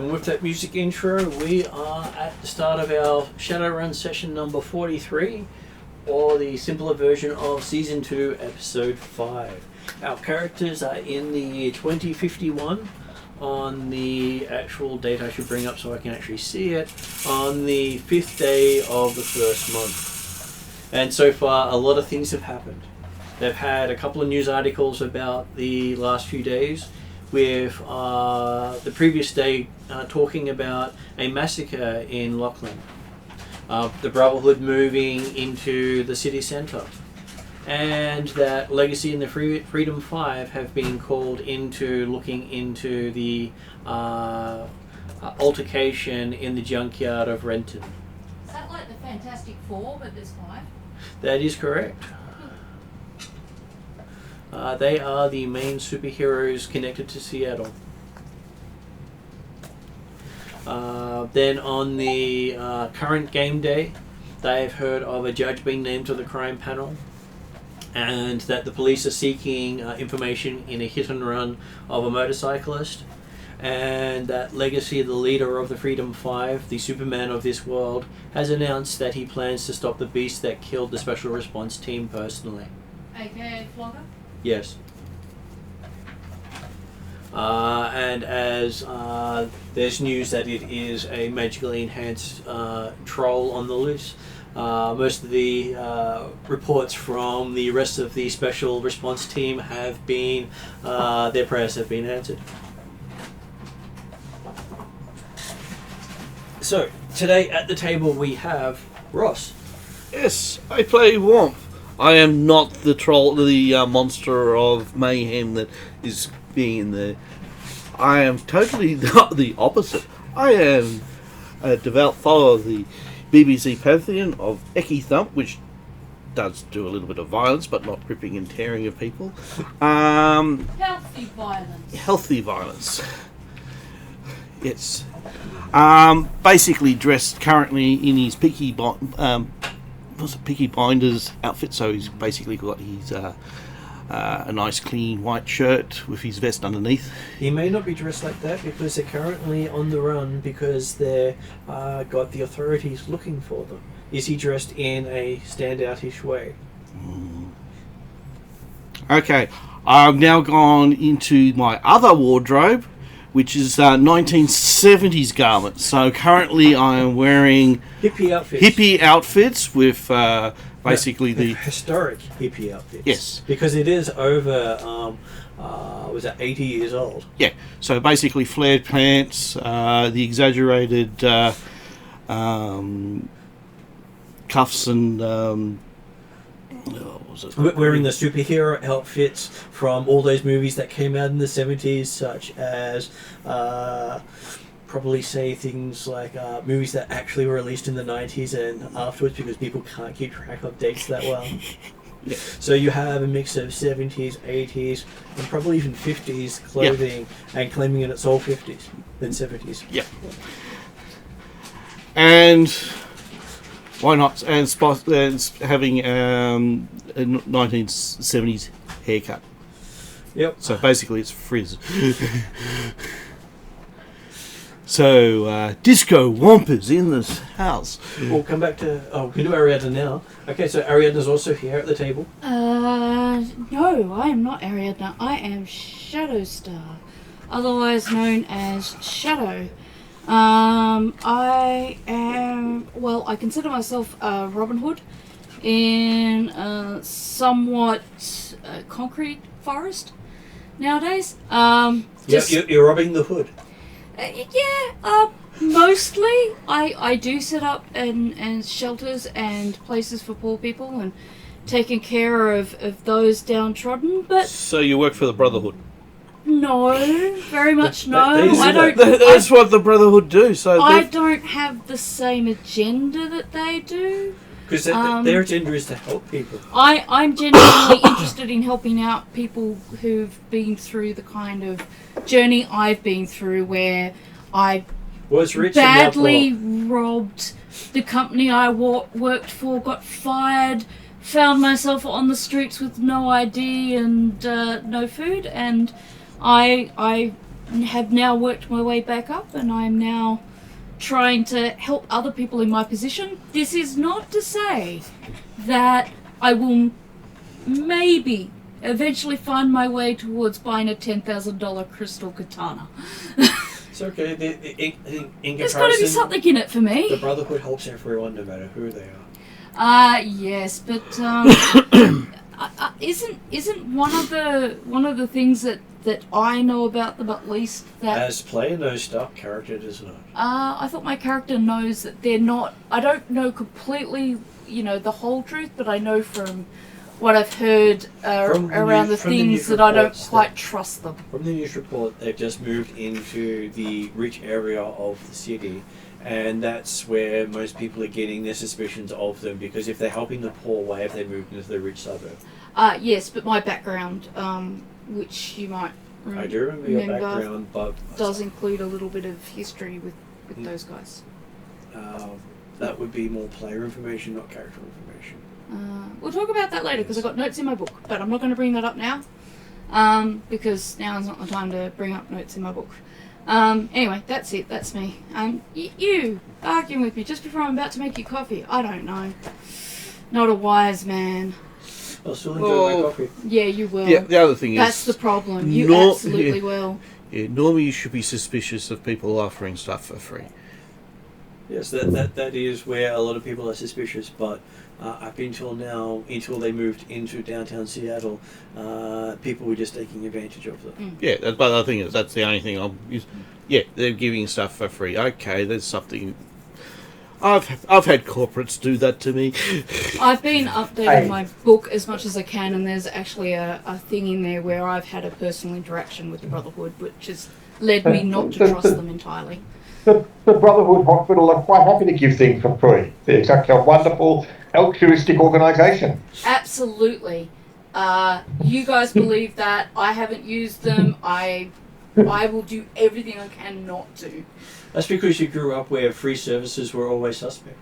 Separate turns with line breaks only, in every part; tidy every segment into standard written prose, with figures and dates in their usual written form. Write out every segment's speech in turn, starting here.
And with that music intro, we are at the start of our Shadowrun session number 43, or the simpler version of Season 2, Episode 5. Our characters are in the year 2051, on the actual date I should bring up so I can actually see it, on the 5th day of the first month. And so far, a lot of things have happened. They've had a couple of news articles about the last few days, with the previous day talking about a massacre in Lachlan, the Brotherhood moving into the city centre, and that Legacy and the Freedom 5 have been called into looking into the altercation in the junkyard of Renton.
Is that like the Fantastic Four, but there's 5?
That is correct. They are the main superheroes connected to Seattle. Then on the current game day, they've heard of a judge being named to the crime panel, and that the police are seeking information in a hit and run of a motorcyclist, and that Legacy, the leader of the Freedom 5, the Superman of this world, has announced that he plans to stop the beast that killed the Special Response Team personally.
AKA Flogger?
Yes. And as there's news that it is a magically enhanced troll on the loose, most of the reports from the rest of the Special Response Team have been, their prayers have been answered. So, today at the table we have Ross.
Yes, I play Warmth. I am not the troll, the monster of mayhem that is being there. I am totally the opposite. I am a devout follower of the BBC pantheon of Eki Thump, which does do a little bit of violence, but not ripping and tearing of people.
Healthy violence.
Healthy violence. Yes. Basically dressed currently in his Peaky Blinders outfit, so he's basically got his a nice clean white shirt with his vest underneath.
He may not be dressed like that because they're currently on the run because they're got the authorities looking for them. Is he dressed in a standoutish way?
Okay, I've now gone into my other wardrobe, which is 1970s garments. So currently I am wearing hippie outfits with basically the
historic hippie outfits.
Yes.
Because it is over, was it 80 years old?
Yeah, so basically flared pants, the exaggerated cuffs and...
wearing the superhero outfits from all those movies that came out in the 70s, such as probably say things like movies that actually were released in the 90s and afterwards, because people can't keep track of dates that well.
Yeah.
So you have a mix of 70s, 80s, and probably even 50s clothing, and claiming that it's all 50s and 70s.
Yeah. And why not? And having a 1970s haircut.
Yep.
So basically it's frizz. So, Disco Wampus in this house.
We'll come back to... Oh, we can do Ariadna now. Okay, so Ariadna's also here at the table.
No, I am not Ariadna. I am Shadowstar, otherwise known as Shadow. I am... Well, I consider myself a Robin Hood in a somewhat concrete forest nowadays.
You're robbing the hood.
Mostly I do set up and shelters and places for poor people and taking care of those downtrodden, but...
So you work for the Brotherhood?
No, very much no.
I don't...
That's what the Brotherhood do, so...
I don't have the same agenda that they do.
Because their agenda is to help people.
I'm genuinely interested in helping out people who've been through the kind of journey I've been through, where I badly robbed the company I worked for, got fired, found myself on the streets with no ID and no food, and I have now worked my way back up, and I'm now trying to help other people in my position. This is not to say that I will maybe eventually find my way towards buying a $10,000 crystal katana.
It's okay. In
There's got to be something in it for me.
The Brotherhood helps everyone, no matter who they are.
Yes, but isn't one of the things that I know about them, at least, that
as player knows stuff, character does not.
I thought my character knows that they're not. I don't know completely, the whole truth, but I know from what I've heard around the things that I don't quite trust them.
From the news report, they've just moved into the rich area of the city, and that's where most people are getting their suspicions of them, because if they're helping the poor, why have they moved into the rich suburb?
Yes, but my background, which you might
I do remember your background, but
does include a little bit of history with those guys.
That would be more player information, not character information.
We'll talk about that later, because I've got notes in my book, but I'm not going to bring that up now, because now is not the time to bring up notes in my book. Anyway, that's it, that's me. You arguing with me just before I'm about to make you coffee. I don't know. Not a wise man.
I'll still enjoy my coffee.
Yeah, you will.
Yeah, the other thing
that's
is...
That's the problem. You absolutely will.
Yeah, normally you should be suspicious of people offering stuff for free.
Yes, that is where a lot of people are suspicious, but up until now, until they moved into downtown Seattle, people were just taking advantage of them.
Yeah, but the thing is, that's the only thing they're giving stuff for free. Okay, there's something... I've had corporates do that to me.
I've been updating my book as much as I can, and there's actually a thing in there where I've had a personal interaction with the Brotherhood, which has led me not to trust them entirely.
The Brotherhood Hospital are quite happy to give things for free. They're such a wonderful, altruistic organisation.
Absolutely. You guys believe that. I haven't used them. I will do everything I can not to.
That's because you grew up where free services were always suspect.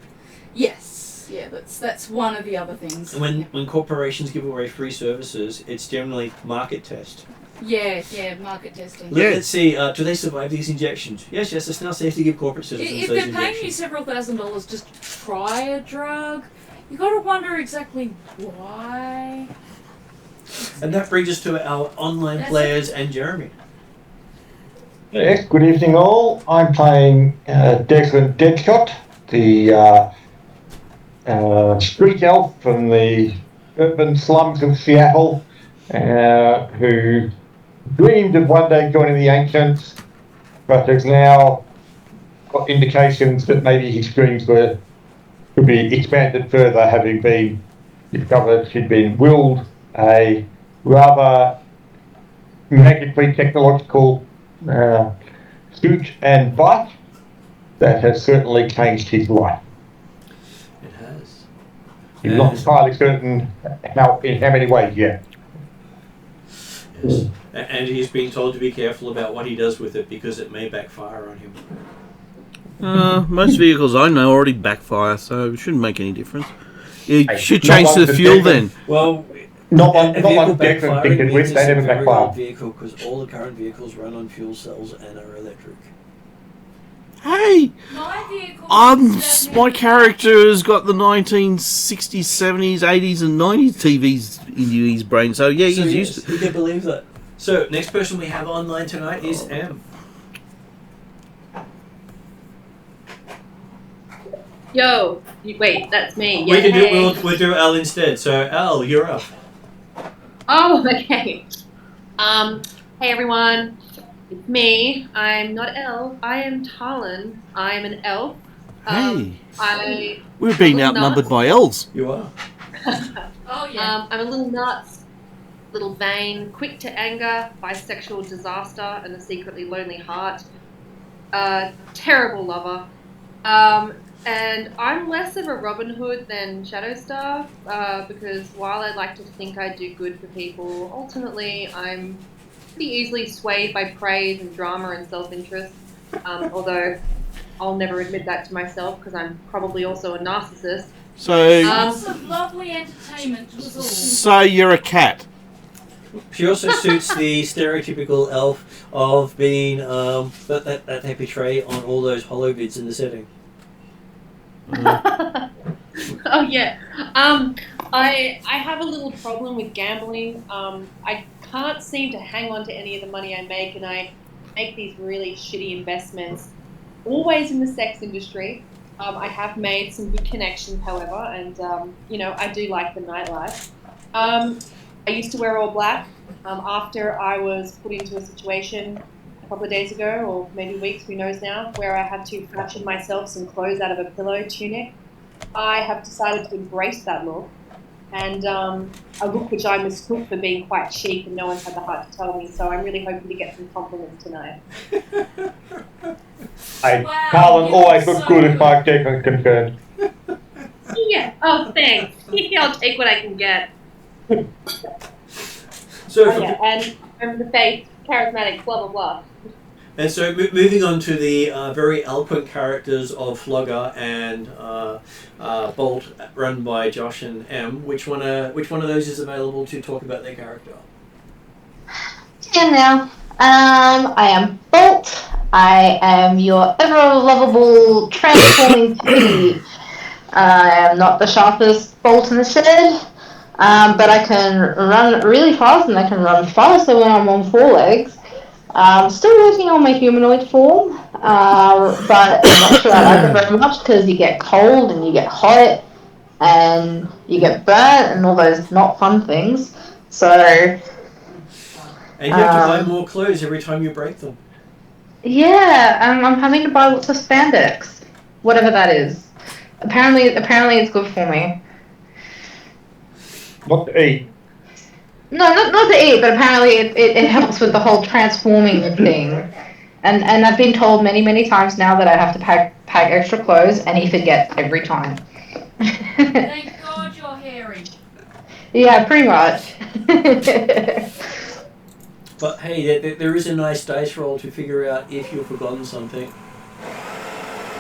Yes. Yeah, that's one of the other things.
And when corporations give away free services, it's generally market test.
Yeah, market testing.
Let's see, do they survive these injections? Yes, it's now safe to give corporate citizens
if
those
they're
injections.
paying you several $1,000s just to try a drug, you got to wonder exactly why.
And that brings us to our online players and Jeremy.
Yes, good evening all. I'm playing Desmond Deadshot, the street elf from the urban slums of Seattle, who dreamed of one day joining the Ancients, but has now got indications that maybe his dreams could be expanded further, having been discovered he'd been willed a rather magically technological suit and bike that has certainly changed his life.
It has.
He's not entirely certain in how many ways yet.
Yes. And he's being told to be careful about what he does with it because it may backfire on him.
Most vehicles I know already backfire, so it shouldn't make any difference. You should change to the fuel then.
Well,
not one Declan fitted with, they never backfire.
Vehicle because all the current vehicles run on fuel cells and are electric.
Hey, my character has got the 1960s, 70s, 80s, and 90s TVs into his brain, so yeah, he's used to it.
You can believe that. So, next person we have online tonight is Em.
Yo, wait, that's me.
Yeah, we'll do Al instead. So, Al, you're up.
Oh, okay. Hey everyone, it's me. I'm not Elle. I am Talon. I'm an elf.
Hey. We're being outnumbered by elves.
You are.
Oh yeah.
I'm a little nuts, little vain, quick to anger, bisexual disaster, and a secretly lonely heart. Terrible lover. And I'm less of a Robin Hood than Shadowstar, because while I'd like to think I do good for people, ultimately I'm pretty easily swayed by praise and drama and self-interest, although I'll never admit that to myself because I'm probably also a narcissist.
So,
some lovely entertainment was all.
So you're a cat?
She also suits the stereotypical elf of being that they portray on all those holo vids in the setting.
Oh yeah. I have a little problem with gambling. I can't seem to hang on to any of the money I make, and I make these really shitty investments, always in the sex industry. I have made some good connections, however, and I do like the nightlife. I used to wear all black. After I was put into a situation a couple of days ago, or maybe weeks, who knows now, where I had to fashion myself some clothes out of a pillow tunic, I have decided to embrace that look, and a look which I mistook for being quite chic, and no one's had the heart to tell me, so I'm really hoping to get some compliments tonight.
Carlin always looks good as far as Jason is concerned.
Yeah, oh thanks. I'll take what I can get.
So
and remember the face, charismatic, blah blah blah.
And so moving on to the very eloquent characters of Flogger and Bolt, run by Josh and M. Which one of those is available to talk about their character?
And now, I am Bolt. I am your ever lovable transforming pea. I am not the sharpest bolt in the shed, but I can run really fast, and I can run faster when I'm on 4 legs. Still working on my humanoid form, but I'm not sure I like it very much because you get cold and you get hot and you get burnt and all those not fun things. So.
And you have to buy more clothes every time you break them.
Yeah, I'm having to buy lots of spandex, whatever that is. Apparently it's good for me.
Not to eat.
No, not to eat, but apparently it helps with the whole transforming thing. And I've been told many times now that I have to pack extra clothes, and he forgets every time.
Thank God you're hairy.
Yeah, pretty much.
But hey, there is a nice dice roll to figure out if you've forgotten something.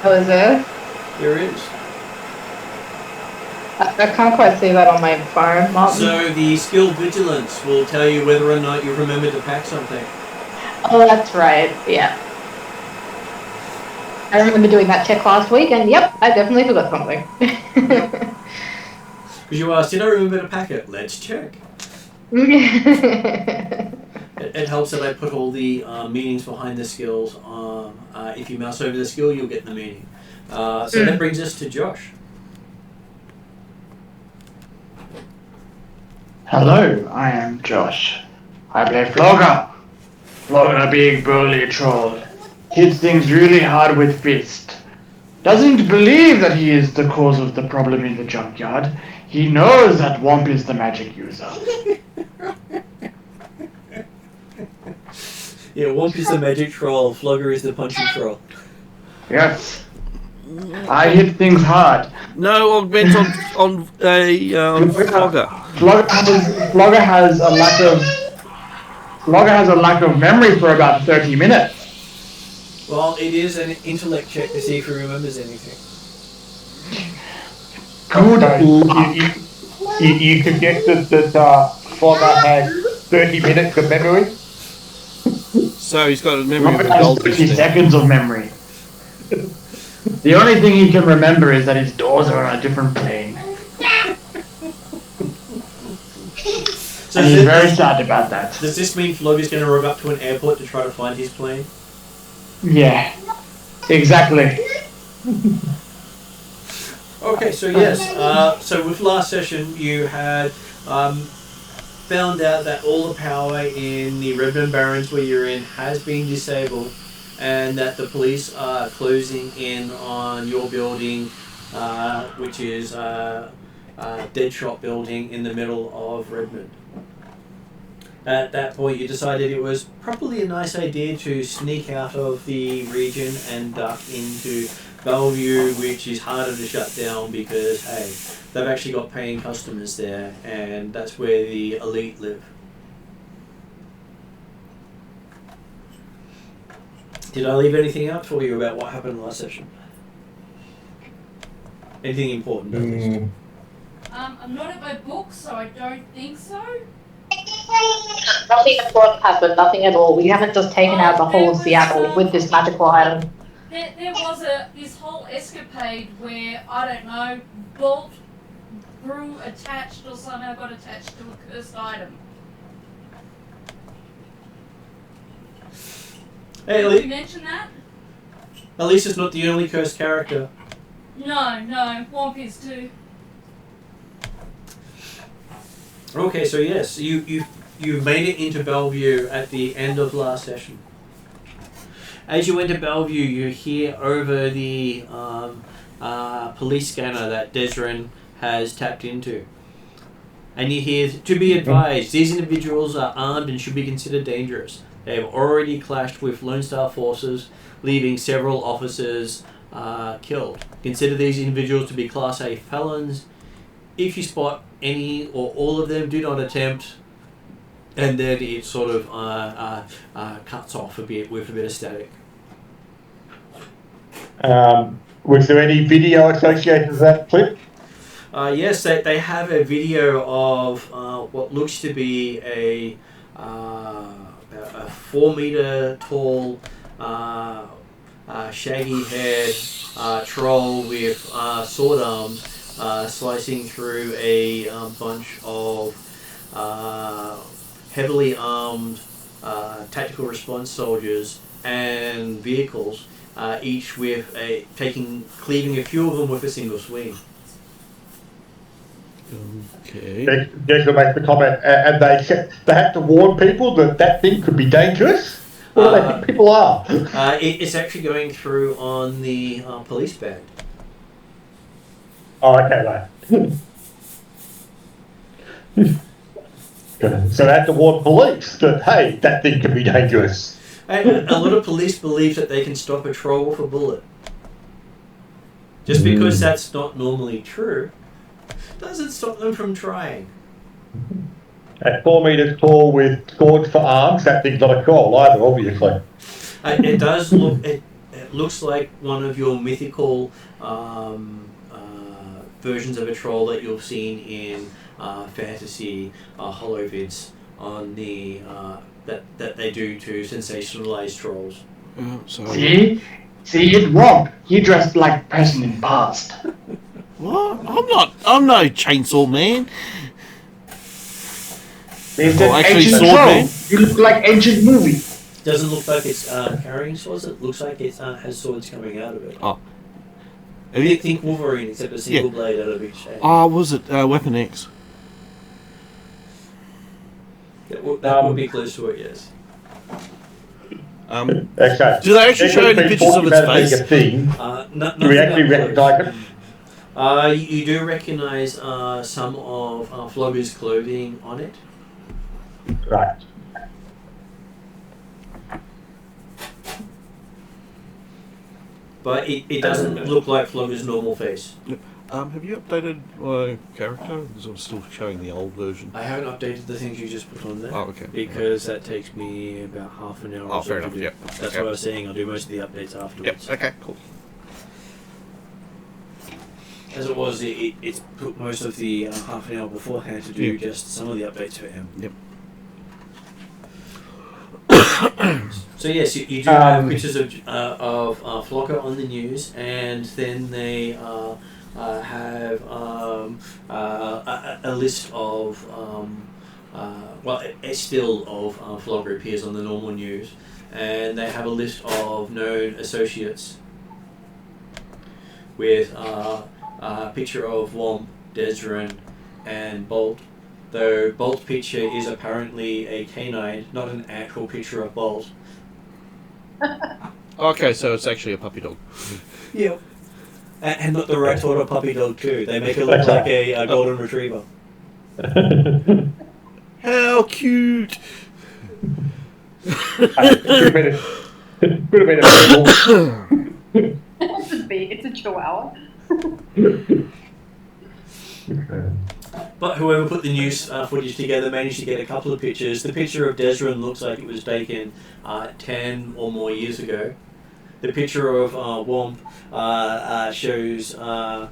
Oh, is there?
There is.
I can't quite see that on my phone, Martin.
So the skill vigilance will tell you whether or not you remember to pack something.
Oh, that's right. Yeah. I remember doing that check last week, and yep, I definitely forgot something.
Because you asked, did I remember to pack it? Let's check. It helps that I put all the meanings behind the skills. If you mouse over the skill, you'll get the meaning. So that brings us to Josh.
Hello, I am Josh. I play Flogger. Flogger being burly troll. Hits things really hard with fist. Doesn't believe that he is the cause of the problem in the junkyard. He knows that Womp is the magic user.
Yeah, Womp is the magic troll, Flogger is the punching troll.
Yes. I hit things hard.
No augment on Flogger.
Flogger has a lack of memory for about 30 minutes.
Well, it is an intellect check to see if he remembers anything.
Good luck.
You suggested that Flogger has 30 minutes of memory?
So he's got a memory
Flogger
of a
has
goldfish
30
then.
seconds of memory. The only thing he can remember is that his doors are on a different plane.
So
And he's very sad about that.
Does this mean Flogger's going to roll up to an airport to try to find his plane?
Yeah, exactly.
Okay, so yes. So with last session, you had found out that all the power in the Redmond Barrens where you're in has been disabled, and that the police are closing in on your building, which is Deadshot building in the middle of Redmond. At that point, you decided it was probably a nice idea to sneak out of the region and duck into Bellevue, which is harder to shut down because, hey, they've actually got paying customers there, and that's where the elite live. Did I leave anything out for you about what happened last session? Anything important at least?
I'm not at my book, so I don't think so.
Nothing important happened. Nothing at all. We haven't just taken out the whole of Seattle with this magical item.
There was this whole escapade where, I don't know, Bolt grew attached or somehow got attached to a cursed item.
Hey,
Did you mention that?
At least it's not the only cursed character.
No, Womp is too.
Okay, so yes, you made it into Bellevue at the end of last session. As you enter Bellevue, you hear over the police scanner that Desrin has tapped into. And you hear, to be advised, these individuals are armed and should be considered dangerous. They have already clashed with Lone Star forces, leaving several officers killed. Consider these individuals to be Class A felons. If you spot any or all of them, do not attempt. And then it sort of cuts off a bit with a bit of static.
Was there any video associated with that clip?
Yes, they have a video of what looks to be a 4 meter tall, shaggy-haired troll with sword arms slicing through a bunch of heavily armed tactical response soldiers and vehicles, each with cleaving a few of them with a single swing.
Okay.
Just to make the comment, and they had to warn people that thing could be dangerous. What do they think people are?
It's actually going through on the police band.
Oh, okay, right. So they had to warn police that, hey, that thing could be dangerous.
And a lot of police believe that they can stop a troll with a bullet. Just because that's not normally true, doesn't stop them from trying.
At 4 meters tall with swords for arms, that thing's not a troll either, obviously.
It does look. It looks like one of your mythical versions of a troll that you've seen in fantasy holovids on the that they do to sensationalize trolls.
Sorry.
See it Womp. He dressed like person in past.
What? I'm no chainsaw man.
They said
actually
ancient
sword
troll.
man.
You look like ancient movie.
Doesn't look like it's carrying swords. It looks like it has swords coming out of it.
Oh.
Think Wolverine, except a single blade out of each hand.
Oh, was it Weapon X?
That would be close to it, yes.
Okay.
Do they actually show any pictures of its face?
Do we actually recognise it?
You do recognise some of Flogger's clothing on it.
Right.
But it doesn't look like Flogger's normal face.
Have you updated my character? Because I'm still showing the old version.
I haven't updated the things you just put on there.
Oh, okay.
Because that takes me about half an hour.
Oh, fair enough, yep.
That's what I was saying. I'll do most of the updates afterwards.
Yep, okay, cool.
As it was, it's put most of the half an hour beforehand to do just some of the updates for him.
Yep.
So yes, you do have pictures of Flocker on the news, and then they have a list of a still of Flocker appears on the normal news, and they have a list of known associates with a picture of Womp, Desrin, and Bolt. Though Bolt's picture is apparently a canine, not an actual picture of Bolt.
Okay, so it's actually a puppy dog.
Yep. And not the right sort of puppy dog too. They make it look like a golden retriever.
How cute!
Could have been a
It's a chihuahua.
But whoever put the news footage together managed to get a couple of pictures. The picture of Desrin looks like it was taken 10 or more years ago. the picture of Womp shows a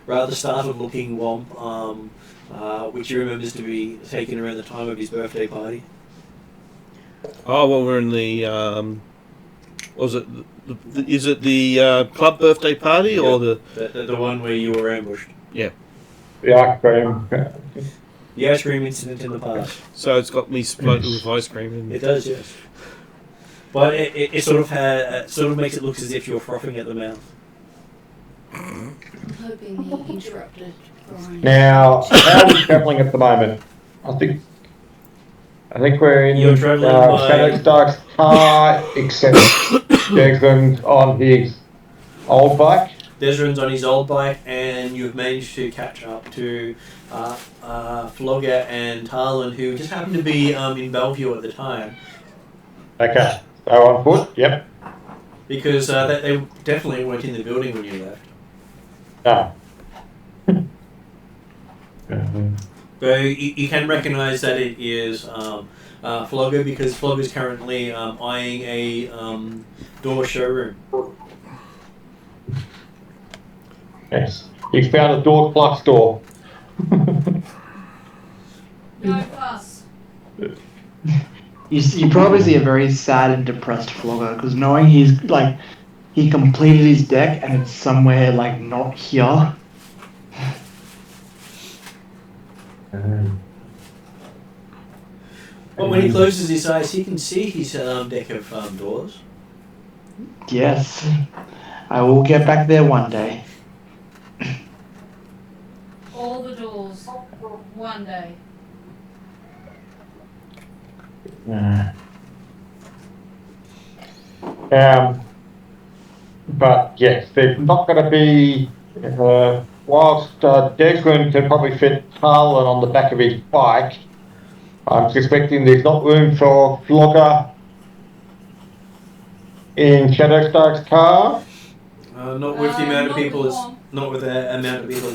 rather startled-looking Womp, which he remembers to be taken around the time of his birthday party.
Oh, well, we're in the was it? Is it the club birthday party or the
one where you were ambushed?
Yeah.
The ice cream.
The ice cream incident in the past.
So it's got me floating with ice cream. And
it does, yes. But it sort of makes it look as if you're frothing at the mouth.
I'm hoping he interrupted Brian.
Now, how are we travelling at the moment? I think we're in
You're travelling by...
Shadowstark's car, except Desmond on his old bike.
Desmond's on his old bike, and you've managed to catch up to Flogger and Harlan, who just happened to be in Bellevue at the time.
Okay, so on foot, yep.
Because they definitely weren't in the building when you left.
No.
So you can recognise that it is Flogger, because Flogger's currently eyeing a door showroom.
Yes, he's found a door plus door.
No fuss.
You probably see a very sad and depressed Flogger, because knowing he's like, he completed his deck and it's somewhere like not here.
But when he closes his eyes, he can see his deck of doors.
Yes, I will get back there one day.
All the doors. One day.
But yes, there's not going to be, whilst Desmond can probably fit Harlan on the back of his bike, I'm suspecting there's not room for Flogger in Shadowstark's car.
Not with the amount of people it's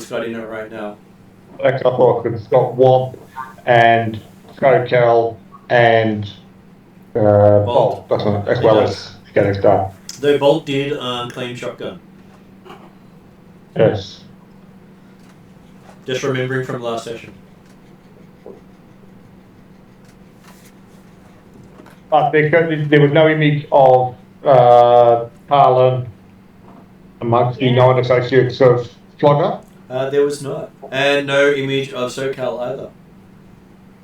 got in it right now.
That's I thought, because it's got Womp and Skokel and Bolt, as well as Shadowstark.
Though Bolt did claim shotgun.
Yes.
Just remembering from last session.
But there was no image of Harlan amongst the non-associates of Flogger.
There was not. And no image of SoCal either.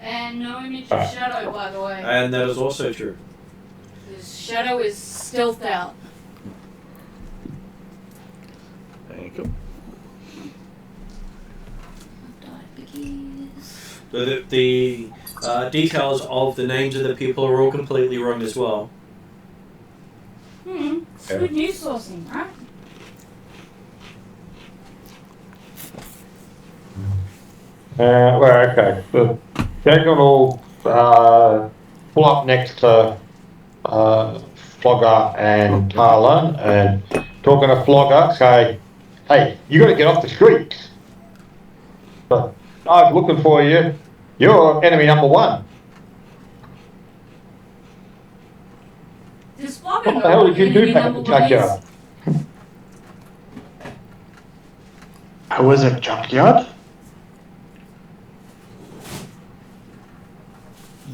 And no image of Shadow, by the way.
And that is also true.
Shadow is stealthed out.
Thank you.
The details of the names of the people are all completely wrong as well.
It's good news sourcing, right?
Well, okay. The Jacob will pull up next to Flogger and Harlan, and talking to Flogger, say, "Hey, you got to get off the streets. I was looking for you. You're enemy number one."
Does Flogger
What the hell did you do back at the junkyard?
I was at junkyard?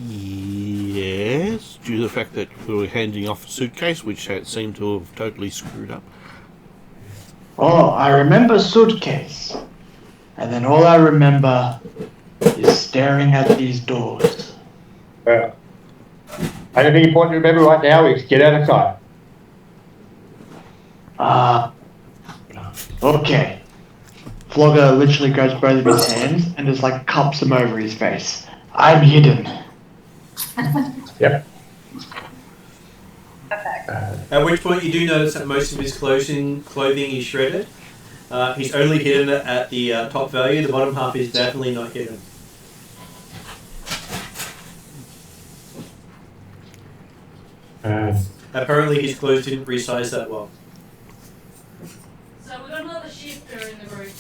Yes, due to the fact that we were handing off a suitcase, which had seemed to have totally screwed up.
Oh, I remember suitcase. And then all I remember is staring at these doors.
Anything important to remember right now is get out of sight.
Okay. Flogger literally grabs both of his hands and just like cups them over his face. I'm hidden.
Yep.
At which point you do notice that most of his clothing is shredded. He's only hidden at the top value. The bottom half is definitely not hidden. Apparently his clothes didn't resize that well.
So we've got another shifter in the group.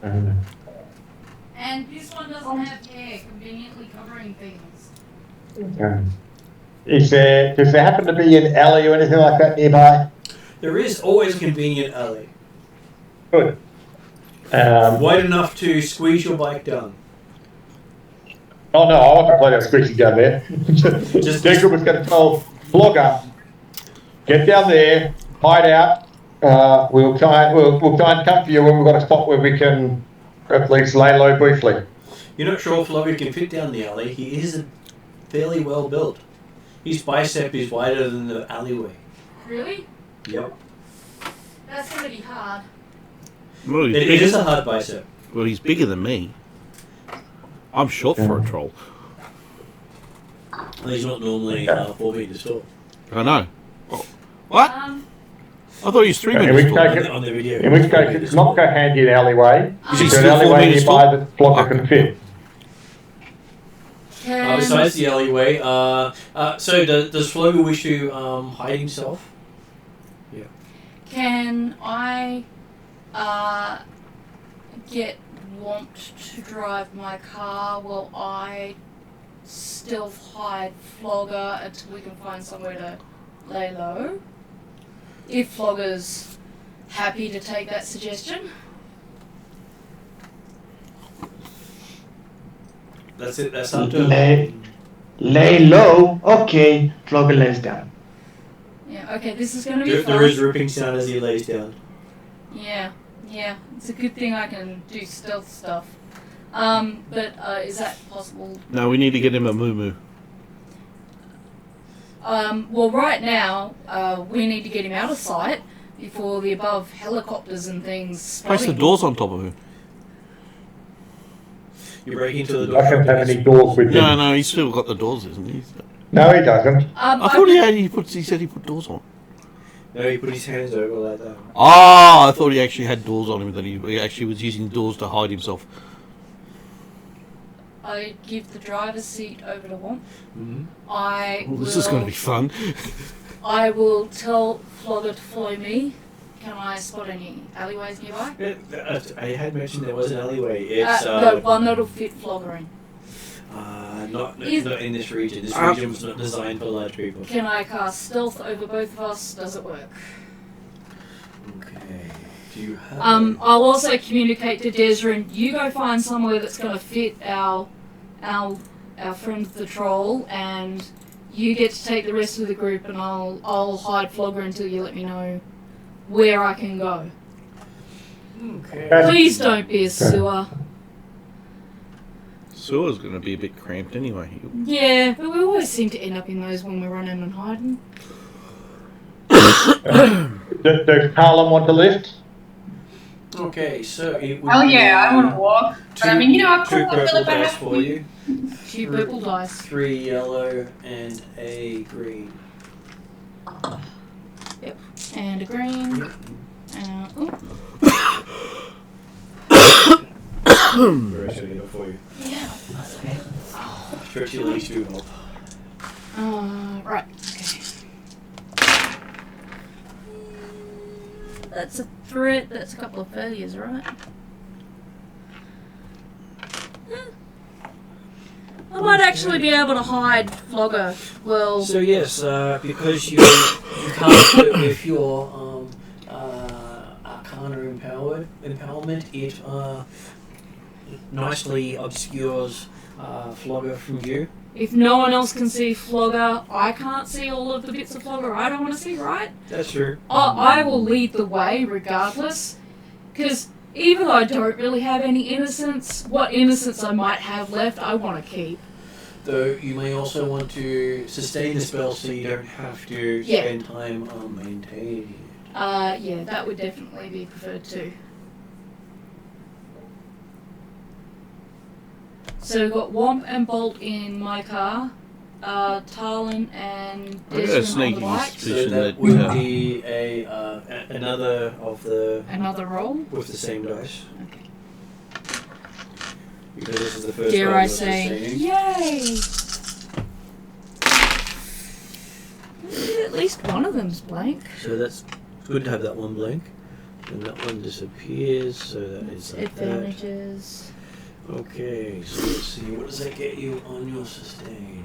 And this one doesn't have hair conveniently covering things.
does there happen to be an alley or anything like that nearby?
There is always a convenient alley.
Good.
Wide enough to squeeze your bike down.
Oh no, I wasn't planning on squeezing down there. Jacob was going to tell Flogger, get down there, hide out. We'll try and come for you when we've got a spot where we can at least lay low briefly.
You're not sure if Flogger can fit down the alley. He is fairly well built. His bicep is wider than the alleyway.
Really?
Yep.
That's going to be hard.
Well,
It is a hard bicep.
Well, he's bigger than me. I'm short for a troll.
He's not normally 4 meters tall.
I know. Oh, what? I thought he was 3
In
meters
which
tall.
case,
On the video.
in which case it's not go handy in alleyway.
Is he
It's an
still 4
alleyway
meters
nearby
tall?
that Flogger can fit.
Besides the alleyway, so does Flogger wish to hide himself? Yeah.
Can I get Womp to drive my car while I stealth hide Flogger until we can find somewhere to lay low? If Flogger's happy to take that suggestion.
That's it. That's up to
Lay low. Okay, Flogger lays down.
Yeah, okay, this is going to be fun.
There is ripping sound as he lays down.
Yeah, it's a good thing I can do stealth stuff. But is that possible?
No, we need to get him a moo-moo.
Well, right now, we need to get him out of sight before the above helicopters and things.
Place the doors on top of him.
You break into the door.
I don't have any doors with him.
No, he's still got the doors, isn't he?
No, he doesn't.
I thought he said he put doors on.
No, he put his hands over like that.
Oh, I thought he actually had doors on him, that he actually was using doors to hide himself.
I give the driver's seat over to Womp.
Mm-hmm.
This is going to be fun.
I will tell Flogger to follow me. Can I spot any alleyways nearby?
I had mentioned there was an alleyway. It's
the one that'll fit Flogger in.
not in this region. This region was not designed for large people.
Can I cast stealth over both of us? Does it work?
Okay. Do you have?
I'll also communicate to Desrin. You go find somewhere that's going to fit our friend the troll, and you get to take the rest of the group, and I'll hide Flogger until you let me know where I can go.
Okay.
Please don't be a sewer.
Sewer's going to be a bit cramped anyway.
Yeah, but we always seem to end up in those when we're running and hiding.
Does Carlin want to lift?
Okay, so it would
Oh
be,
yeah, I want to walk. But I mean, I'll
two
pull up
purple
Philip and
dice for you,
2 purple dice.
3 yellow, and a green.
And a green.
The rest of it for you.
Yeah, that's okay.
Stretch your legs to help.
Right, okay. That's a threat, that's a couple of failures, right? I might actually be able to hide Flogger. Well,
So yes, because you can't do it with your Arcana empowerment, it nicely obscures Flogger from view.
if no one else can see Flogger, I can't see all of the bits of Flogger I don't want to see, right?
That's true.
I will lead the way regardless, because even though I don't really have any innocence, what innocence I might have left, I want to keep.
Though you may also want to sustain the spell so you don't have to spend time maintaining it.
Yeah, that would definitely be preferred too. So we've got Womp and Bolt in my car, Tarlin and
I got a
Desmond on
sneaky
the bike.
So
suspicion
that would be another of the
Another roll?
with the same dice.
Okay.
Because this is the first
Dare
roll
I
you're
say,
sustaining.
yay! At least one of them's blank.
So that's good to have that one blank. And that one disappears, so that is like that.
Advantages.
Okay, so let's see, what does that get you on your sustain?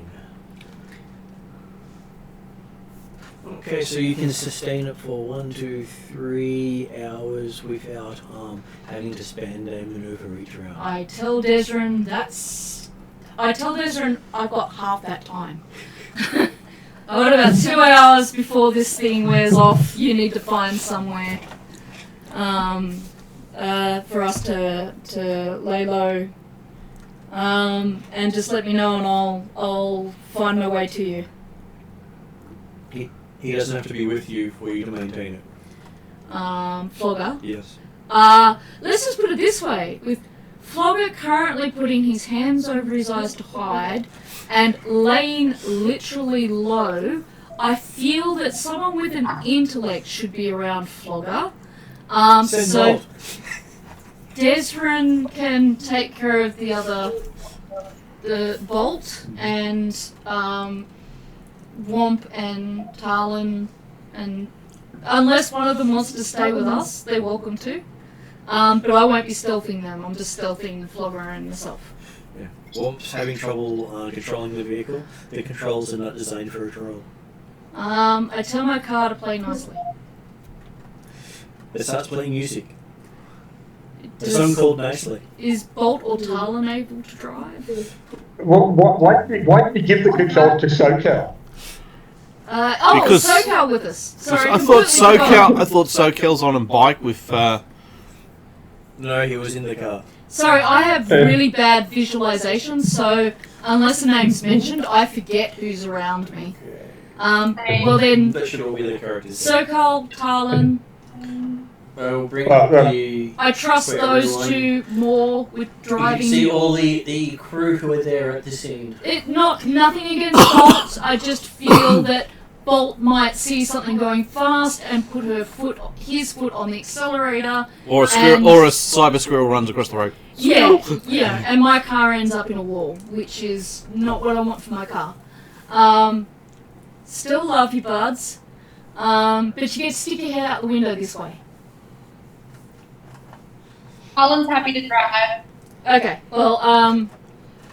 Okay, so you can sustain it for 1, 2, 3 hours without having to spend a maneuver each round.
I tell Desrin I've got half that time. I've got about 2 hours before this thing wears off. You need to find somewhere for us to lay low. And just let me know and I'll find my way to you.
He doesn't have to be with you for you to maintain it.
Flogger?
Yes.
Let's just put it this way. With Flogger currently putting his hands over his eyes to hide and laying literally low, I feel that someone with an intellect should be around Flogger. So Desrin can take care of the Bolt, and Womp and Talon, and unless one of them wants to stay with us, they're welcome to. But I won't be stealthing them. I'm just stealthing Flogger and myself.
Yeah. Womp's having trouble controlling the vehicle. The controls are not designed for a troll.
I tell my car to play nicely.
It starts playing music. The song called Nicely.
Is Bolt or Talon able to drive?
Why did you give the control to SoCal?
Because
SoCal with us. Sorry,
I thought SoCal's on a bike with.
No, he was in the car.
Sorry, I have really bad visualization, so unless a name's mentioned, I forget who's around me. Well then,
That should all be the characters.
SoCal, Talon.
We'll bring up the...
I trust
for
those
everyone.
two more with driving.
You see all the crew who are there at the scene.
Nothing against Bolt. I just feel that Bolt might see something going fast and put his foot on the accelerator.
Or a cyber squirrel runs across the road.
Yeah, and my car ends up in a wall, which is not what I want for my car. Still love you, buds. But you get to stick your head out the window this way.
Colin's happy to drive.
Okay, well,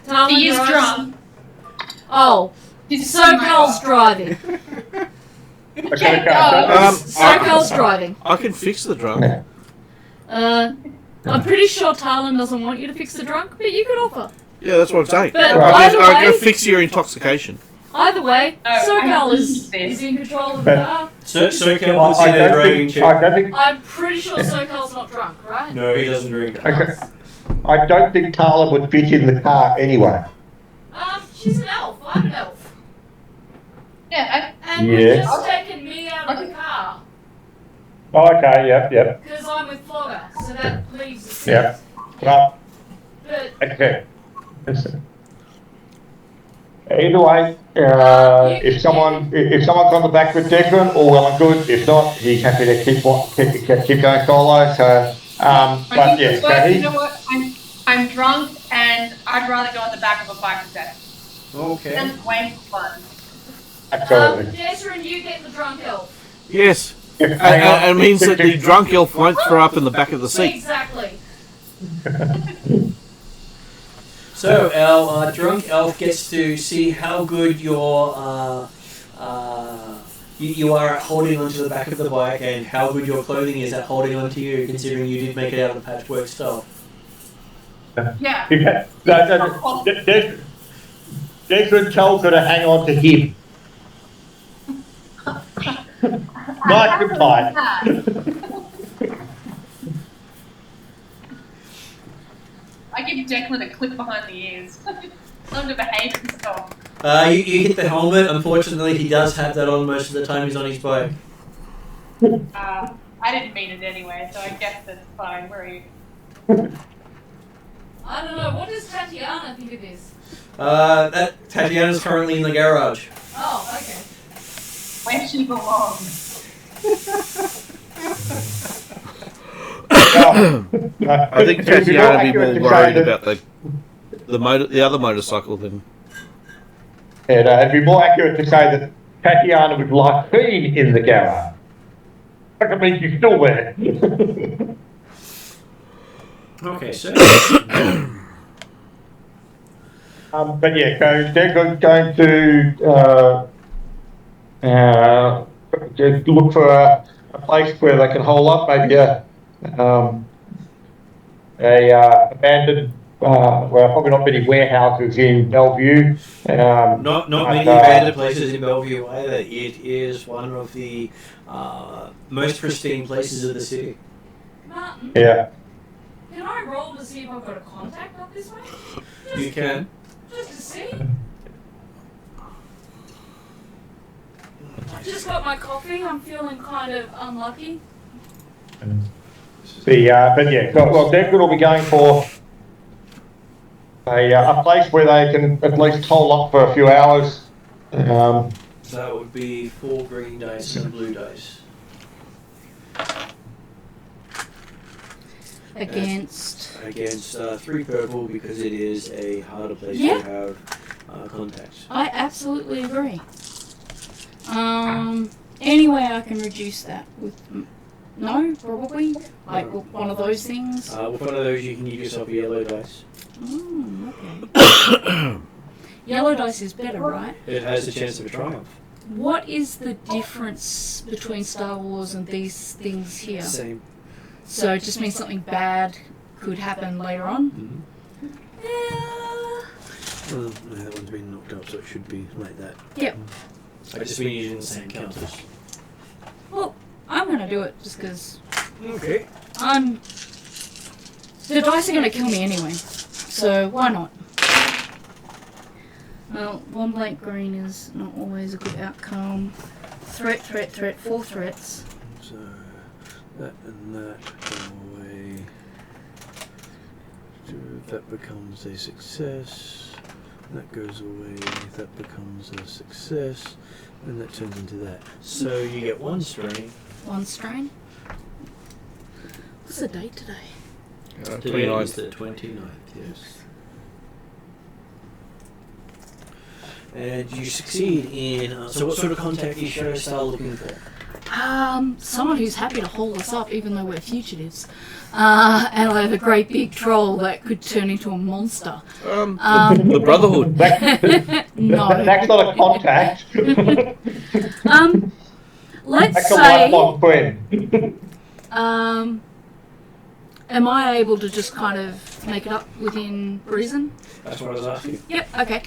Talon
He is
drives.
drunk.
Oh, SoCal's driving. SoCal's driving.
I can fix the drunk.
I'm pretty sure Talon doesn't want you to fix the drunk, but you could offer.
Yeah, that's what I'm saying.
But
I
either
can
way-
fix your intoxication.
Either way,
Oh,
SoCal
I
is
see.
in control of the car.
SoCal was in there driving check.
I'm pretty sure SoCal's not drunk, right?
No, he doesn't drink.
I don't think Tala would fit in the car anyway.
She's an elf. I'm an elf.
Yeah,
And
Yeah.
we've just taken me out of the car
Oh, okay, yep.
because I'm with Flogger, so that leaves us.
Yeah. Well,
But
okay. Either way, if someone's on the back with Declan, all well and good. If not, he's happy to keep going solo. So, but yeah, so
you
he.
know what? I'm drunk and I'd rather go on the back of a bike instead.
Okay.
Sounds way more fun.
Absolutely.
Desrin, you get the drunk elf.
Yes.
Yeah, hang on.
It means that the drunk elf won't throw up in the back of the seat.
Exactly.
So our drunk elf gets to see how good your you are at holding onto the back of the bike, and how good your clothing is at holding onto you, considering you did make it out of the patchwork stuff.
Yeah.
Declan tells her to hang on to him. Nice and tight.
I give Declan a clip behind the ears. Tell him to behave himself.
You hit the helmet. Unfortunately, he does have that on most of the time he's on his bike.
I didn't mean it anyway, so I guess that's fine. Where are you?
I don't know. What does Tatiana think of this?
That Tatiana's currently in the garage.
Oh, okay.
Where she belongs.
I think Tatiana would be more worried about the other motorcycle than.
And it'd be more accurate to say that Tatiana would like being in the garage. That means she's still there.
Okay, so
But yeah, so they're going to to look for a place where they can hole up, maybe a abandoned. Well, probably not many warehouses in Bellevue.
Not many abandoned places in Bellevue either. It is one of the most pristine places of the city.
Martin,
Yeah.
can I roll to see if I've got a contact up this way?
You can.
Just to see. I just got my coffee. I'm feeling kind of unlucky.
But yeah, well, they're going to be going for a place where they can at least hole up for a few hours.
So that would be 4 green dice and a blue dice.
Against
3 purple because it is a harder place
Yeah.
to have contacts.
I absolutely agree. Any way I can reduce that with no, probably like
No.
one of those things.
With one of those, you can give yourself a yellow dice.
Okay. Yellow dice is better, right?
It has a chance of a triumph.
What is the difference between Star Wars and these things here?
Same.
So it just means something bad could happen later on?
Mm-hmm.
Yeah.
Well, no, that one's been knocked up, so it should be like that.
Yep.
I've just been using the same counters.
Well, I'm gonna do it just because
Okay.
the dice are gonna kill me anyway. So why not? Well, 1 blank green is not always a good outcome. Threat, 4 threats.
So that and that go away. That becomes a success. That goes away. That becomes a success. And that turns into that. So you get 1 strain.
1 strain. What's the date today?
Today is the 29th, yes. And you succeed in. So what sort of contact is Shadowstar looking for?
Someone who's happy to hold us up even though we're fugitives. And I have a great big troll that could turn into a monster.
The Brotherhood.
No.
That's not a contact.
Let's
That's a
say,
lifelong friend.
am I able to just kind of make it up within reason?
That's what I was asking.
Yep, okay.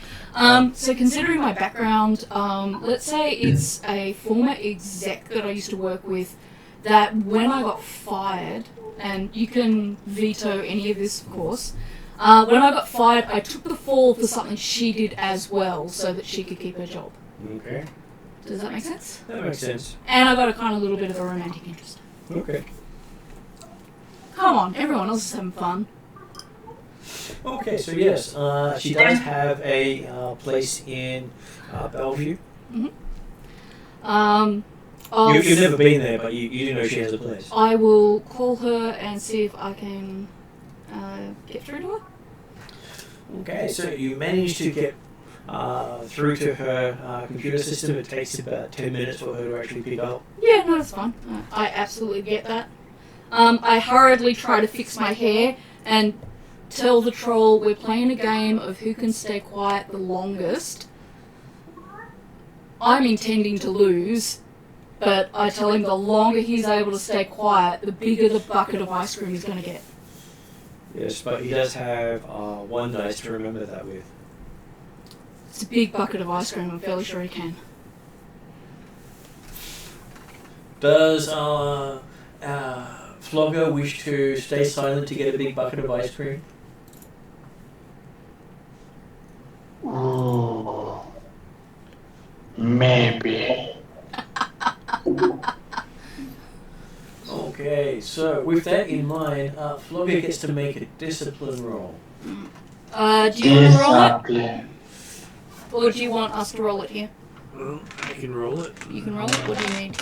So considering my background, let's say it's a former exec that I used to work with that when I got fired, and you can veto any of this of course, when I got fired I took the fall for something she did as well so that she could keep her job.
Okay.
Does that make sense?
That makes sense.
And I got a kind of little bit of a romantic interest.
Okay.
Come on, everyone else is having fun.
Okay, so yes, she does have a place in Bellevue. You've never been there, but you do know she has a place.
I will call her and see if I can get through to her.
Okay, so you manage to get through to her computer system. It takes about 10 minutes for her to actually pick up.
Yeah, no, that's fine. I absolutely get that. I hurriedly try to fix my hair and tell the troll we're playing a game of who can stay quiet the longest. I'm intending to lose, but I tell him the longer he's able to stay quiet, the bigger the bucket of ice cream he's going to get.
Yes, but he does have 1 dice to remember that with.
It's a big bucket of ice cream, I'm fairly sure he can.
Does Flogger wish to stay silent to get a big bucket of ice cream?
Ooh. Maybe.
Okay, so with that in mind, Flogger gets to make a discipline roll.
Do you want to roll it?
Discipline.
Or do you want us to roll it here?
Well, I can roll it.
You can roll it, what do you need?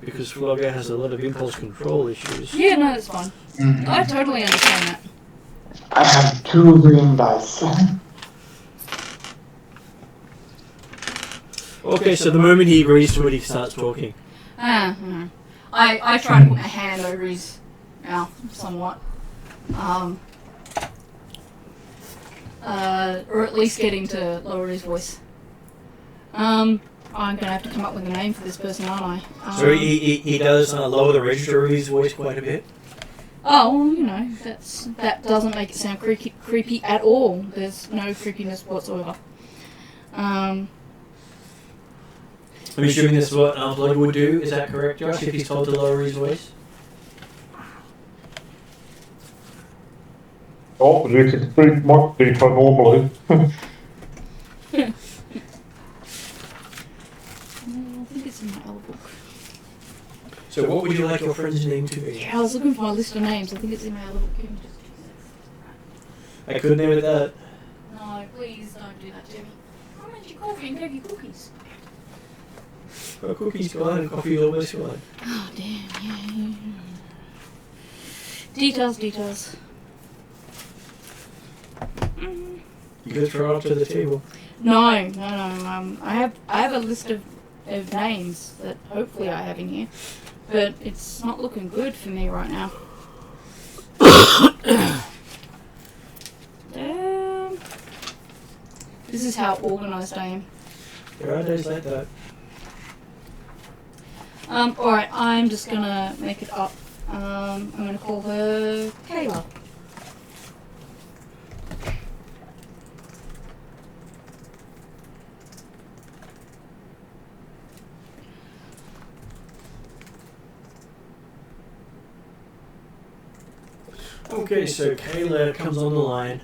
Because Flogger has a lot of impulse control issues.
Yeah, no, that's fine. I totally understand that.
I have 2 green dice.
Okay, so the moment he agrees to it, he starts talking.
I try to put my hand over his mouth somewhat. Or at least get him to lower his voice. I I'm going to have to come up with a name for this person, aren't I?
So he does lower the register of his voice quite a bit.
Oh, well, you know, that doesn't make it sound creepy at all. There's no creepiness whatsoever.
I'm assuming that's what Blood would do. Is that correct, Josh? If he's told to lower his voice.
Oh, you can speak much deeper normally.
I think it's in my other book.
So what would you like your friend's name to be?
Yeah, I was looking for my list of names. I think it's in my other book.
I couldn't name it that.
No, please don't do that to me. I made you coffee and gave you cookies.
Well, cookies gone and coffee almost gone.
Oh, damn, yeah. Details.
You could throw it up to the table.
No. I have a list of names that hopefully I have in here, but it's not looking good for me right now. This is how organised I am.
There are days like that.
Alright, I'm just gonna make it up. I'm gonna call her Kayla.
Okay, so Kayla comes on the line,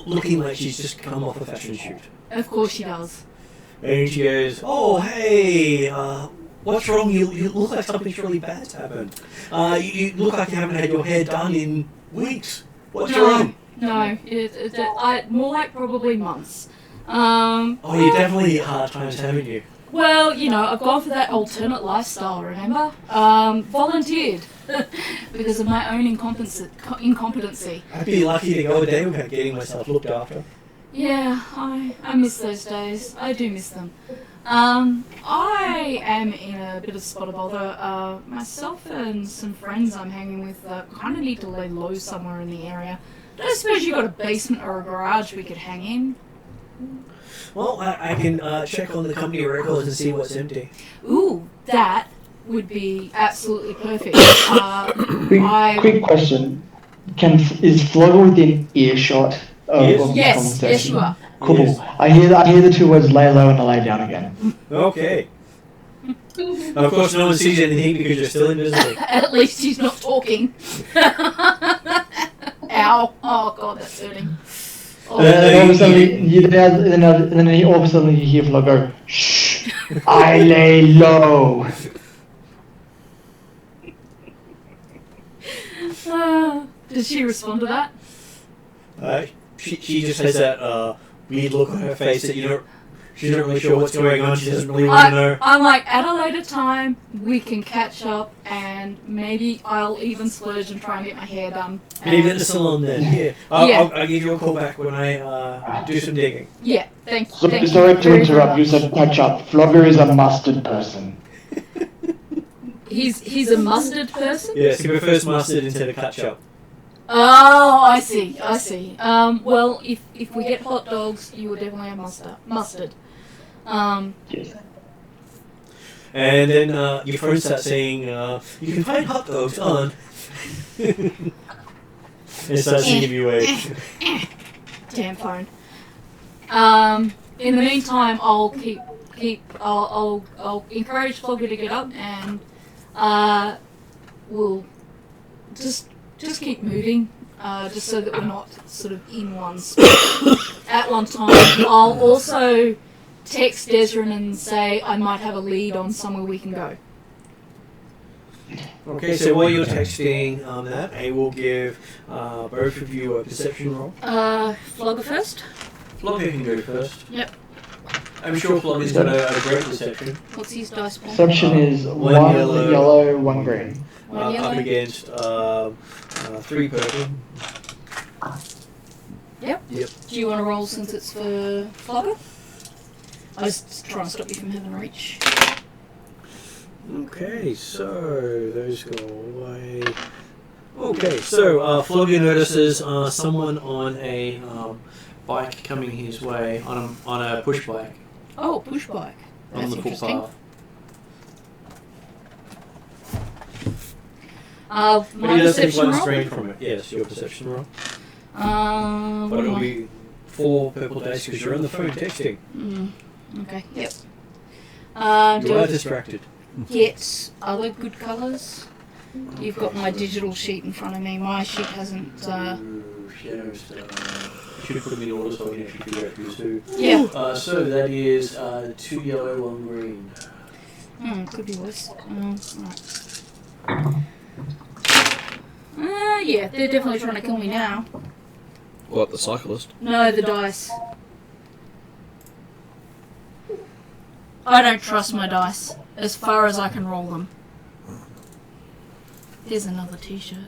looking like she's just come off a fashion shoot.
Of course she does.
And she goes, "Oh, hey, what's wrong? You look like something's really bad's happened. You look like you haven't had your hair done in weeks. What's wrong?"
No, more like probably months.
Oh, you definitely hit hard times, haven't you?
Well, you know, I've gone for that alternate lifestyle, remember? Volunteered. Because of my own incompetency.
I'd be lucky to go a day without getting myself looked after.
Yeah, I miss those days. I do miss them. I am in a bit of spot of bother. Myself and some friends I'm hanging with kind of need to lay low somewhere in the area. Don't suppose you got a basement or a garage we could hang in?
Well, I can check on the company records and see what's empty.
Ooh, that would be absolutely perfect.
Quick question. Is Flogger within earshot of this conversation?
Yes, you are.
Cool.
Yes.
I hear the two words lay low and I lay down again.
Okay. Of course, no one sees anything because you're still invisible.
At least he's not talking. Ow. Oh, God, that's hurting. Oh.
Then all of a sudden you hear Flogger, "Shh, I lay low."
Does she respond to that?
She just has that weird look on her face that she's not really sure what's going on. She doesn't really want to know.
I'm like, at a later time, we can catch up, and maybe I'll even splurge and try and get my hair done.
Maybe at the salon then. Yeah. I'll give you a call back when I do some digging.
Yeah, thank you.
Sorry to interrupt. You said catch up. Flogger is a mustard person.
He's a mustard person?
Yes, he prefers mustard instead of ketchup.
Oh, I see. Well, if we get hot dogs, you will definitely have mustard.
Yes.
And then your friend starts saying, "You can find hot dogs on." And starts to give you a.
Damn phone. In the meantime, I'll I'll encourage Flogger to get up, and we'll just keep moving, just so that we're not sort of in one spot at one time. I'll also text Desrin and say I might have a lead on somewhere we can go.
Okay, so while you're texting that, I will give both of you a perception roll.
Flogger first?
Flogger can go first.
Yep.
I'm sure Flogger's got a great perception.
What's his dice roll?
Perception is one yellow, one green.
One yellow?
Up against 3 purple.
Yep.
Yep.
Do you want to roll since it's for Flogger? I was just trying to stop you from having reach.
Okay, so those go away. Okay, so Flogger notices someone on a bike coming his way, on a push bike.
Oh, push bike.
on the
interesting.
But
My
he does have
perception
one
roll.
strain from it. Yes, your perception roll.
What
But it'll
am I?
be 4 purple dice because you're on the phone texting.
Okay, yep.
You
Do
are
I
distracted.
get other good colours? You've got my digital sheet in front of me. My sheet hasn't.
Shadow stuff. Should put them in order so I can actually figure out who's who.
Yeah.
So that is 2 yellow, 1 green.
Could be worse. Alright. Yeah, they're definitely trying to kill me now.
What, the cyclist?
No, the dice. I don't trust my dice as far as I can roll them. There's another t-shirt.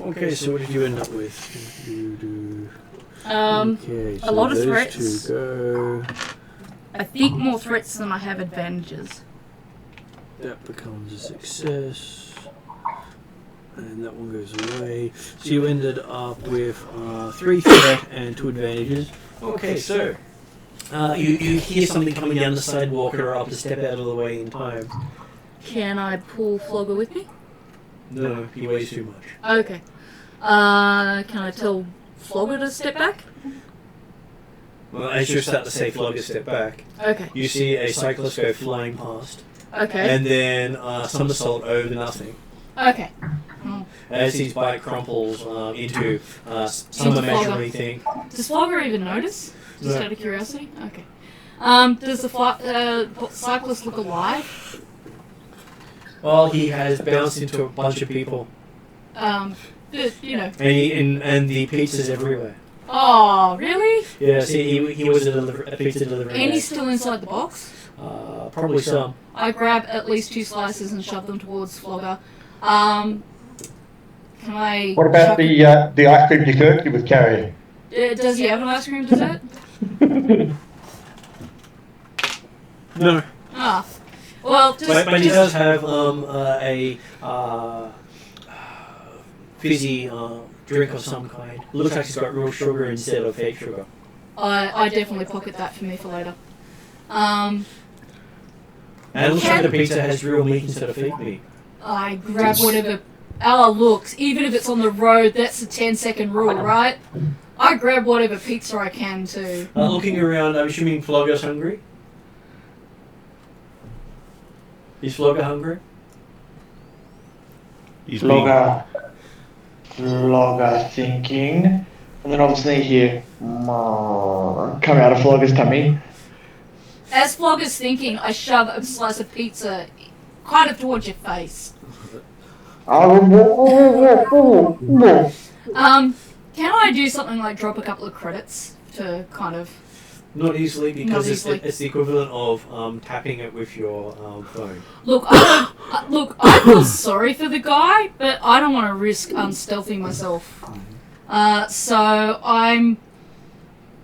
Okay, so what did you end up with? Okay, so
a lot of
those
threats.
2 go.
I think more threats than I have advantages.
That becomes a success. And that one goes away. So you ended up with 3 threat and 2 advantages. Okay, so you hear something coming down the sidewalk and are able to step out of the way in time.
Can I pull Flogger with me?
No, he weighs too much.
Okay. Can I tell Flogger to step back?
Well, as you start to say Flogger step back,
Okay.
you see a cyclist go flying past.
Okay.
And then somersault over nothing.
Okay.
As his bike crumples into some
Into
imaginary
Flogger.
thing.
Does Flogger even notice? Just
No.
out of curiosity? Okay. Does the cyclist look alive?
Well, he has bounced into a bunch of people.
You know.
And the pizza's everywhere.
Oh, really?
Yeah, see, he was a pizza delivery
And
guy.
he's still inside the box?
Probably some.
I grab at least 2 slices and shove them towards Flogger. Can I...
What about
chuck-
the ice cream dessert you was carrying?
does he have an ice cream dessert?
No.
Ah. Well, just...
But he
just-
does have a fizzy drink of some kind. Looks like he's got real sugar instead of fake sugar.
I definitely pocket that for me for later.
And it looks like the pizza has real meat instead of fake meat.
I grab whatever... looks, even if it's on the road, that's the 10-second rule, right? I grab whatever pizza I can too.
Looking around, I'm assuming Flogger's hungry? Is Flogger hungry?
He's being...
Flogger thinking. And then obviously hear come out of Flogger's tummy.
As Flogger's thinking, I shove a slice of pizza kind of towards your face. Can I do something like drop a couple of credits to kind of...
Not easily, because
Not easily.
It's the equivalent of tapping it with your phone.
Look, I feel sorry for the guy, but I don't want to risk unstealthing myself. So I'm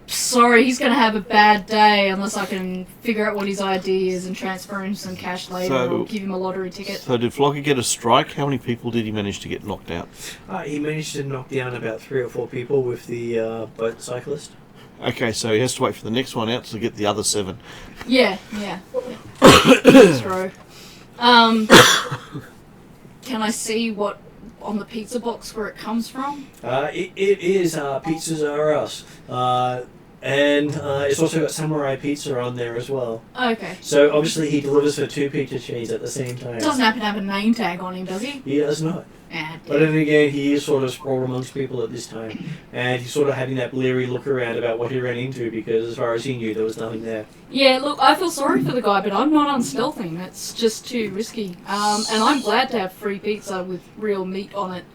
sorry, he's going to have a bad day unless I can figure out what his ID is and transfer him some cash later or give him a lottery ticket.
So did Flogger get a strike? How many people did he manage to get knocked out?
He managed to knock down about 3 or 4 people with the boat cyclist.
Okay, so he has to wait for the next one out to get the other 7.
Yeah. That's true. Can I see what on the pizza box where it comes from?
It is Pizzas Are Us. And it's also got Samurai Pizza on there as well.
Okay.
So obviously he delivers for 2 pizza chains at the same time.
Doesn't happen to have a name tag on him, does he?
He does not.
Ah,
But then again, he is sort of sprawled amongst people at this time. And he's sort of having that bleary look around about what he ran into, because as far as he knew, there was nothing there.
Yeah, look, I feel sorry for the guy, but I'm not unstealthing. It's just too risky. And I'm glad to have free pizza with real meat on it.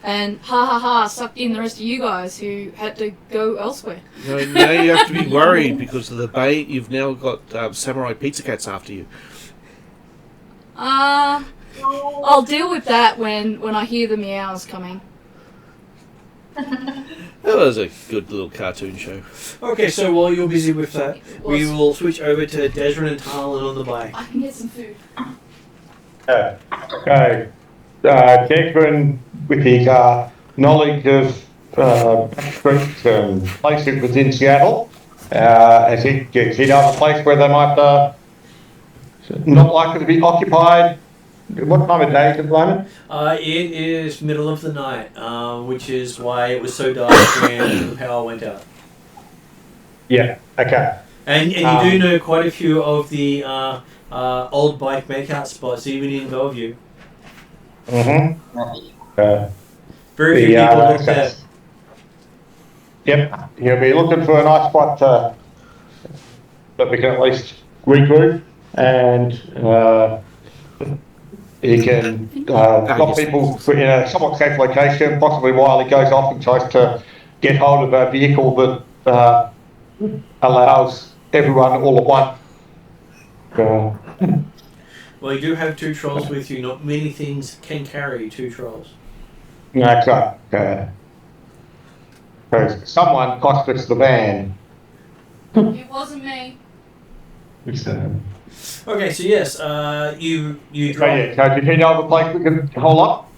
And sucked in the rest of you guys who had to go elsewhere.
Now you have to be worried because of the bait. You've now got samurai pizza cats after you.
I'll deal with that when I hear the meows coming.
That was a good little cartoon show.
Okay, so while you're busy with that, we will switch over to Desmond and Talon on the bike.
I can get some food.
Okay. Declan, with his knowledge of streets and places within Seattle, Is he down a place where they might not likely to be occupied? What time of day is it at the moment?
It is middle of the night, which is why it was so dark when the power went out.
Yeah. Okay.
And you do know quite a few of the old bike makeout spots, even in Bellevue.
Mm-hmm.
Very few people look there.
Yep. He'll be looking for a nice spot that we can at least regroup, and he can stop people in a somewhat safe location, possibly while he goes off and tries to get hold of a vehicle that allows everyone all at once.
Well, you do have 2 trolls with you. Not many things can carry 2 trolls.
That's right. Someone cost us the van.
It wasn't me.
Okay, so yes, you
So
drive.
yeah, so did he know of a place we can hold up?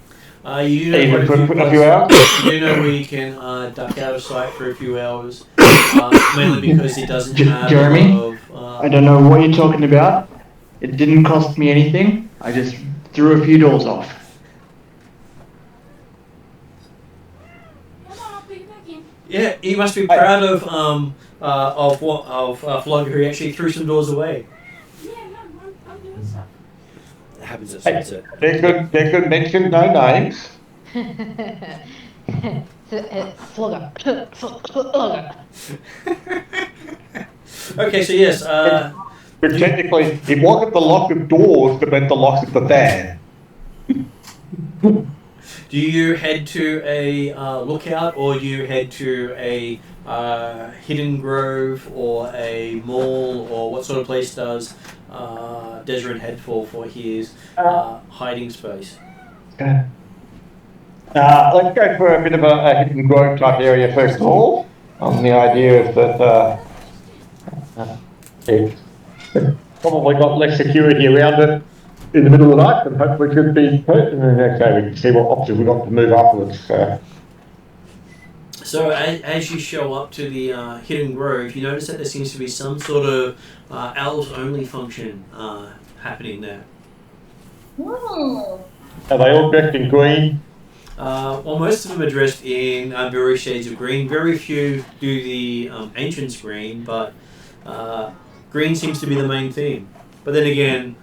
You do know
Even
quite
for a few hours?
You do know where you can duck out of sight for a few hours, mainly because it doesn't have
Jeremy?
a lot of.
I don't know what you're talking about. It didn't cost me anything. I just threw a few doors off.
Come on, I'll put you back in.
Yeah, you must be proud of Flogger, who actually threw some doors away.
Yeah, no, I'm doing stuff.
It happens at
Hey,
sunset.
they could mention no names.
Slugger.
Okay, so yes,
But technically, it wasn't the lock of doors that meant the lock of the van.
do you head to a lookout, or do you head to a hidden grove, or a mall, or what sort of place does Desiree head for his hiding space?
Let's go for a bit of a hidden grove type area first of all, on the idea of that it's probably got less security around it in the middle of the night, and hopefully could be put, and then okay, we can see what options we've got to move afterwards.
So as you show up to the hidden grove, you notice that there seems to be some sort of elves-only function happening there.
Ooh.
Are they all dressed in green?
Well, most of them are dressed in various shades of green. Very few do the ancients green, but green seems to be the main theme. But then again,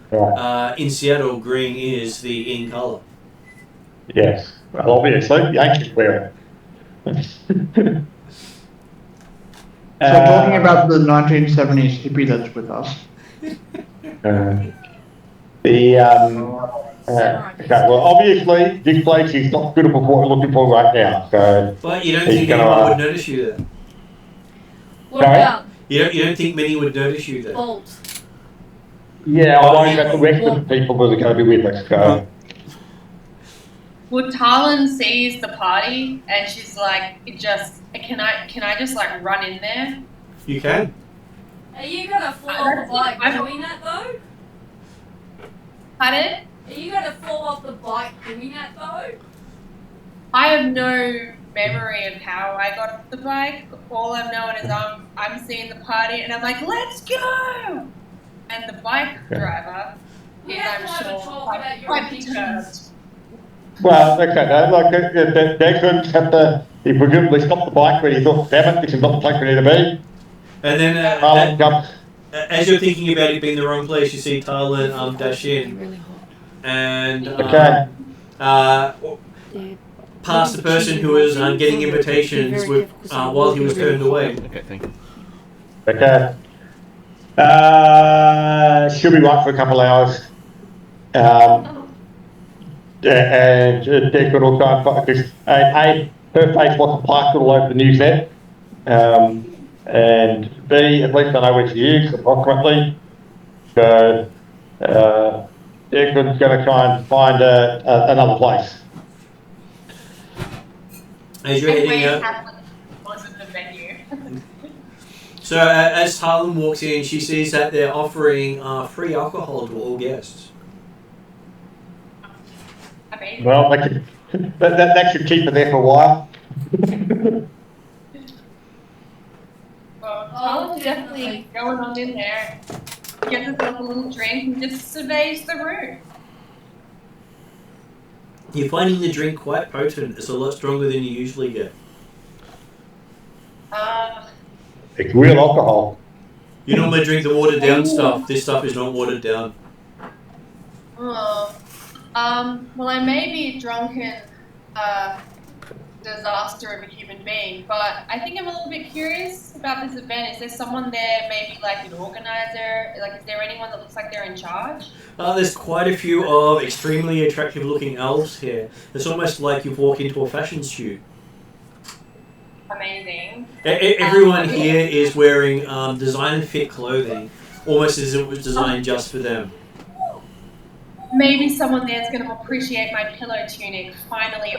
in Seattle, green is the in color.
Yes. Well, obviously, the ancients wear it.
So talking about the 1970s hippie that's with us.
Okay, well, obviously, this place is not suitable for what we're looking for right now, so...
But you don't think anyone would notice you there?
What
Sorry?
about
You don't think many would notice you there?
Bolt?
Yeah, I worry about the rest of the people that are going to be with us, so...
Well, Talon sees the party and she's like, can I just like run in there?
You can.
Are you gonna fall off the bike doing that though?
Pardon?
Are you gonna fall off the bike doing that though?
I have no memory of how I got off the bike. All I'm knowing is I'm seeing the party and I'm like, let's go! And the bike driver
We
is,
have to
I'm
have a
sure,
talk about your
quite
addictions.
perturbed.
Well, okay, like, they couldn't have to... He presumably stopped the bike when he thought, damn it, this is not the place we need to be.
And then
Harlan jumps...
as you're thinking about it being the wrong place, you see Talon dash in.
Really hot.
And
Okay.
past the person who was getting invitations with, while he was turned away.
Okay, thank you.
Okay. She'll be right for a couple hours. And they're going to try and focus. A, her face wasn't plastered all over the new set. And B, at least I know where she is, approximately. So, they're going to try and find another place.
As you're heading out.
Wasn't the venue.
So as Talon walks in, she sees that they're offering free alcohol to all guests.
Amazing.
Well, that should keep her there for a while.
Well,
Oh,
Talon definitely going on in there, gets himself a little drink, and just surveys the room.
You're finding the drink quite potent. It's a lot stronger than you usually get.
It's real alcohol.
You normally drink the watered down stuff. This stuff is not watered down.
Oh. Well, I may be a drunken disaster of a human being, but I think I'm a little bit curious about this event. Is there someone there, maybe like an organizer? Like, is there anyone that looks like they're in charge?
There's quite a few of extremely attractive looking elves here. It's almost like you've walked into a fashion shoot.
Amazing.
Everyone here is wearing design fit clothing, almost as if it was designed just for them.
Maybe someone there's going to appreciate my pillow tunic. Finally,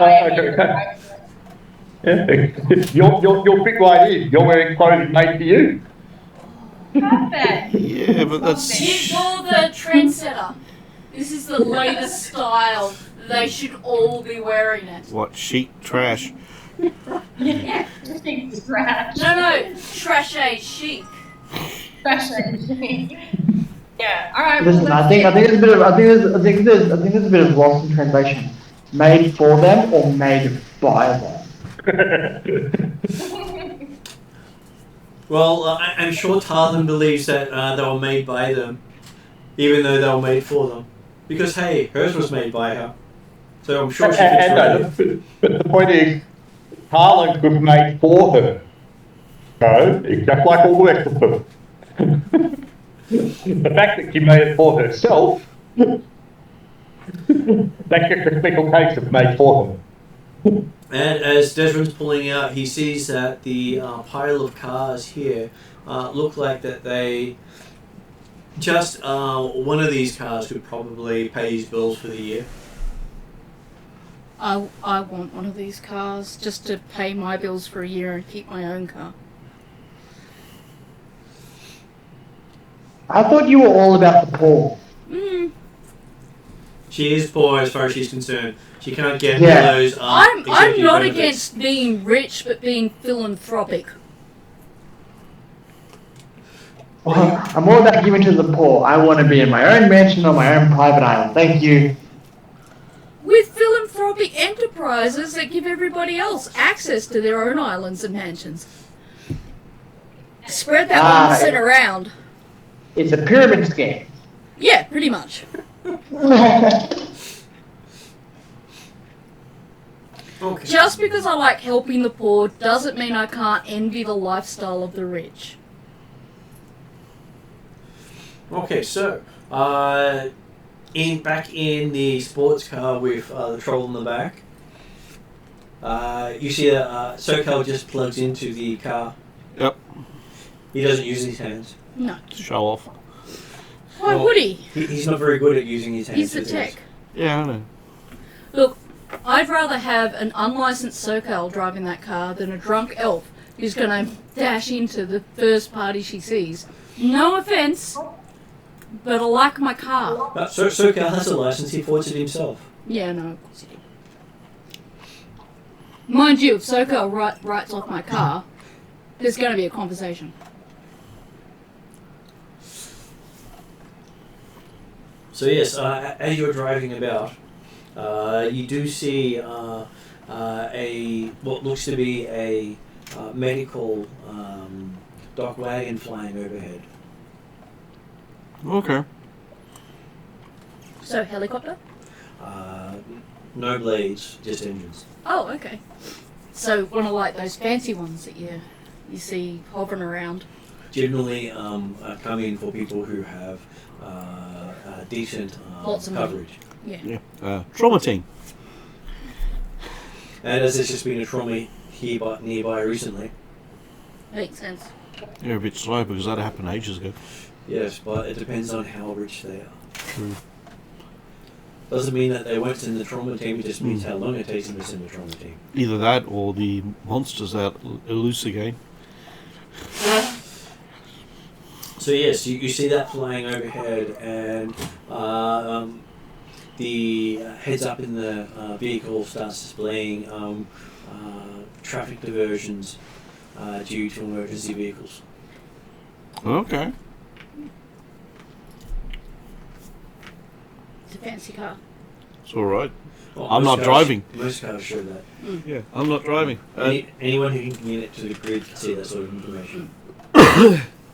You'll fit right in. You're wearing clothing made for you.
Perfect.
Yeah, but that's...
You're the trendsetter. This is the latest style. They should all be wearing it.
What, chic trash?
Yeah, trash.
No, trashy chic.
Trash chic. Yeah. All right.
Listen, I think there's a bit of loss in translation. Made for them or made by them.
Well, I'm sure Tarlin believes that they were made by them, even though they were made for them. Because, hey, hers was made by her. So I'm sure she fits right.
But the point is, Tarlin was made for her. So, it's just like all the rest of them. The fact that she made it for herself, that's just a special case of made for her.
And as Desmond's pulling out, he sees that the pile of cars here look like that they... Just one of these cars could probably pay his bills for the year.
I want one of these cars just to pay my bills for a year and keep my own car.
I thought you were all about the poor.
She is poor as far as she's concerned. She can't get those.
I'm not
benefits.
against being rich, but being philanthropic.
Well, I'm all about giving to the poor. I want to be in my own mansion on my own private island. Thank you.
With philanthropic enterprises that give everybody else access to their own islands and mansions. Spread that mindset around.
It's a pyramid scheme.
Yeah, pretty much.
Okay.
Just because I like helping the poor doesn't mean I can't envy the lifestyle of the rich.
Okay, so back in the sports car with the troll in the back, you see that SoCal just plugs into the car.
Yep.
He doesn't use his hands.
No.
Show off.
Why would he?
He's not very good at using his hands.
He's the
with
tech.
his.
Yeah, I know.
Look, I'd rather have an unlicensed SoCal driving that car than a drunk elf who's going to dash into the first party she sees. No offense, but I like my car.
SoCal has a license. He forged it himself.
Yeah, no, of course he did. Mind you, if SoCal writes off my car, there's going to be a conversation.
So yes, as you're driving about, you do see a what looks to be a medical dock wagon flying overhead.
Okay.
So, helicopter?
No blades, just engines.
Oh, okay. So, one of like those fancy ones that you see hovering around.
Generally, come in for people who have decent
Lots of
coverage.
Yeah.
Trauma team.
And as there's just been a trauma nearby recently.
Makes sense.
They're a bit slow because that happened ages ago.
Yes, but it depends on how rich they are.
True.
Doesn't mean that they won't send the trauma team, it just means how long it takes them to send the trauma team.
Either that or the monsters out loose again.
So yes, you see that flying overhead, and the heads up in the vehicle starts displaying traffic diversions due to emergency vehicles.
Okay.
It's a fancy car.
It's all right.
Well,
I'm
most
not
cars-
driving.
Most cars show that.
Yeah, I'm not driving.
Anyone who can communicate to the grid can see that sort of information.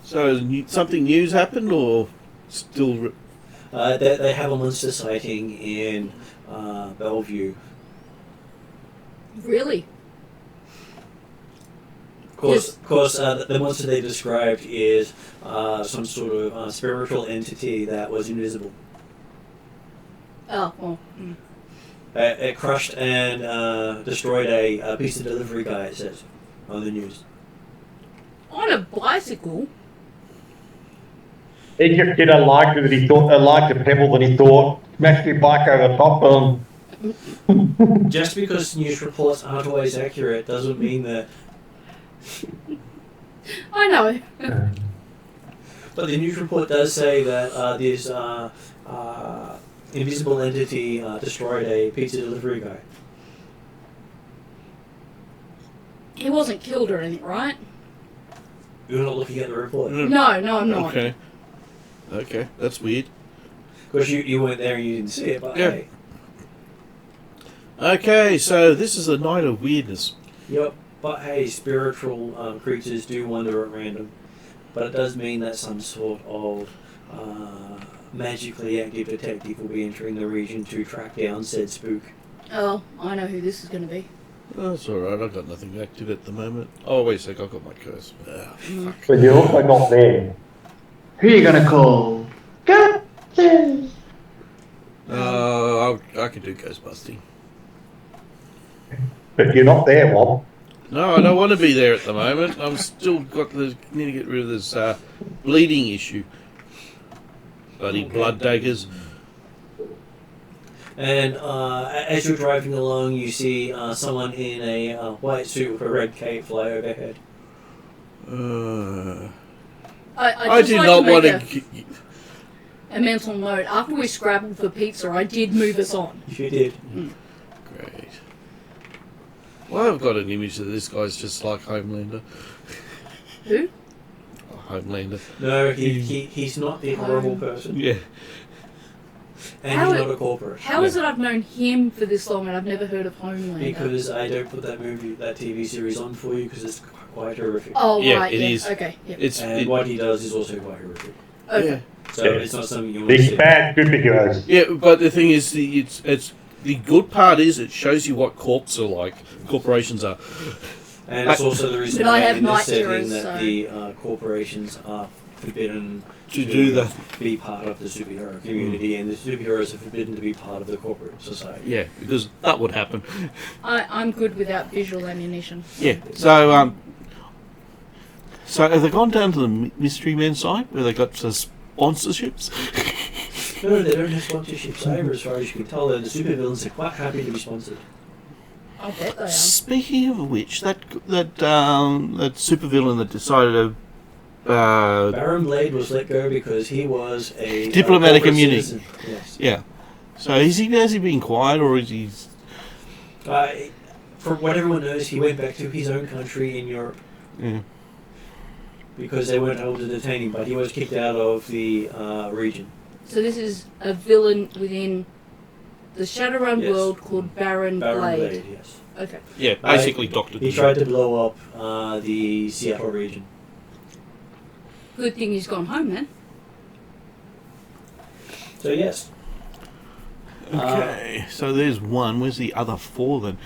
So has something news happened, or still?
They have a monster sighting in Bellevue.
Really?
Of course, the monster they described is some sort of spiritual entity that was invisible.
Oh, well.
It crushed and destroyed a pizza delivery guy, it says, on the news.
On a bicycle?
He just did a like that he thought, a like a pebble that he thought, smashed his bike over the top of him.
Just because news reports aren't always accurate doesn't mean that...
I know.
But the news report does say that this invisible entity destroyed a pizza delivery guy.
He wasn't killed or anything, right?
You're not looking at the report.
No, I'm not.
Okay, that's weird.
Because you weren't there and you didn't see it, but
Yeah.
hey.
Okay, so this is a night of weirdness.
Yep, but hey, spiritual creatures do wander at random. But it does mean that some sort of magically active detective will be entering the region to track down said spook.
Oh, I know who this is going to be.
Oh, that's alright, I've got nothing active at the moment. Oh, wait a sec, I've got my curse. Fuck.
But you're also not there.
Who are you gonna call? Ghostbusters!
I can do Ghostbusting.
But you're not there, Rob.
No, I don't want to be there at the moment. I'm still need to get rid of this bleeding issue. Bloody blood daggers.
And as you're driving along, you see someone in a white suit with a red cape fly overhead.
I do not want to.
A mental note. After we scrabbled for pizza, I did move us on.
You did.
Great. Well, I've got an image that this guy's just like Homelander.
Who?
Homelander.
No, he's not the horrible person.
Yeah.
And
How
he's
it-
not a corporate.
How is it I've known him for this long and I've never heard of Homelander?
Because I don't put that TV series on for you because it's quite horrific.
Oh,
Yeah,
right,
it
yeah.
is.
Okay, yeah.
And what he does is also quite horrific.
Okay.
Yeah.
So
Yeah.
it's not something you want to
Big
see.
bad superheroes.
Yeah, but the thing is, it's the good part is it shows you what corporations are.
And it's also the reason
But I
why
have
in this
night
setting
terrors,
that
so-
the corporations are forbidden
To do that.
be part of the superhero community, and the superheroes are forbidden to be part of the corporate society.
Yeah, because that would happen.
I'm good without visual ammunition.
Yeah. So have they gone down to the Mystery Men site where they got sponsorships?
No, they don't have sponsorships either, as far as you can tell. The supervillains are quite happy to be sponsored.
I bet they are.
Speaking of which, that supervillain that decided to
Baron Blade was let go because he was a
Diplomatic
corporate
immunity.
citizen. Yes.
yeah. So has he been quiet or is he?
From what everyone knows, he went back to his own country in Europe
Yeah.
because they weren't able to detain him, but he was kicked out of the region.
So this is a villain within the Shadowrun
Yes.
world called Baron
Baron
Blade.
Blade, yes.
Okay.
Yeah, basically Doctor.
He tried to blow up the Seattle region.
Good thing he's gone home then.
So yes.
Okay, so there's one. Where's the other four then?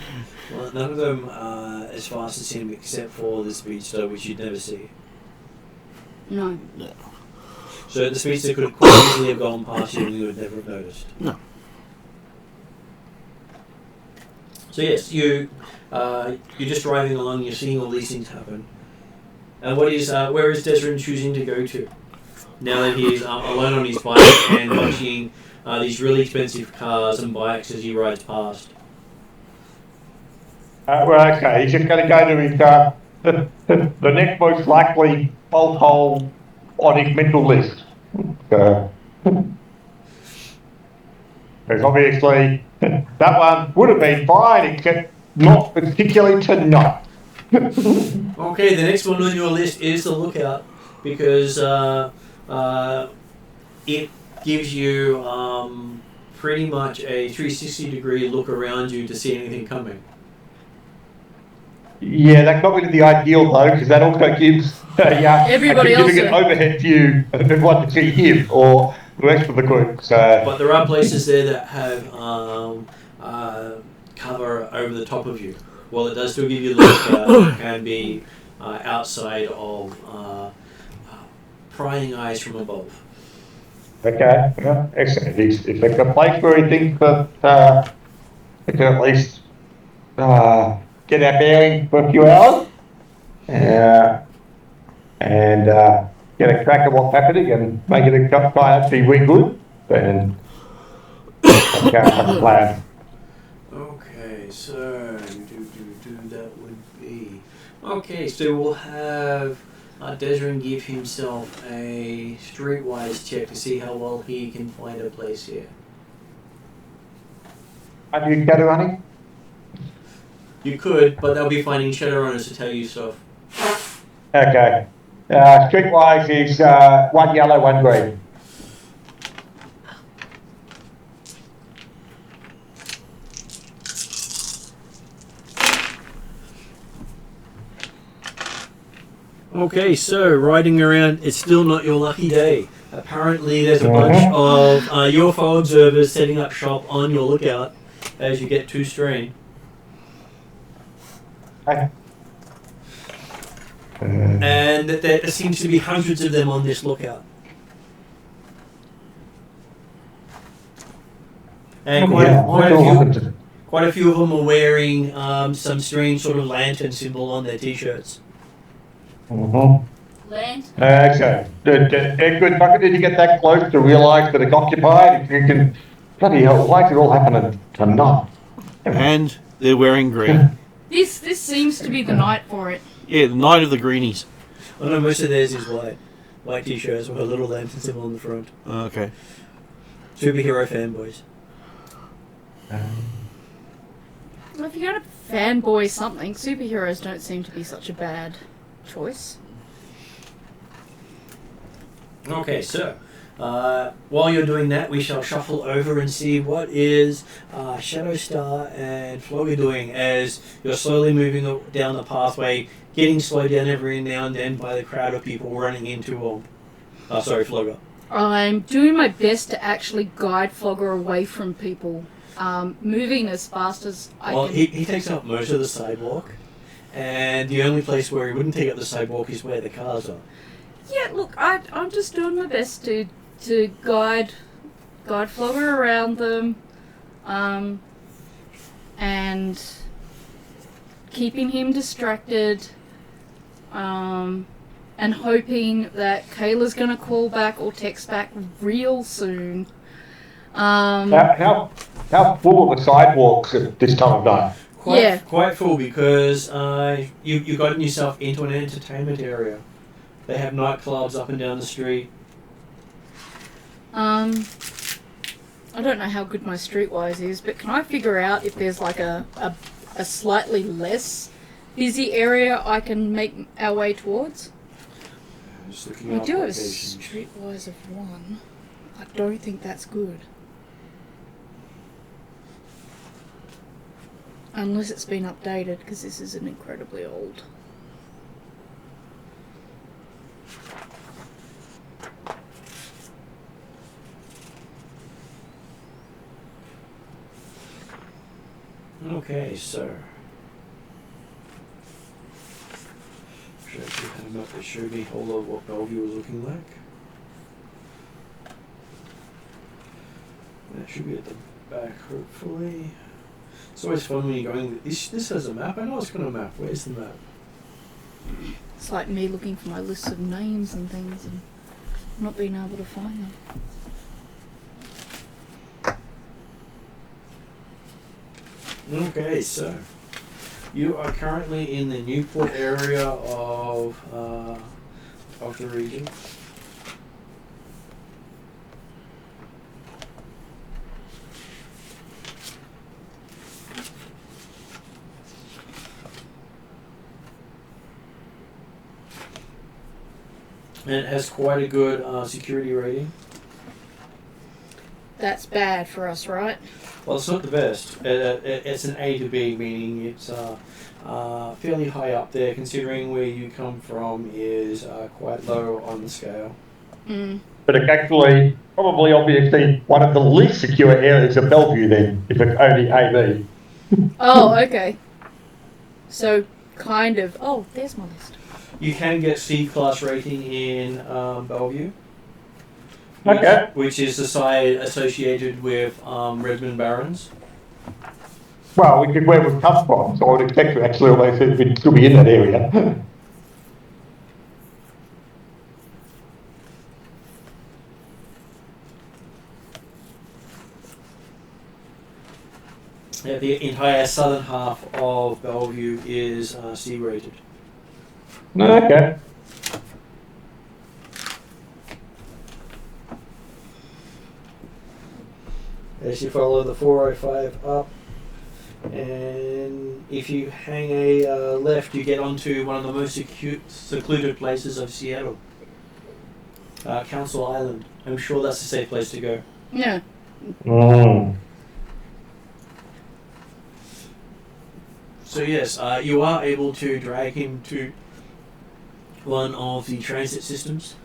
Well, none of them are as fast as him except for the Speedster, which you'd never see.
No.
So the Speedster could have quite easily have gone past you and you would never have noticed.
No.
So yes, you're just driving along, you're seeing all these things happen. And where is Desrin choosing to go to? Now that he is alone on his bike and watching these really expensive cars and bikes as he rides past.
Well, okay, he's just going to go to his, the next most likely bolt hole on his mental list. Because obviously, that one would have been fine, except not particularly tonight.
Okay, the next one on your list is the Lookout. because it gives you pretty much a 360-degree look around you to see anything coming.
Yeah, that's not really the ideal though, because that also gives
Everybody
a significant
else
overhead view of everyone to see him or the rest of the group. So,
But there are places there that have cover over the top of you. Well, it does still give you the look, can be outside of prying eyes from above.
okay, yeah, excellent. If there's a place where he thinks that we can at least get our bearing for a few hours and get a crack at what's happening and make it a try actually we good, then that's the plan.
Okay, so that would be okay. So we'll have Desrin give himself a streetwise check to see how well he can find a place here.
Are you Shadowrunning?
You could, but they'll be finding Shadowrunners to tell you stuff.
Okay. Streetwise is 1 yellow, 1 green.
Okay, so riding around, it's still not your lucky day. Apparently there's a bunch of UFO observers setting up shop on your lookout as you get too strained.
Okay.
And there seems to be hundreds of them on this lookout. And quite a few of them are wearing some strange sort of lantern symbol on their t-shirts.
Land.
Okay. Good. Bucket, did you get that close to realise that it's occupied? If you can, bloody hell, why did it all happen tonight?
And they're wearing green.
This seems to be the night for it.
Yeah, the night of the greenies.
I know most of theirs is white. White t-shirts with a little lantern symbol on the front.
Okay.
Superhero fanboys.
Well, if you're going to fanboy something, superheroes don't seem to be such a bad choice.
Okay, so while you're doing that, we shall shuffle over and see what is Shadowstar and Flogger doing as you're slowly moving down the pathway, getting slowed down every now and then by the crowd of people running into Flogger.
I'm doing my best to actually guide Flogger away from people, moving as fast as I can.
He takes up most of the sidewalk, and the only place where he wouldn't take up the sidewalk is where the cars are.
Yeah, look, I'm just doing my best to guide Flogger around them, and keeping him distracted, and hoping that Kayla's gonna call back or text back real soon.
How full are the sidewalks at this time of night?
Quite full because you've gotten yourself into an entertainment area. They have nightclubs up and down the street.
I don't know how good my streetwise is, but can I figure out if there's like a slightly less busy area I can make our way towards? We do have a streetwise of 1. I don't think that's good. Unless it's been updated, because this is an incredibly old.
Okay, so should I actually have a map that showed me all of what Bellevue was looking like? That should be at the back, hopefully. It's always fun when you're going, this has a map? I know it's got a map. Where's the map?
It's like me looking for my list of names and things and not being able to find them.
Okay, so you are currently in the Newport area of the region. And it has quite a good security rating.
That's bad for us, right?
Well, it's not the best. It's an A to B, meaning it's fairly high up there, considering where you come from is quite low on the scale.
Mm.
But it's actually probably obviously one of the least secure areas of Bellevue then, if it's only AB.
Oh, okay. So, kind of... Oh, there's my list.
You can get C-class rating in Bellevue.
Okay.
Which is the side associated with Redmond Barrens.
Well, which is where we've come from, so I would expect to actually almost we'd still be in that area.
Yeah, the entire southern half of Bellevue is C-rated.
Okay.
As you follow the 405 up, and if you hang a left, you get onto one of the most secluded places of Seattle. Council Island. I'm sure that's a safe place to go.
Yeah.
Mm.
So yes, you are able to drag him to one of the transit systems.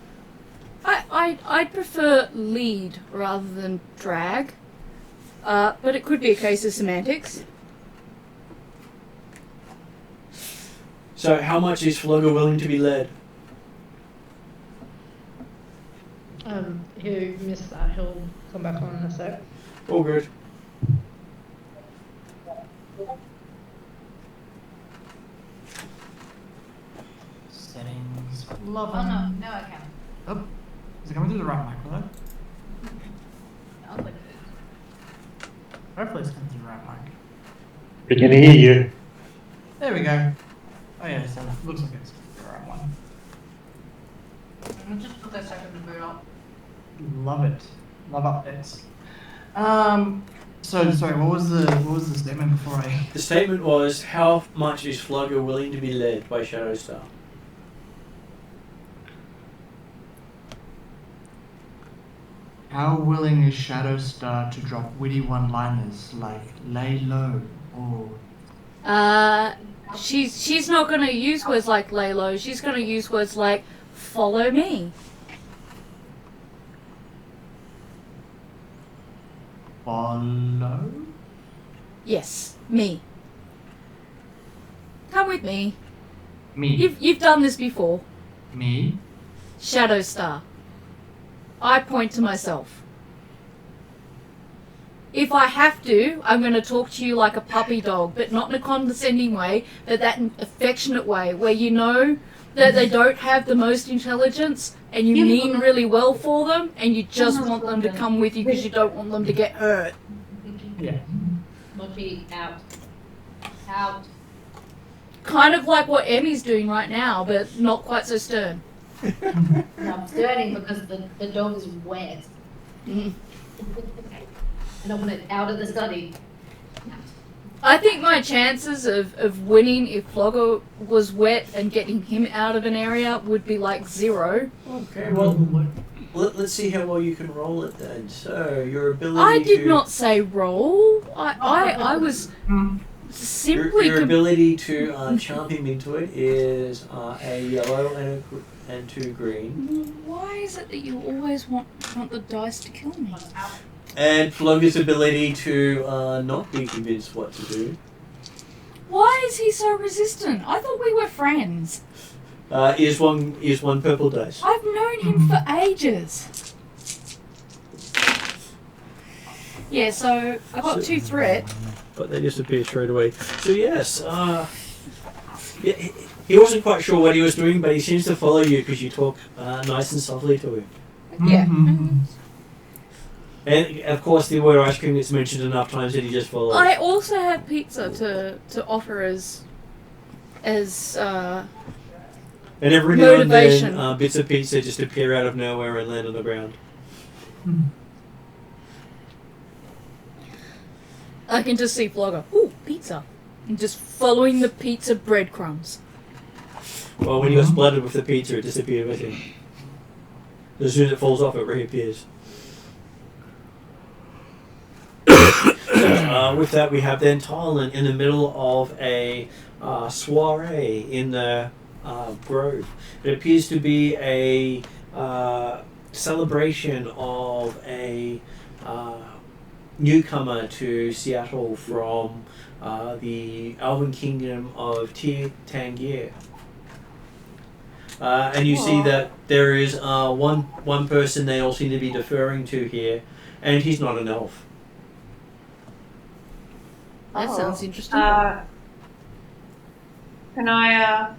I'd prefer lead rather than drag. But it could be a case of semantics.
So how much is Flogger willing to be led?
Who missed that? He'll come back on in a sec.
All good.
Settings.
Love. Oh no, no I can.
Oh, is it coming through the right microphone?
Sounds like it.
Hopefully it's coming through the right mic.
We can hear you.
There we go. Oh yeah, so it looks like it's the right one.
I'll just put that second to boot up.
Love it. Love updates. So sorry, what was the statement before I?
The statement was, how much is Flogger willing to be led by Shadowstar?
How willing is Shadowstar to drop witty one-liners like "lay low" or?
She's not gonna use words like lay low. She's gonna use words like follow me.
Follow?
Yes, me. Come with me.
Me.
You've done this before.
Me?
Shadowstar. I point to myself. If I have to, I'm going to talk to you like a puppy dog, but not in a condescending way, but that affectionate way, where you know that they don't have the most intelligence, and you mean really well for them, and you just want them to come with you because you don't want them to get hurt.
Yeah.
Lucky out. Out.
Kind of like what Emmy's doing right now, but not quite so stern.
No, I'm starting because the dog is wet.
Mhm.
And I want it out of the study.
I think my chances of winning if Flogger was wet and getting him out of an area would be like 0.
Okay, well, let's see how well you can roll it then. So, your ability
I did
to...
not say roll. I was simply...
Your ability to charm him into it is a yellow and 2 green.
Why is it that you always want the dice to kill me?
And Flogger's ability to not be convinced what to do.
Why is he so resistant? I thought we were friends.
Is one purple dice.
I've known him for ages. Yeah, so I got 2 threat.
But they disappear straight away. So yes, he wasn't quite sure what he was doing, but he seems to follow you because you talk nice and softly to him.
Yeah.
And of course, the word ice cream gets mentioned enough times that he just follows.
I also have pizza to offer as
and every now and
motivation.
then, bits of pizza just appear out of nowhere and land on the ground.
I can just see Flogger. Ooh, pizza. And just following the pizza breadcrumbs.
Well, when he got splattered with the pizza, it disappeared with him. As soon as it falls off, it reappears. With that, we have then Thailand in the middle of a soiree in the grove. It appears to be a celebration of a newcomer to Seattle from the Elven Kingdom of Tangir. And you see that there is one person they all seem to be deferring to here, and he's not an elf.
That sounds interesting.
Can I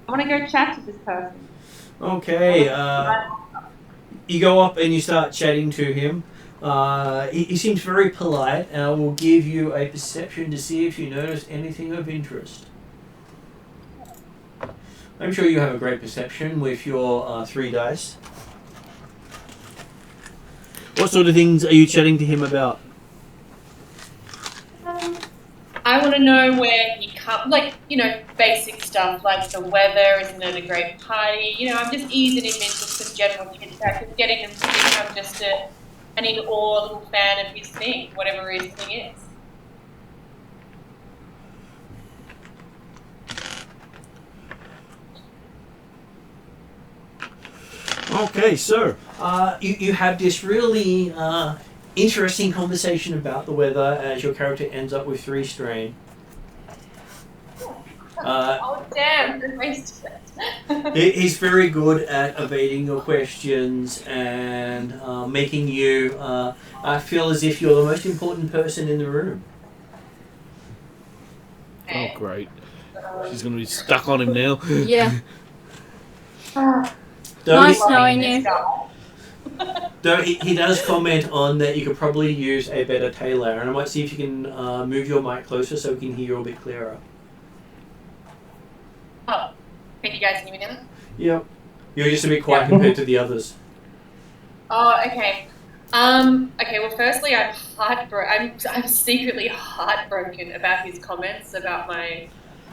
want to go chat to this person.
Okay, you go up and you start chatting to him. He seems very polite, and I will give you a perception to see if you notice anything of interest. I'm sure you have a great perception with your 3 dice. What sort of things are you chatting to him about?
I want to know where he comes, like, basic stuff, like the weather, isn't it a great party? I'm just easing him into some general chit-chat and getting him to think I'm just an in-awe little fan of his thing, whatever his thing is.
Okay, so you have this really interesting conversation about the weather as your character ends up with 3 strain.
Oh, damn, good race to that.
He's very good at evading your questions and making you feel as if you're the most important person in the room.
Oh, great. She's going to be stuck on him now.
Yeah.
Though
Nice knowing you.
Though he does comment on that you could probably use a better tailor, and I might see if you can move your mic closer so we can hear you a bit clearer.
Oh, can you guys hear me now?
Yep. You're just a bit quiet compared to the others.
Oh, okay. Okay, well, firstly, I'm I'm secretly heartbroken about his comments about my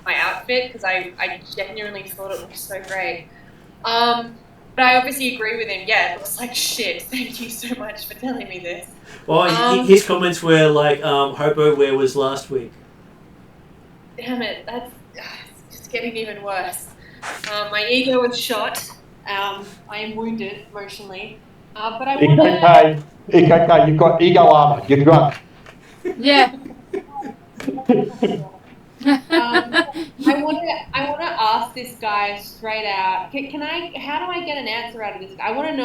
outfit, because I genuinely thought it looked so great. But I obviously agree with him. Yeah, it looks like shit. Thank you so much for telling me this.
Well, his comments were like, Hobo, where was last week?
Damn it, that's it's just getting even worse. My ego is shot. I am wounded emotionally. But I want to...
It's okay, you've got ego armor, you're drunk.
Yeah.
I want to ask this guy straight out. Can I? How do I get an answer out of this guy? I want to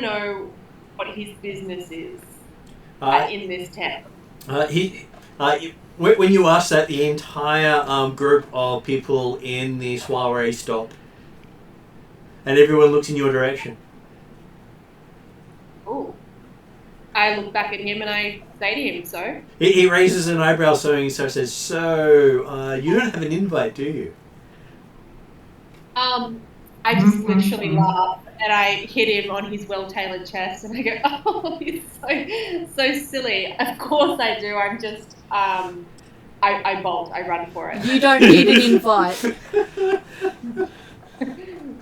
know what his business is in this town.
When you ask that, the entire group of people in the soiree stop, and everyone looks in your direction.
Oh. I look back at him and I say to him, so?
He raises an eyebrow, so says, "So, you don't have an invite, do you?"
I just literally laugh and I hit him on his well-tailored chest and I go, "Oh, he's so silly." Of course I do. I'm just, I bolt. I run for it.
You don't need an invite.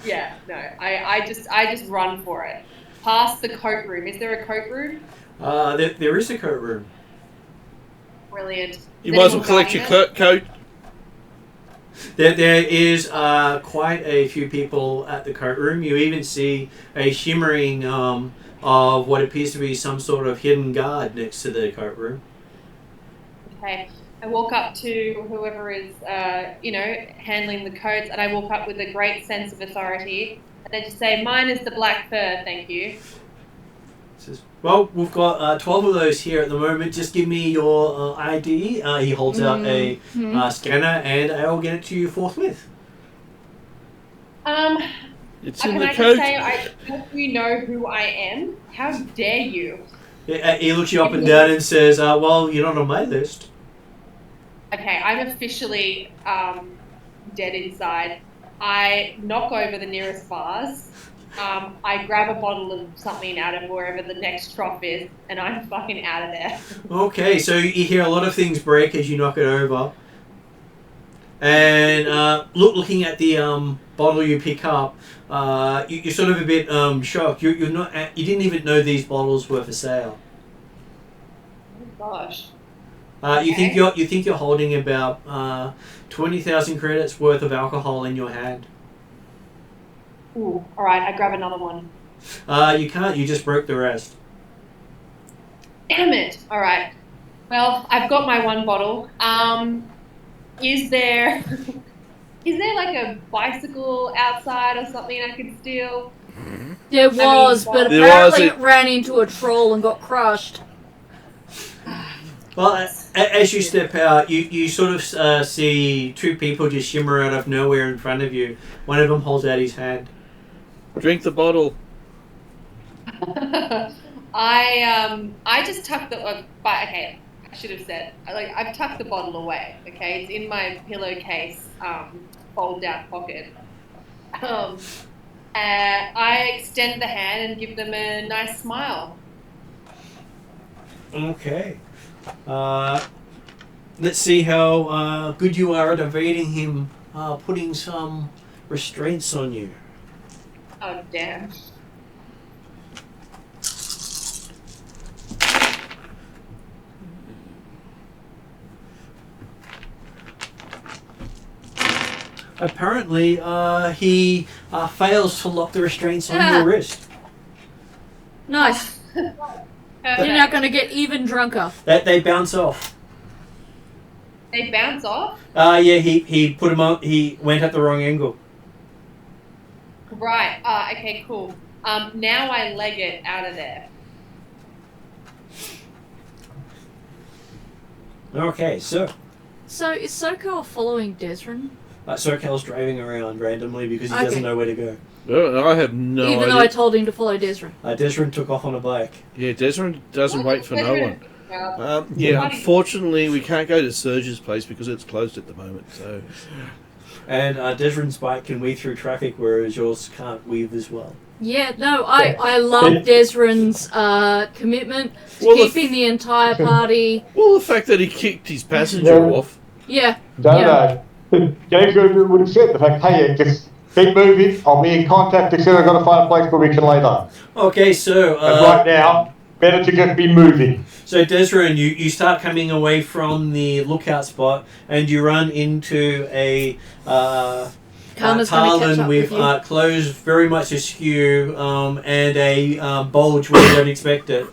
Yeah, no. I just run for it. Past the coat room. Is there a coat room?
There is a coat room.
Brilliant.
You might as well collect your coat.
There is quite a few people at the coat room. You even see a shimmering of what appears to be some sort of hidden guard next to the coat room.
Okay. I walk up to whoever is, handling the coats, and I walk up with a great sense of authority. And they just say, "Mine is the black fur, thank you."
Says, "Well, we've got 12 of those here at the moment. Just give me your ID." He holds out a scanner, and I'll get it to you forthwith.
It's in
can
the
I
coat.
just say, hope you know who I am? How dare you?
He looks you up and down and says, "Well, you're not on my list."
Okay, I'm officially dead inside. I knock over the nearest vase. I grab a bottle of something out of wherever the next trough is, and I'm fucking out of there.
Okay, so you hear a lot of things break as you knock it over. And looking at the bottle you pick up, you're sort of a bit shocked. You didn't even know these bottles were for sale.
Oh gosh.
You think you're holding about 20,000 credits worth of alcohol in your hand.
Ooh, all right. I grab another one.
You can't. You just broke the rest.
Damn it! All right. Well, I've got my one bottle. Is there like a bicycle outside or something I could steal?
There was, but apparently it ran into a troll and got crushed.
Well, as you step out, you sort of see two people just shimmer out of nowhere in front of you. One of them holds out his hand.
Drink the bottle.
I just tucked the. Okay, I should have said. I've tucked the bottle away. Okay, it's in my pillowcase, fold down pocket. I extend the hand and give them a nice smile.
Okay. Let's see how good you are at evading him putting some restraints on you.
Oh damn.
Apparently, he fails to lock the restraints on your wrist.
Nice. You're now going to get even drunker.
They bounce off.
They bounce off?
Yeah, he put them up. He went at the wrong angle.
Right. Okay, cool. Now I leg it out of there.
Okay, so
is Sokal following Desrin?
Sokal's driving around randomly because he doesn't know where to go.
I have no idea.
Even though I told him to follow Desrin.
Desrin took off on a bike.
Yeah, Desrin doesn't wait for no one.
Yeah,
Unfortunately, we can't go to Serge's place because it's closed at the moment. So,
and Desrin's bike can weave through traffic, whereas yours can't weave as well.
Yeah, no, I love Desrin's commitment to keeping the entire party.
Well, the fact that he kicked his passenger off.
Yeah.
No. James would have said the fact, hey, just keep moving. I'll be in contact as soon as I've got to find a place where we can lay down.
Okay, so
and right now, better to just be moving.
So Desrin, you start coming away from the lookout spot, and you run into a Talon with clothes very much askew and a bulge where you don't expect it.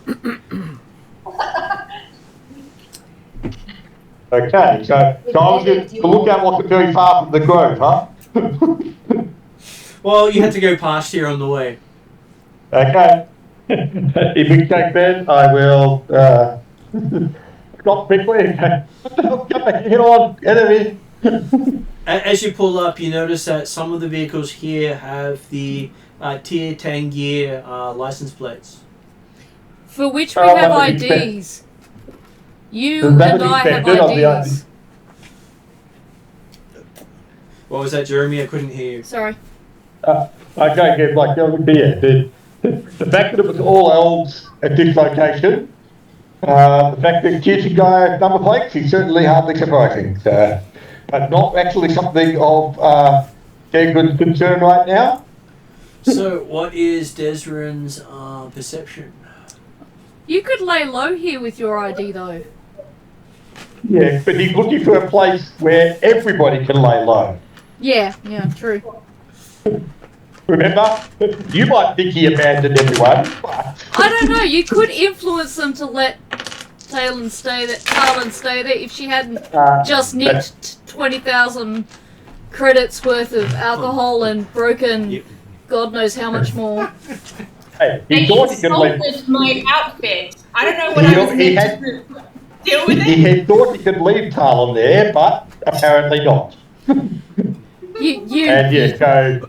Okay, so I was the lookout wasn't very far from the grove, huh?
Well, you had to go past here on the way.
Okay. If we take that, I will stop quickly. Get on, enemy.
As you pull up, you notice that some of the vehicles here have the Tier 10 gear license plates.
For which we have IDs. You and I have IDs.
What was that, Jeremy? I couldn't hear you.
Sorry.
I can't get like the fact that it was all elves at this location, the fact that Kirsten guy number plates is certainly hardly surprising. But not actually something of good concern right now.
So, what is Desrin's perception?
You could lay low here with your ID, though.
Yeah, but he's looking for a place where everybody can lay low.
Yeah, true.
Remember, you might think he abandoned everyone, but...
I don't know, you could influence them to let Talon stay there if she hadn't just nicked 20,000 credits worth of alcohol and broken God knows how much more.
Hey, he thought he could leave
my outfit. I don't know what I was meant to deal with it.
He had thought he could leave Talon there, but apparently not. And yeah, so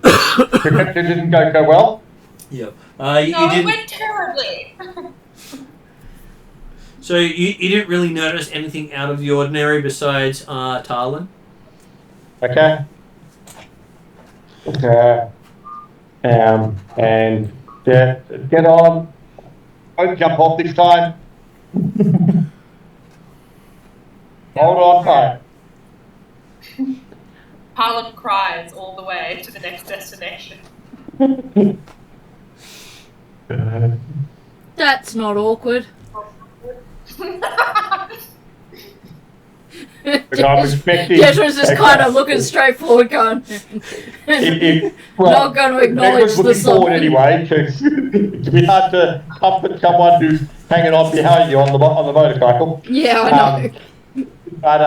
perception didn't go well.
Yep.
It went terribly.
So you didn't really notice anything out of the ordinary besides Talon?
Okay. And get on. Don't jump off this time. Hold on tight.
Harlem cries all the way to the next destination.
That's not awkward.
I'm expecting.
Desmond's just kind of looking straight forward, going, not going to acknowledge the
looking forward
song.
anyway, because it's a bit hard to comfort someone who's hanging on behind you on the motorcycle.
Yeah, I know.
But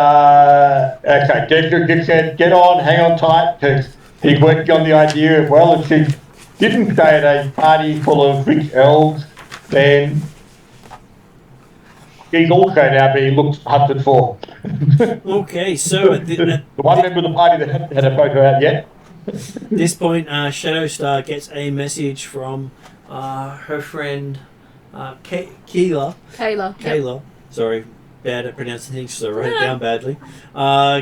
okay, Desmond just said, get on, hang on tight, because he worked on the idea of, well, if she didn't stay at a party full of rich elves, then he's also now being hunted for.
Okay, so
the one member of the party that had a photo out yet.
At this point, Shadowstar gets a message from her friend Kayla.
Kayla.
Sorry, bad at pronouncing things, so I wrote it down badly.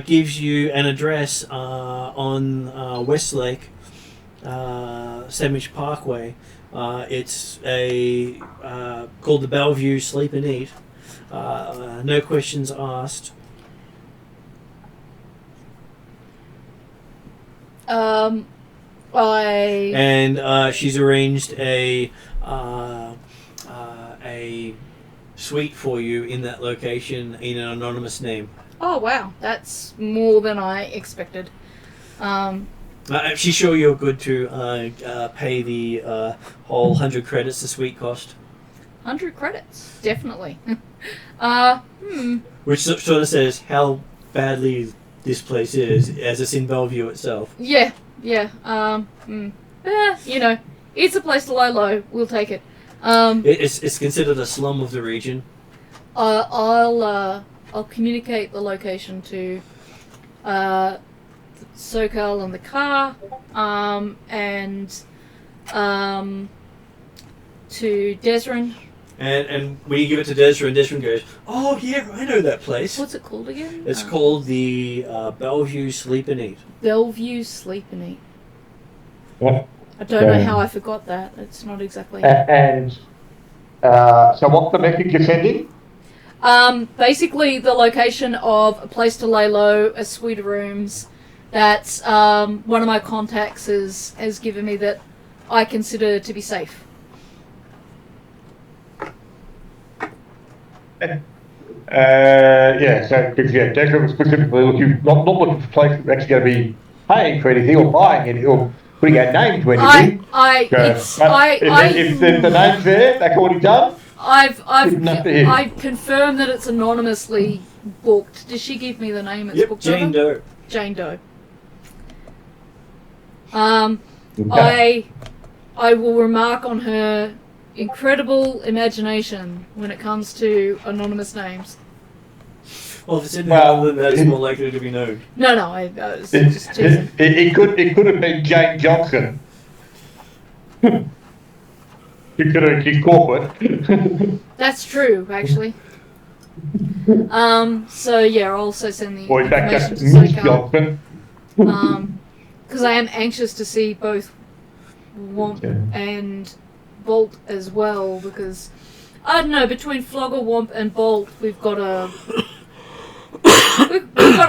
Gives you an address on Westlake, Sandwich Parkway. It's a called the Bellevue Sleep and Eat. No questions asked. She's arranged a suite for you in that location in an anonymous name.
Oh wow, that's more than I expected.
She's sure you're good to pay the whole 100 credits the suite cost.
100 credits, definitely.
Which sort of says how badly this place is, as it's in Bellevue itself.
Yeah. You know, it's a place to lie low. We'll take it.
It's considered a slum of the region.
I'll communicate the location to SoCal and the car, and to Desrin.
And when you give it to Desrin, Desrin goes, "Oh yeah, I know that place."
What's it called again?
It's called the Bellevue Sleep and Eat.
Bellevue Sleep and Eat.
What?
I don't know how I forgot that. It's not exactly.
So what's the message you're sending?
Basically the location of a place to lay low, a suite of rooms that one of my contacts has given me that I consider to be safe.
So Desmond was specifically not looking for a place that's actually going to be paying for anything or buying anything or putting out names to anything. If the name's there, that's already done.
I've confirmed that it's anonymously booked. Did she give me the name it's booked
Jane
under?
Doe.
Jane Doe. I will remark on her incredible imagination when it comes to anonymous names.
Well, if it's in there, then that's more likely to be known.
No, I was just teasing.
It could have been Jane Johnson. It could have been corporate.
That's true, actually. So yeah, I'll also send the
Or in fact,
information
that's
to
Miss
SoCal.
Johnson.
Because I am anxious to see both Womp and Bolt as well, because I don't know, between Flogger, Womp and Bolt we've got a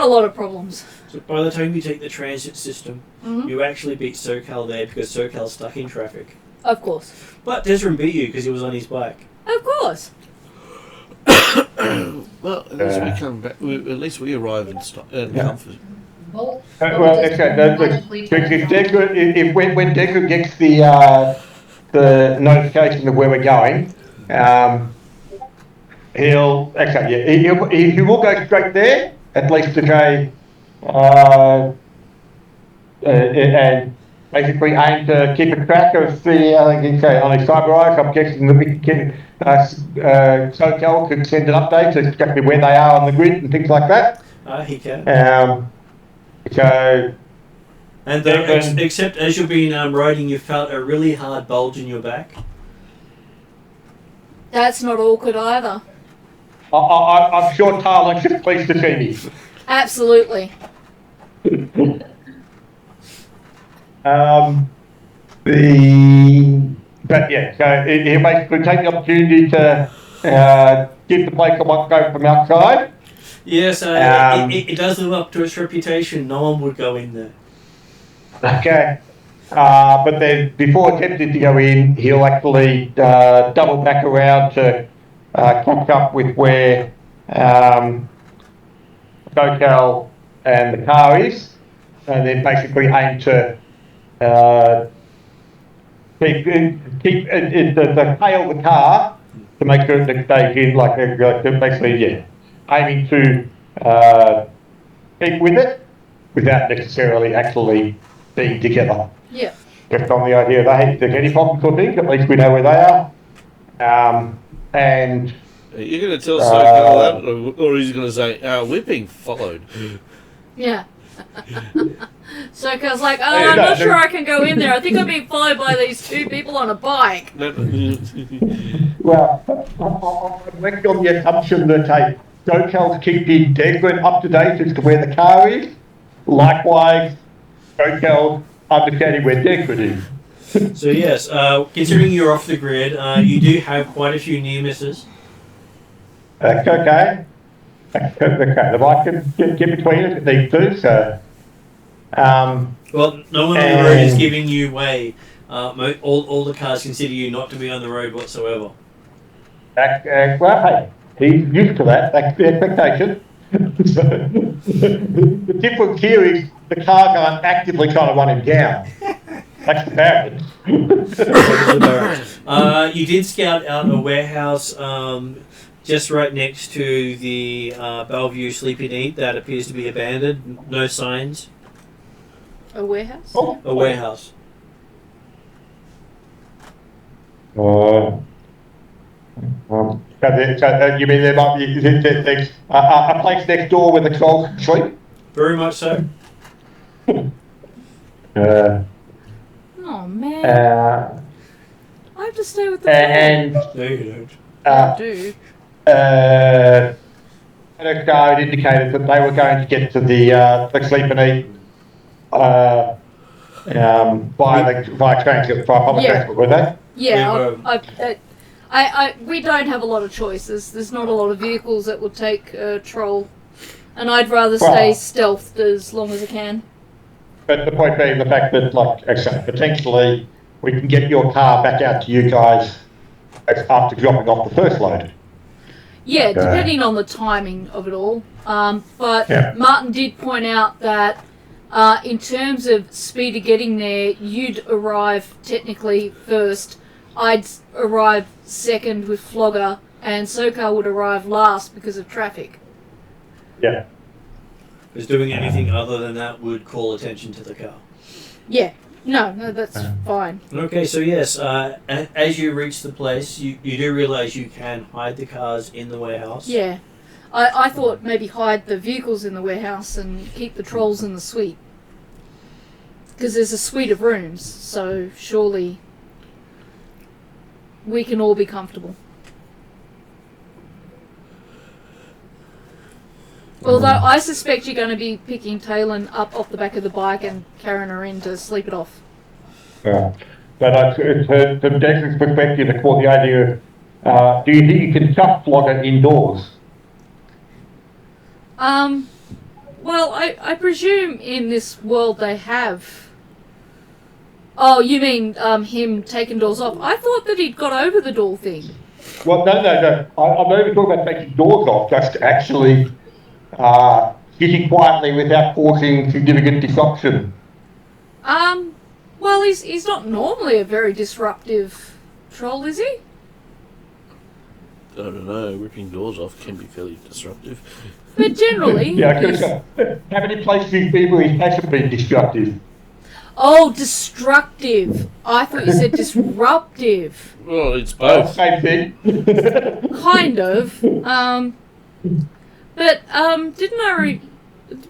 lot of problems.
So by the time you take the transit system, you actually beat SoCal there because SoCal's stuck in traffic.
Of course.
But Desrin beat you because he was on his bike.
Of course.
Well, at least we come back. At least we arrive in comfort.
Well,
When Decker gets the notification of where we're going, he will go straight there, at least to try and basically aim to keep a track of the, on his cyber arc. I'm guessing that we can, SoCal could send an update to exactly where they are on the grid and things like that.
He can. Except as you've been riding, you felt a really hard bulge in your back.
That's not awkward either.
I'm sure Tarlin's just pleased to see me.
Absolutely.
So he'll basically take the opportunity to give the place a one go from outside.
Yes, it does live up to its reputation. No one would go in there.
Okay. But then, before attempting to go in, he'll actually double back around to catch up with where Socal and the car is, and then basically aim to keep the tail of the car to make sure that they get basically aiming to keep with it without necessarily actually being together.
Yeah.
Just on the idea that if there's any problems or things, at least we know where they are. And
you're going to tell Socal that, or he's going to say, we're being followed.
Yeah. Socal's like, I'm not sure I can go in there. I think I'm being followed by these two people on a bike.
Well, I'm working on the assumption that Socal's keeping Declan up to date as to where the car is. Likewise, Socal understanding where Declan is.
So yes, considering you're off the grid, you do have quite a few near misses.
That's okay. The bike can get between us if it needs to, so...
well, no one on the road is giving you way. All the cars consider you not to be on the road whatsoever.
Well, hey, he's used to that. That's the expectation. The difference here is the car aren't actively trying to run him down. That's the barrier.
You did scout out a warehouse just right next to the Bellevue Sleep and Eat that appears to be abandoned. No signs.
A warehouse?
Oh.
A warehouse.
So you mean there might be a place next door where the trolls sleep?
Very much so.
Oh man. I have to stay with the
and
no, you don't.
I do.
The guide indicated that they were going to get to the Sleep and Eat via transit, via public transport, were they?
Yeah, we don't have a lot of choices. There's not a lot of vehicles that will take a troll, and I'd rather stay stealthed as long as I can.
But the point being the fact that, like I said, potentially we can get your car back out to you guys after dropping off the first load.
Yeah, depending on the timing of it all. But Martin did point out that in terms of speed of getting there, you'd arrive technically first. I'd arrive second with Flogger, and Socal would arrive last because of traffic.
Yeah.
Because doing anything other than that would call attention to the car.
Yeah. No, that's fine.
Okay, so yes, as you reach the place, you do realise you can hide the cars in the warehouse.
Yeah. I thought maybe hide the vehicles in the warehouse and keep the trolls in the suite. Because there's a suite of rooms, so surely we can all be comfortable. Although I suspect you're going to be picking Talon up off the back of the bike and carrying her in to sleep it off.
Yeah. But from Dex's perspective, I caught the idea of, do you think you can chuck Flogger indoors?
Well, I presume in this world they have... Oh, you mean him taking doors off? I thought that he'd got over the door thing.
Well, no. I'm not even talking about taking doors off, just actually sitting quietly without causing significant disruption.
Well, he's not normally a very disruptive troll, is he?
I don't know, ripping doors off can be fairly disruptive.
But generally...
Yeah, how many places people he hasn't been disruptive?
Oh, destructive. I thought you said disruptive.
Well, it's both.
Same thing.
Kind of. But, didn't I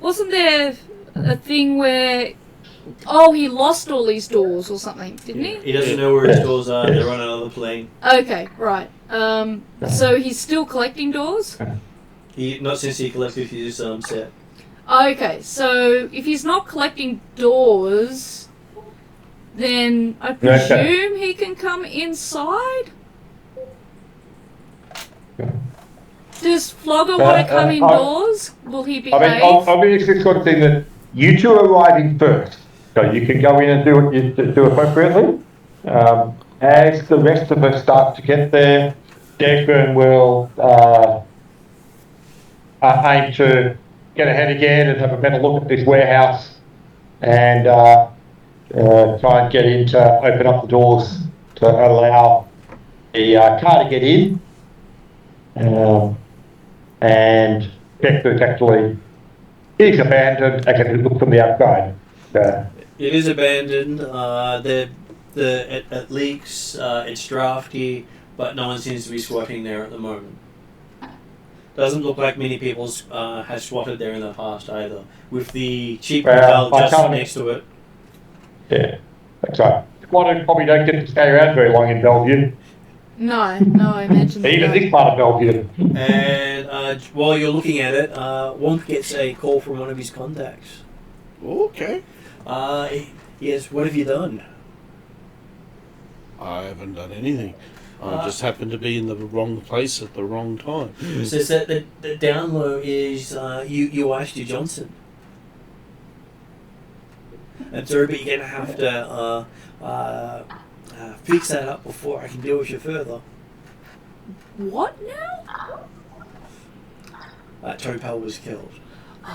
wasn't there a thing where... Oh, he lost all his doors or something, didn't he?
He doesn't know where his doors are, they're on another plane.
Okay, right. So he's still collecting doors?
Not since he collected his set.
Okay, so if he's not collecting doors, then I presume he can come inside? Does Flogger want to come indoors? Will he behave?
I mean, it's this sort of thing that you two are arriving first, so you can go in and do what you do appropriately. As the rest of us start to get there, Declan will aim to get ahead again and have a better look at this warehouse and try and get in to open up the doors to allow the car to get in. And check that it's actually abandoned. I can look from the outside.
It is abandoned. It leaks. It's drafty, but no one seems to be squatting there at the moment. Doesn't look like many people have squatted there in the past either. With the cheap hotel just next to it.
Yeah, that's right. Squatters probably don't get to stay around very long in Bellevue.
No, I imagine.
Even this part of Bellevue.
And while you're looking at it, Wonk gets a call from one of his contacts.
Okay.
Yes, what have you done?
I haven't done anything. I just happened to be in the wrong place at the wrong time.
Says that the down low is you asked your Johnson. And sorry, but you're going to have to fix that up before I can deal with you further.
What now?
Topal was killed.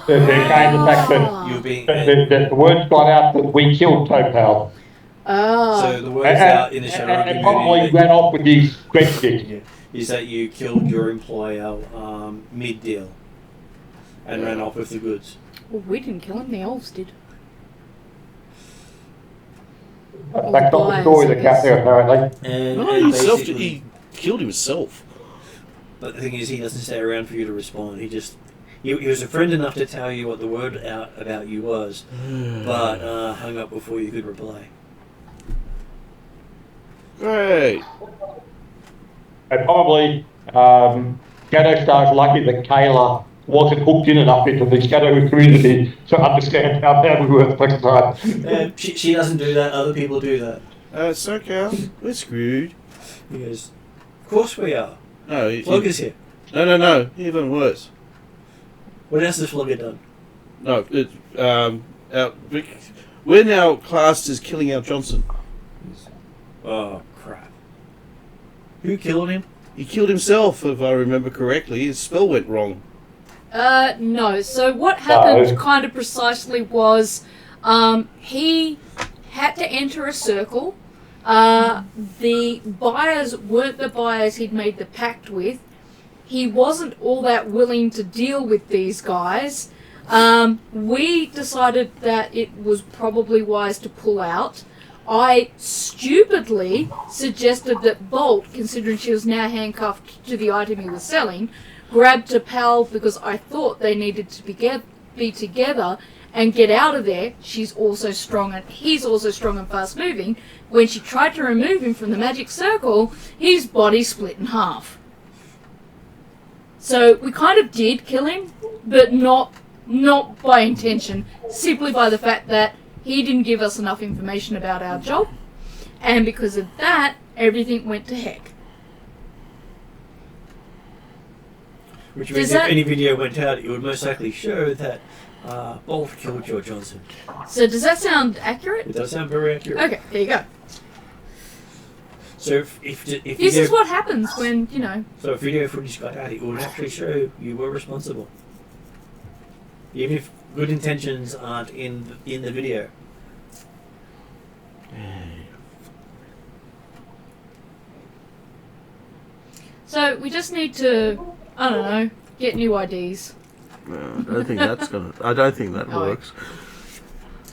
The fact that the word's got out that we killed Topal.
Oh.
So the word's out in the Shadowrun community.
And probably ran off with his question.
Yeah. Is that you killed your employer mid-deal and ran off with the goods.
Well, we didn't kill him, the elves did.
That's not the story that got there, apparently.
He killed himself.
But the thing is, he doesn't stay around for you to respond. He was a friend enough to tell you what the word out about you was, but hung up before you could reply.
Great.
And probably Shadowstar's lucky that Kayla wasn't hooked in enough into the Shadow community to understand how bad we were the first time.
She doesn't do that, other people do that.
So Cal, we're screwed.
He goes, of course we are.
No,
Flogger's here.
No, even worse.
What else has Flogger done?
No, we're now classed as killing our Johnson.
Oh, crap. Who killed him?
He killed himself, if I remember correctly. His spell went wrong.
No. So what happened kind of precisely was he had to enter a circle. The buyers weren't the buyers he'd made the pact with. He wasn't all that willing to deal with these guys. We decided that it was probably wise to pull out. I stupidly suggested that Bolt, considering she was now handcuffed to the item he was selling, grabbed a pal because I thought they needed to be together and get out of there. She's also strong and he's also strong and fast moving. When she tried to remove him from the magic circle, his body split in half. So we kind of did kill him, but not by intention, simply by the fact that he didn't give us enough information about our job, and because of that, everything went to heck.
Which means if any video went out, it would most likely show that Bolt killed George Johnson.
So does that sound accurate?
It does sound very accurate.
Okay, there you go.
So if
this is what happens when,
So if video footage got out, it would actually show you were responsible. Even if good intentions aren't in the video.
So we just need to, I don't know, get new IDs.
No, I don't think that works.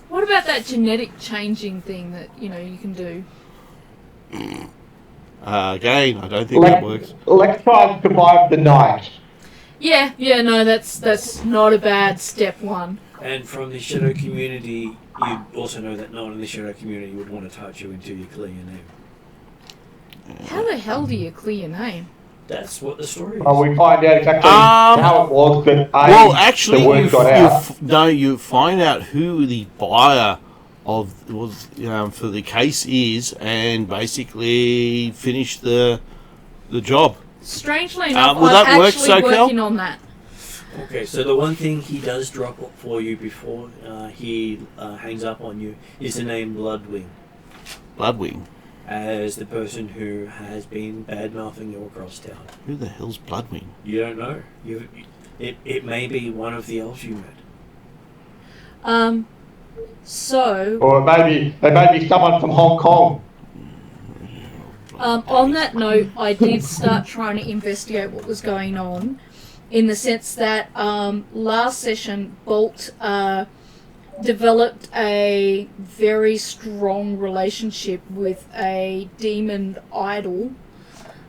What about that genetic changing thing that, you can do?
Again, I don't think that works.
Let's try and survive the night.
Yeah, no, that's not a bad step one.
And from the Shadow community, you also know that no one in the Shadow community would want to touch you until you clear your name.
How the hell do you clear your name?
That's what the story is.
We find out exactly how it was that
the word got out. You find out who the buyer for the case is, and basically finish the job.
Strangely enough,
will
I'm
that work,
actually
Sokel?
working on that.
Okay, so the one thing he does drop for you before he hangs up on you is the name Bloodwing.
Bloodwing?
As the person who has been bad-mouthing you across town.
Who the hell's Bloodwing?
You don't know. It may be one of the elves you met.
So...
Or it may be someone from Hong Kong.
On that note, I did start trying to investigate what was going on, in the sense that last session, Bolt developed a very strong relationship with a demon idol,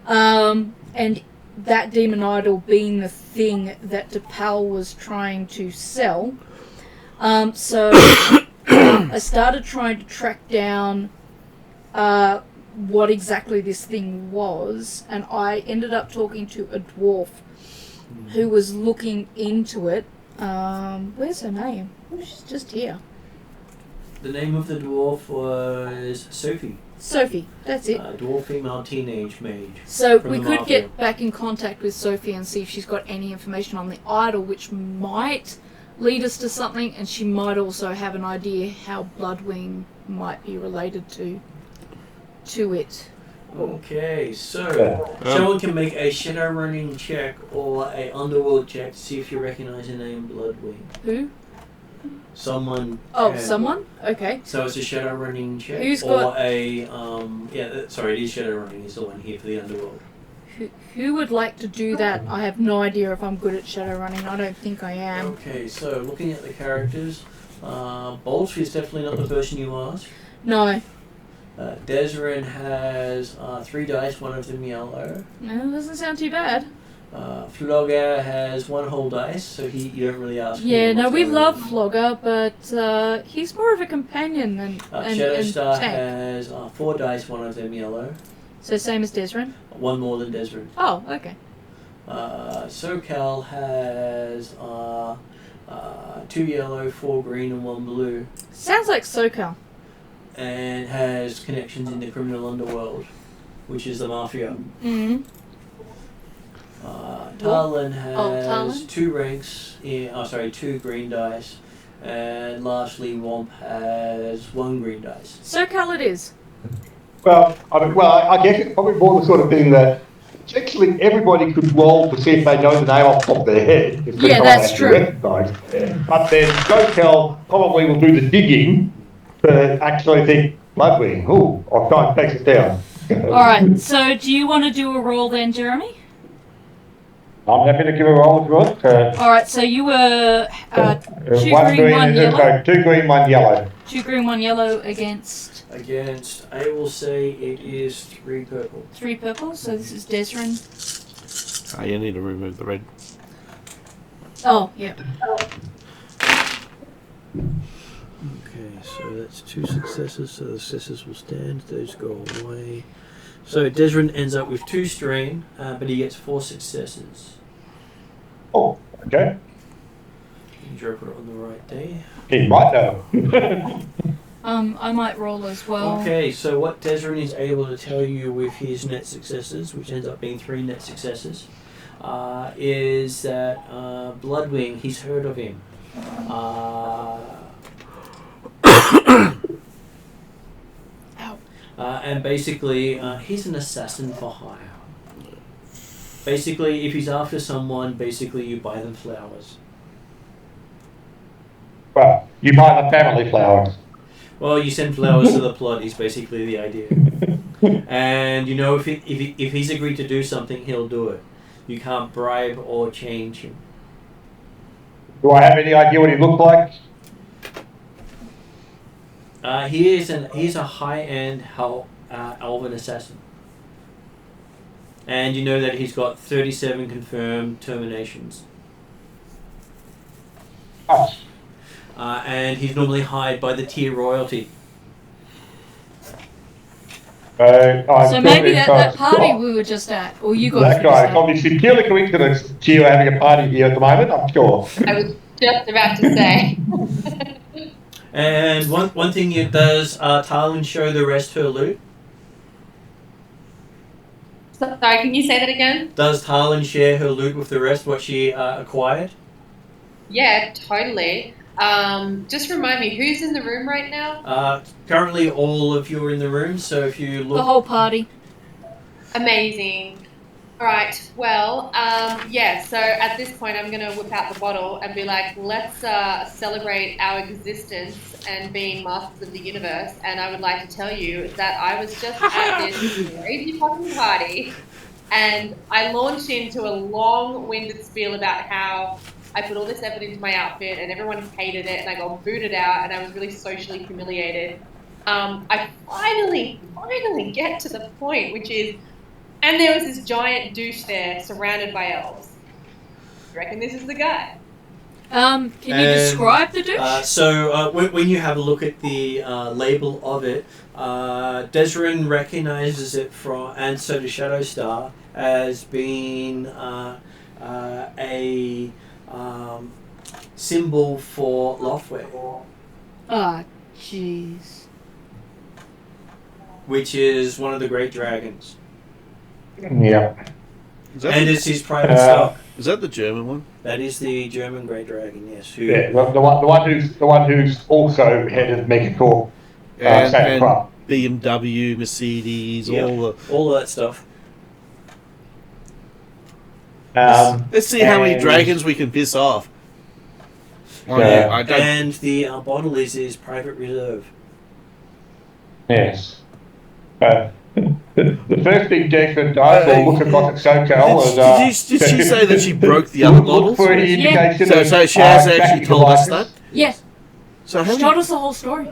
and that demon idol being the thing that DePal was trying to sell. So I started trying to track down what exactly this thing was, and I ended up talking to a dwarf who was looking into it. Where's her name? Oh, she's just here.
The name of the dwarf was Sophie.
Sophie, that's it.
Dwarf female teenage mage.
So
from
we
the
could
Mafia.
get back in contact with Sophie and see if she's got any information on the idol, which might lead us to something, and she might also have an idea how Bloodwing might be related to it.
Okay, so someone can make a shadow running check or a underworld check to see if you recognize the name Bloodwing.
Who?
Someone.
Oh,
can.
someone? Okay.
So it's a shadow running check.
Who's
or
got-
a sorry, it is shadow running. Is the one here for the underworld.
Who would like to do that? I have no idea if I'm good at shadow running. I don't think I am.
Okay, so looking at the characters, Bolt is definitely not the person you asked.
No.
Desrin has 3 dice, one of them yellow.
No, doesn't sound too bad.
Flogger has 1 whole dice, so you don't really ask.
Yeah,
him
no,
what's
we
going
love
on.
Flogger, but he's more of a companion than and
Shadowstar
tank.
has 4 dice, one of them yellow.
So same as Desrin?
1 more than Desrin.
Oh, okay.
SoCal has 2 yellow, 4 green, and 1 blue.
Sounds like SoCal.
And has connections in the criminal underworld, which is the Mafia.
Mm-hmm.
Talon has
Talon?
2 ranks, 2 green dice. And lastly, Womp has 1 green dice.
SoCal it is.
Well, I guess it's probably more the sort of thing that actually everybody could roll to see if they know the name off the top of their head. If
Yeah, that's true.
Recognize. But then SoCal probably will do the digging to actually think, Bloodwing, ooh, I'll try and take it down.
Alright, so do you want to do a roll then, Jeremy?
I'm happy to give a roll if you want.
Alright, so you were 2
1
green, 1 yellow.
sorry, 2 green, 1 yellow.
2 green, 1 yellow against
Against, I will say it is 3 purple.
3 purple, so this is Desrin.
Oh, you need to remove the red.
Oh, yeah.
Okay, so that's 2 successes, so the successes will stand, those go away. So Desrin ends up with 2 strain, but he gets 4 successes.
Oh, okay.
You drop it on the right day.
He might know.
I might roll as well.
Okay, so what Desrin is able to tell you with his net successes, which ends up being 3 net successes, is that Bloodwing, he's heard of him. And basically, he's an assassin for hire. Basically, if he's after someone, basically you buy them flowers.
Well, you buy the family flowers.
Well, you send flowers to the plot is basically the idea. And you know, if he's agreed to do something, he'll do it. You can't bribe or change him.
Do I have any idea what he looked like?
He's a high-end elven assassin. And you know that he's got 37 confirmed terminations.
Oh.
And he's normally hired by the tier royalty.
So maybe that party we were just at, or you guys
That
were
guy,
just at.
obviously purely coincidence, Gio having a party here at the moment, I'm sure.
I was just about to say.
And one thing it does, Talon show the rest her loot?
Sorry, can you say that again?
Does Talon share her loot with the rest, what she acquired?
Yeah, totally. Just remind me, who's in the room right now?
Currently, all of you are in the room, so if you look...
The whole party.
Amazing. All right. Well, yeah. So at this point, I'm gonna whip out the bottle and be like, "Let's celebrate our existence and being masters of the universe." And I would like to tell you that I was just at this crazy fucking party, and I launched into a long-winded spiel about how I put all this effort into my outfit, and everyone hated it, and I got booted out, and I was really socially humiliated. I finally get to the point, which is. And there was this giant douche there, surrounded by elves. I reckon this is the guy.
Can you describe the douche?
So when you have a look at the label of it, Desrin recognizes it from, and so does Shadowstar, as being a symbol for Lothware.
Ah, jeez.
Which is one of the great dragons.
Yeah.
And it's his private stock.
Is that the German one?
That is the German great dragon, yes.
Yeah, the one who's also head of Megacorp.
And BMW, Mercedes,
all that stuff.
Let's see how many dragons we can piss off.
And the bottle is his private reserve.
Yes. The first big deck that I saw look across at SoCal
did she say that she broke the other bottles?
For any indication
So she has actually told us that?
Yes.
So
she told us the whole story.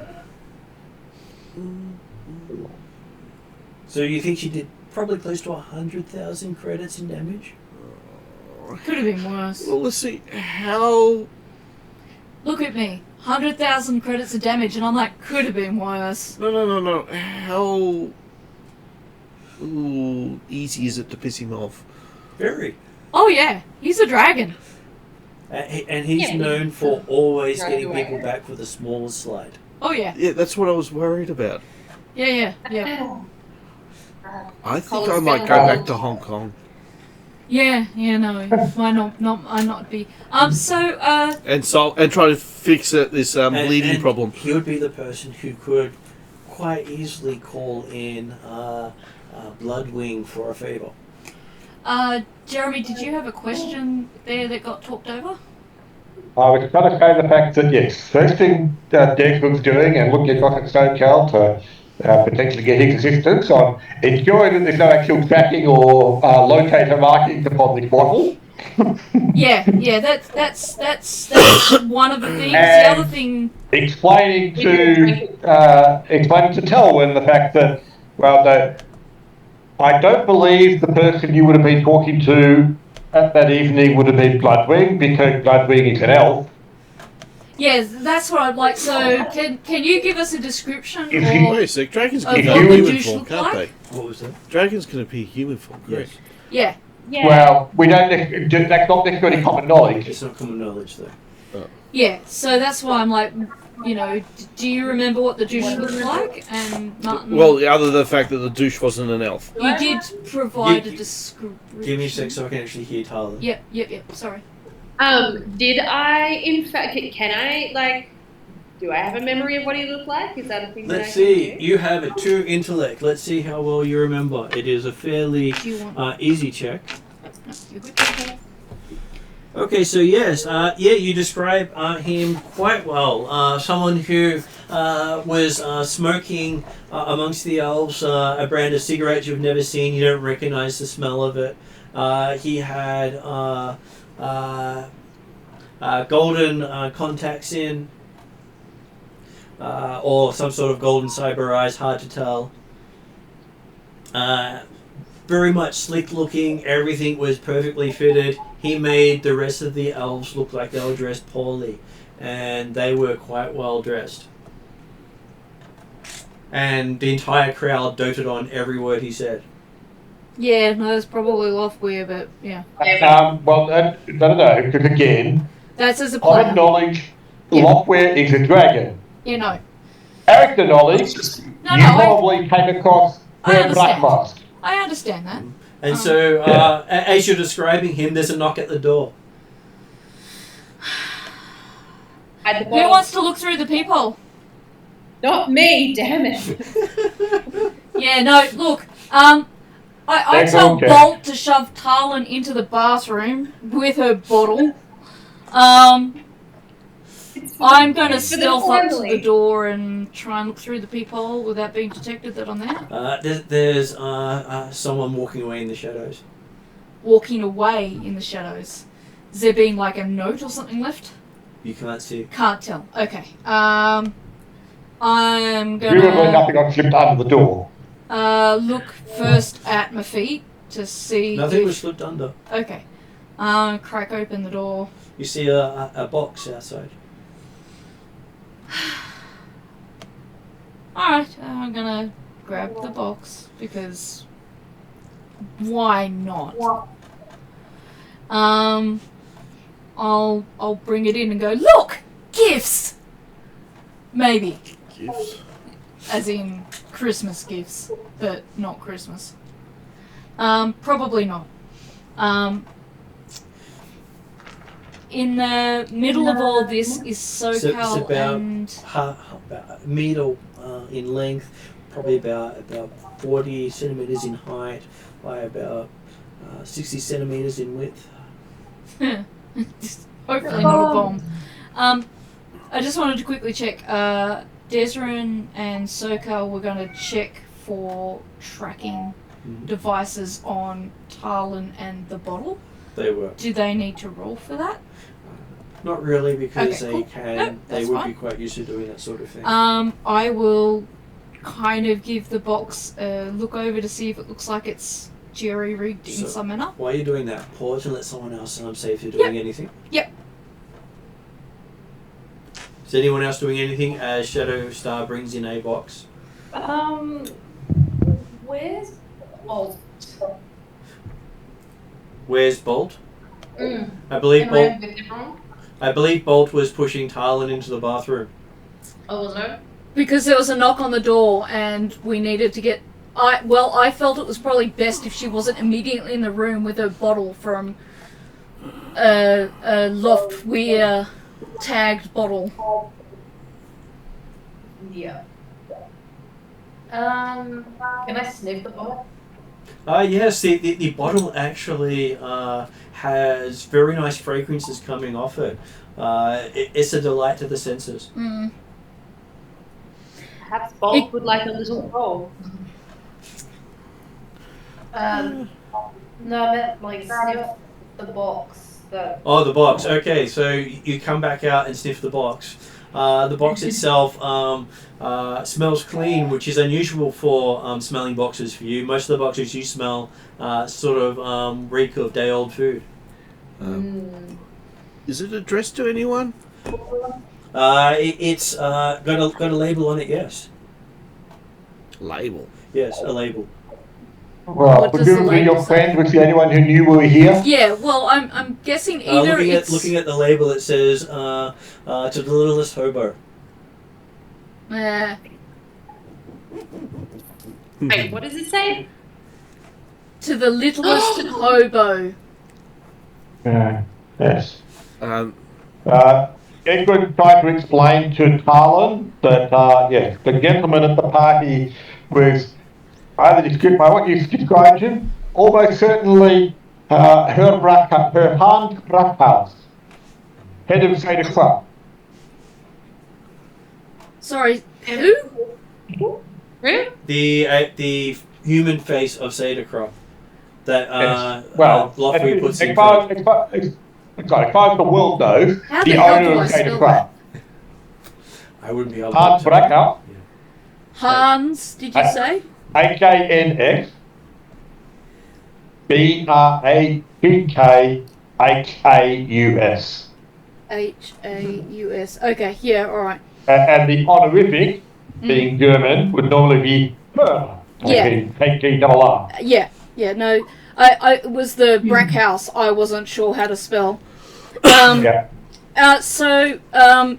So you think she did probably close to 100,000 credits in damage?
Could have been worse.
Well, let's see. How...
Look at me. 100,000 credits of damage, and I'm like, could have been worse.
No. How... easy is it to piss him off?
Very.
Oh yeah, he's a dragon.
And he's known for always getting people back with the smallest slide.
Oh yeah.
Yeah, that's what I was worried about.
Yeah.
I think I might go back to Hong Kong.
Yeah, no, might not be. And
try to fix this bleeding problem.
He would be the person who could quite easily call in Bloodwing for a favor.
Jeremy, did you have a question there that got talked over?
I was trying to say the fact that, yes, first thing Dex was doing and looking across at SoCal to potentially get his assistance on ensuring that there's no actual tracking or locator markings upon this bottle.
Yeah, that's one of the things.
And
the other thing...
Explaining to Telwyn the fact that, I don't believe the person you would have been talking to at that evening would have been Bloodwing, because Bloodwing is an elf.
Yes, that's what I'd like. So, can you give us a description?
Wait a sec, dragons can
of
be
what the
human
douche
form,
look
can't
like?
they?
What was that?
Dragons can be human form, correct?
Yeah.
Well, we don't. That's not necessarily common knowledge.
It's not common knowledge, though.
Oh.
Yeah, so that's why I'm like, do you remember what the douche looked like? And Martin,
well, other than the fact that the douche wasn't an elf.
you did provide a description.
Give me a sec so I can actually hear Tyler.
Yep. Sorry.
Did I, in fact, can I, do I have a memory of what he looked like? Is that a thing
Let's
that I can
see.
do?
You have a 2 intellect. Let's see how well you remember. It is a fairly easy check.
No, you're good.
Okay, so yes, you describe him quite well. Someone who was smoking amongst the elves a brand of cigarette you've never seen. You don't recognize the smell of it. He had golden contacts in, or some sort of golden cyber eyes, hard to tell. Very much slick looking, everything was perfectly fitted. He made the rest of the elves look like they were dressed poorly, and they were quite well dressed. And the entire crowd doted on every word he said.
Yeah, no, it's probably Lothware, but yeah.
No, because again,
That's as a player.
common knowledge, Lothware is a dragon. Character knowledge, probably came across her black mask.
I understand that.
And so, as you're describing him, there's a knock at the door.
Hide the
Who
bottle.
wants to look through the peephole?
Not me, damn it.
Yeah, no, look, I tell
Okay.
Bolt to shove Tarlin into the bathroom with her bottle. I'm going to stealth up to the door and try and look through the peephole without being detected that I'm there.
There's someone walking away in the shadows.
Walking away in the shadows. Is there being like a note or something left?
You can't see.
Can't tell. Okay. I'm
Presumably
gonna
nothing got slipped under the door.
look first at my feet to see.
Nothing was slipped under.
Okay. Crack open the door.
You see a box outside.
Alright, I'm gonna grab the box because why not? I'll bring it in and go, look! Gifts! Maybe.
Gifts.
As in Christmas gifts, but not Christmas. Probably not. In the middle of all this is SoCal
it's about
and...
about middle in length, probably about 40 centimeters in height by about 60 centimeters in width.
Hopefully not a bomb. I just wanted to quickly check. Desrin and SoCal were going to check for tracking devices on Tarlin and the bottle.
They were.
Do they need to roll for that?
Not really, because
Okay,
they
cool.
can.
No,
they
that's
would
fine.
be quite used to doing that sort of thing.
I will kind of give the box a look over to see if it looks like it's jerry-rigged in
So-
some manner.
While you're doing that, pause and let someone else say if you're doing anything.
Yep.
Is anyone else doing anything as Shadow Star brings in a box?
Where's Bolt?
Where's Bolt?
Mm.
I believe
Am
Bolt.
I with it wrong?
I believe Bolt was pushing Tarlin into the bathroom.
Oh, was it?
Because there was a knock on the door and we needed to get... I felt it was probably best if she wasn't immediately in the room with her bottle from a Loftweir tagged bottle.
Yeah. Can I sniff the bottle?
Yes, the bottle actually has very nice fragrances coming off it. It's a delight to the senses.
Mm.
Perhaps Bolt would like a little roll.
No, I meant like sniff the box.
Oh, the box. Okay, so you come back out and sniff the box. The box itself smells clean, which is unusual for smelling boxes for you. Most of the boxes you smell sort of reek of day-old food.
Is it addressed to anyone?
It's got a label on it. Yes.
Label.
Yes, a label.
Well,
What does the
presumably
label
your
say?
friend was the only one who knew we were here.
Yeah, well, I'm guessing either
Looking at the label, it says to the littlest hobo.
Wait, what does it say?
To the littlest hobo.
Yes. Edward tried to explain to Tarlin that, yes, the gentleman at the party was either described by what you described him, almost certainly her Hand Brackhouse, head of Zeta Club.
Sorry, who?
Really?
The human face of Sadacrop that Loftweir puts in
as far as the world knows,
How
the
the hell do
owner
I
of Zeta
spell
Club.
I wouldn't be able
Hand
to.
Brackhouse,
Hans, did you say?
HANS BRACKHAUS.
H-A-U-S. Okay, yeah, alright.
And the honorific, being German, would normally be
Yeah.
H-E-R-R.
Yeah, no. It was the Brackhouse I wasn't sure how to spell.
Yeah.
So,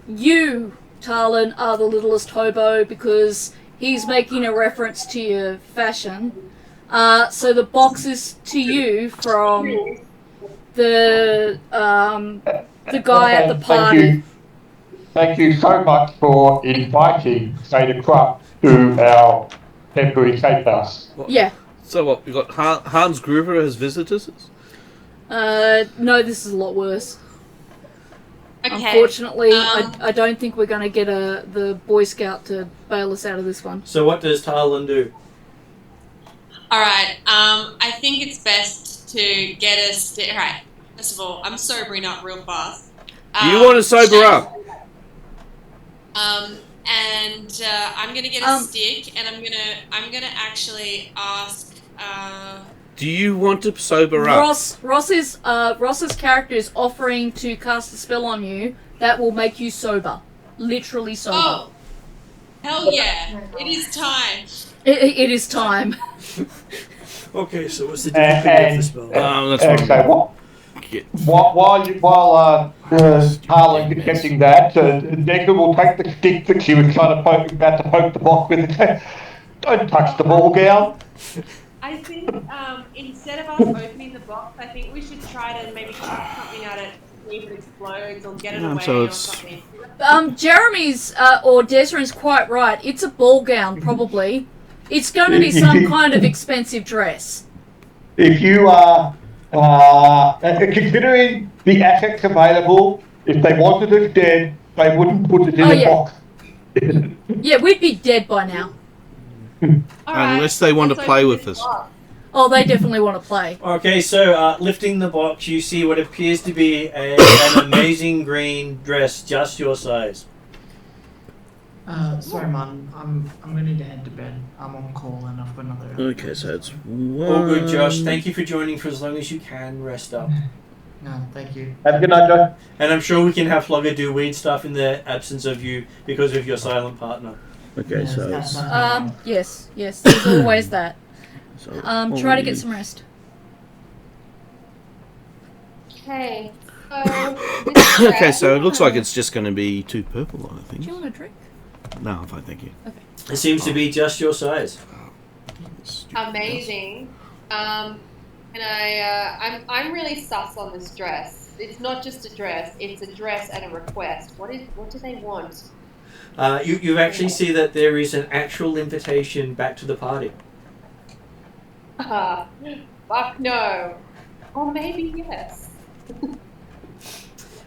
you, Tarlin, are the littlest hobo because he's making a reference to your fashion. So the box is to you from the guy at the
Thank
party.
you. thank you so much for inviting Zeta Krupp to our temporary safe house.
Yeah.
So what? We got Hans Gruber as visitors.
No, this is a lot worse.
Okay.
Unfortunately, I don't think we're going to get the Boy Scout to bail us out of this one.
So what does Tarlin do?
Alright, I think it's best to get us... Alright, first of all, I'm sobering up real fast.
Do you want to sober up?
And I'm gonna get a stick, and I'm gonna actually ask.
Do you want to sober up?
Ross's character is offering to cast a spell on you that will make you sober, literally sober.
Oh, hell yeah! It is time.
It is time.
Okay, so what's the difficulty of the spell?
That's fine.
While Tarlin is getting that, Degna will take the stick that she was about to poke the box with. Don't touch the ball gown.
I think instead of us opening the box, I think we should try to maybe chuck something at it, see if it explodes or get it away or something.
Jeremy's or Desrin's quite right. It's a ball gown, probably. It's going to be some kind of expensive dress.
If you are considering the assets available, if they wanted it dead, they wouldn't put it in a box.
Yeah, we'd be dead by now.
Unless they want to play with us.
Oh, they definitely want to play.
Okay, so lifting the box, you see what appears to be an amazing green dress, just your size.
Sorry, man. I'm gonna need to head to bed. I'm on call and I've got another.
Okay, so it's one.
All good, Josh. Thank you for joining for as long as you can. Rest up.
No, thank you.
Have a good night, Josh.
And I'm sure we can have Flogger do weird stuff in the absence of you because of your silent partner.
Okay,
Yes,
so
that's
it's...
Yes. There's always that.
So
Try to get some rest.
Okay.
Okay, so it looks like it's just going to be 2 purple, I think.
Do you want a drink?
No, I'm fine, thank you.
Okay.
It seems to be just your size.
Amazing. And I'm really sus on this dress. It's not just a dress; it's a dress and a request. What do they want?
You actually see that there is an actual invitation back to the party.
Fuck no. Or maybe yes.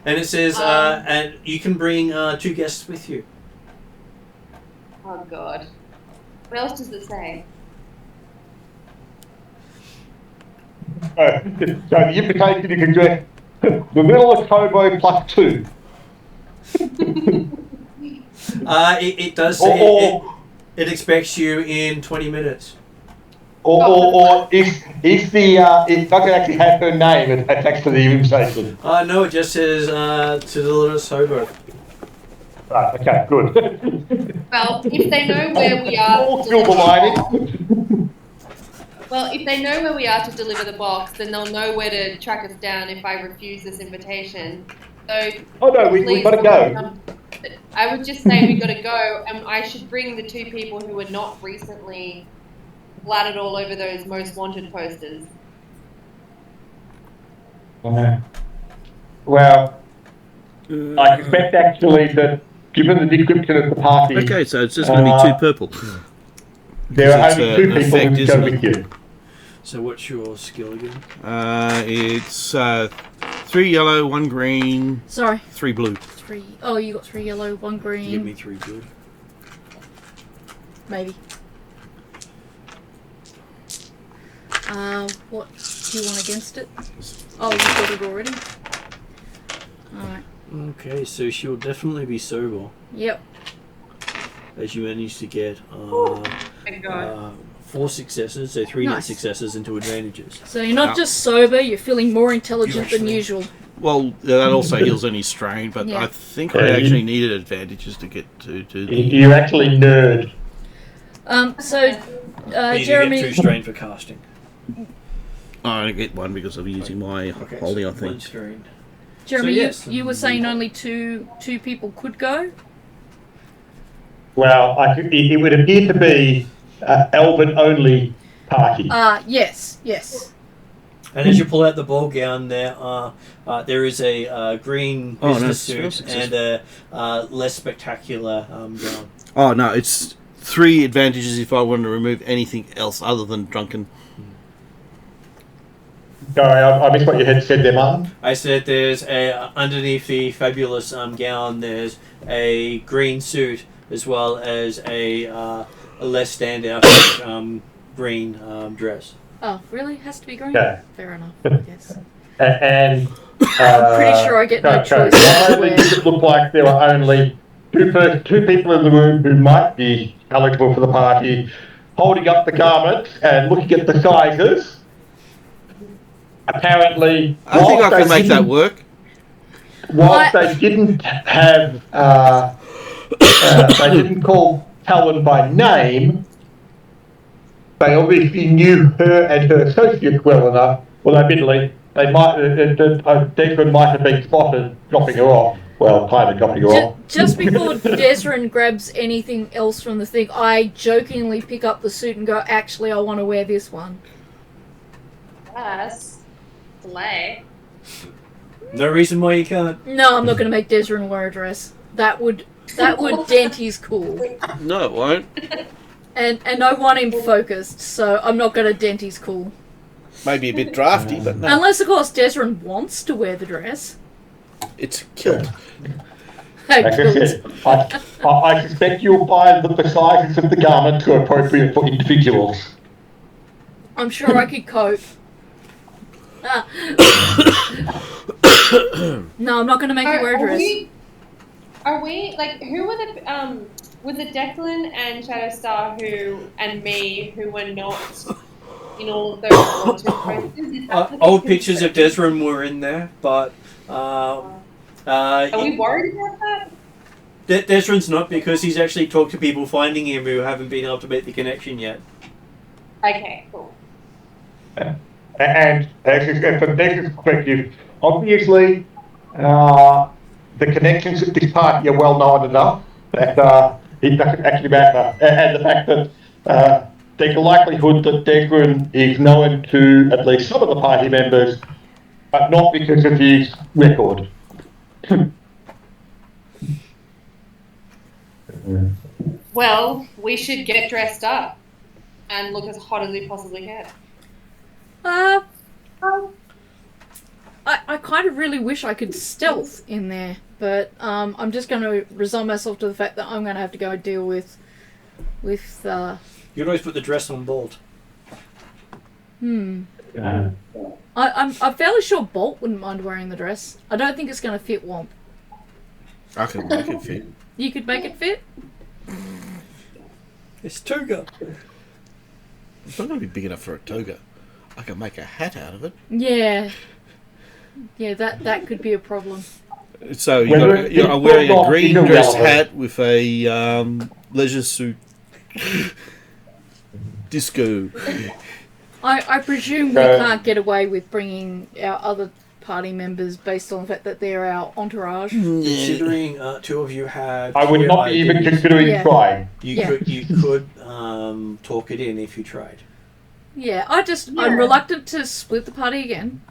And it says, and you can bring 2 guests with you.
Oh god. What else does it say?
So the invitation you can dress the little Kobo plus 2.
It does say it expects you in 20 minutes.
Or if it doesn't actually have her name attached to the invitation.
No, it just says to the little Sobo.
Right, okay, good.
Well, if they know where we are.
All silver lining.
Well, if they know where we are to deliver the box, then they'll know where to track us down if I refuse this invitation. So.
Oh no, we gotta go.
I would just say we gotta go, and I should bring the 2 people who were not recently blatted all over those most wanted posters.
Well, I expect actually that, given the description of the party...
Okay, so it's just going to be 2 purple.
There are only 2 people who can go with you.
So what's your skill again?
It's 3 yellow, 1 green...
Sorry.
3 blue.
3. Oh, you got 3 yellow, 1 green.
Give me 3 good.
Maybe. What do you want against it? Oh, you've got it already? Alright.
Okay, so she'll definitely be sober.
Yep.
As you manage to get 4 successes, so 3 net successes and 2 advantages.
So you're not just sober, you're feeling more intelligent than usual.
Well, that also heals any strain, but I think I actually needed advantages to get to the...
You're actually nerd.
Jeremy... get 2 strain for casting.
I get 1 because I'm using my holy, I think.
Jeremy, yes. you were saying only two people could go?
Well, it would appear to be elven-only party.
Yes.
And as you pull out the ball gown, there is a green business suit and a less spectacular gown.
Oh no, it's 3 advantages if I wanted to remove anything else other than drunken.
Sorry, I missed what you had said there, Martin.
I said there's underneath the fabulous gown, there's a green suit as well as a less standout green dress.
Oh, really? Has to be green?
Yeah.
Fair enough, I guess.
And
I'm pretty sure I get no choice.
Not only did it look like there were only two people in the room who might be eligible for the party, holding up the garments and looking at the sizes. Apparently,
I think I can make that work.
Whilst they didn't have, they didn't call Talon by name, they obviously knew her and her associates well enough. Well, admittedly, they might, Desmond might have been spotted dropping her off. Well, kind of dropping her off.
Just before Desmond grabs anything else from the thing, I jokingly pick up the suit and go, actually, I want to wear this one.
Yes. Delay.
No reason why you can't.
No, I'm not going to make Desmond wear a dress. That would dent his cool.
No, it won't.
And I want him focused, so I'm not going to dent his cool.
Maybe a bit drafty, but no.
Unless, of course, Desmond wants to wear the dress.
It's kilt.
Like I said, I suspect you'll find that the sizes of the garments are appropriate for individuals.
I'm sure I could cope. No, I'm not going to make you wear a dress.
Are we like, who were the was it Declan and Shadowstar and me who were not in all of those wanted posters?
Old pictures of Desmond were in there, but
are we worried about that?
Desmond's not, because he's actually talked to people finding him who haven't been able to make the connection yet.
Okay, cool.
And from Dex's perspective, obviously, the connections at this party are well known enough that it doesn't actually matter. And the fact that there's a likelihood that Declan is known to at least some of the party members, but not because of his record.
Well, we should get dressed up and look as hot as we possibly can.
I kind of really wish I could stealth in there, but I'm just going to resign myself to the fact that I'm going to have to go deal with. You
could always put the dress on Bolt.
I'm fairly sure Bolt wouldn't mind wearing the dress. I don't think it's going to fit Womp.
I can make it fit.
You could make it fit?
It's toga.
It's not going to be big enough for a toga. I can make a hat out of it.
Yeah. Yeah, that could be a problem.
So you're wearing a green dress hat with a leisure suit. Disco.
I presume we can't get away with bringing our other party members based on the fact that they're our entourage.
Considering two of you had...
I would not be even considering trying.
You could talk it in if you tried.
Yeah, I'm reluctant to split the party again.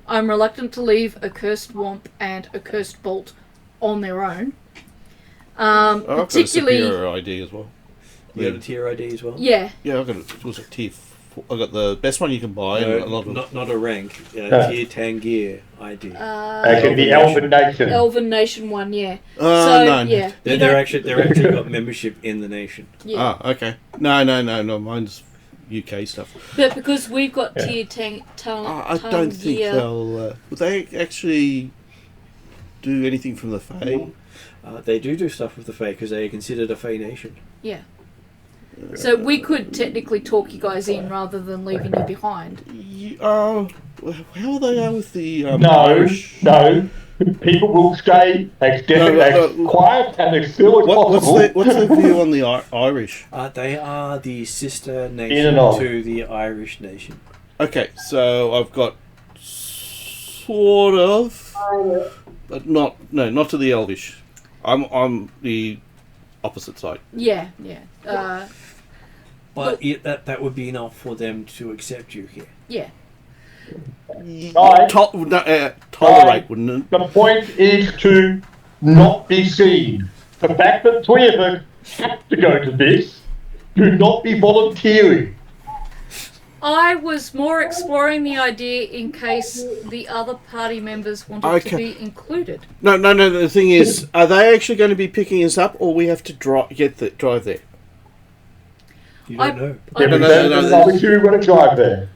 I'm reluctant to leave a cursed Womp and a cursed Bolt on their own.
I've got a
Particularly...
superior ID as well.
You have a tier ID as well?
Yeah.
Yeah, I've got it was a tier 4. I got the best one you can buy.
No,
and a lot of
not a rank. Tier Tangier ID.
Actually, the Elven Nation.
Elven Nation one, yeah.
No.
Yeah.
They're actually got membership in the nation.
Yeah.
Ah, okay. No. Mine's UK stuff.
But because we've got tier
I don't think they'll... would they actually do anything from the Fae?
They do stuff with the Fae because they are considered a Fae nation.
Yeah. So we could technically talk you guys in rather than leaving you behind.
How are they with the
Irish? No. People will stay as quiet and as still as possible.
What's the view on the Irish?
They are the sister nation to the Irish nation.
Okay, so I've got sort of, but not to the Elvish. I'm on the opposite side.
Yeah.
But that would be enough for them to accept you here.
Yeah.
Right.
Tolerate, wouldn't it?
The point is to not be seen. The fact that 3 of us have to go to this, do not be volunteering.
I was more exploring the idea in case the other party members wanted to be included.
No. The thing is, are they actually going to be picking us up, or we have to drive there?
You don't know.
Obviously, we're going to drive there.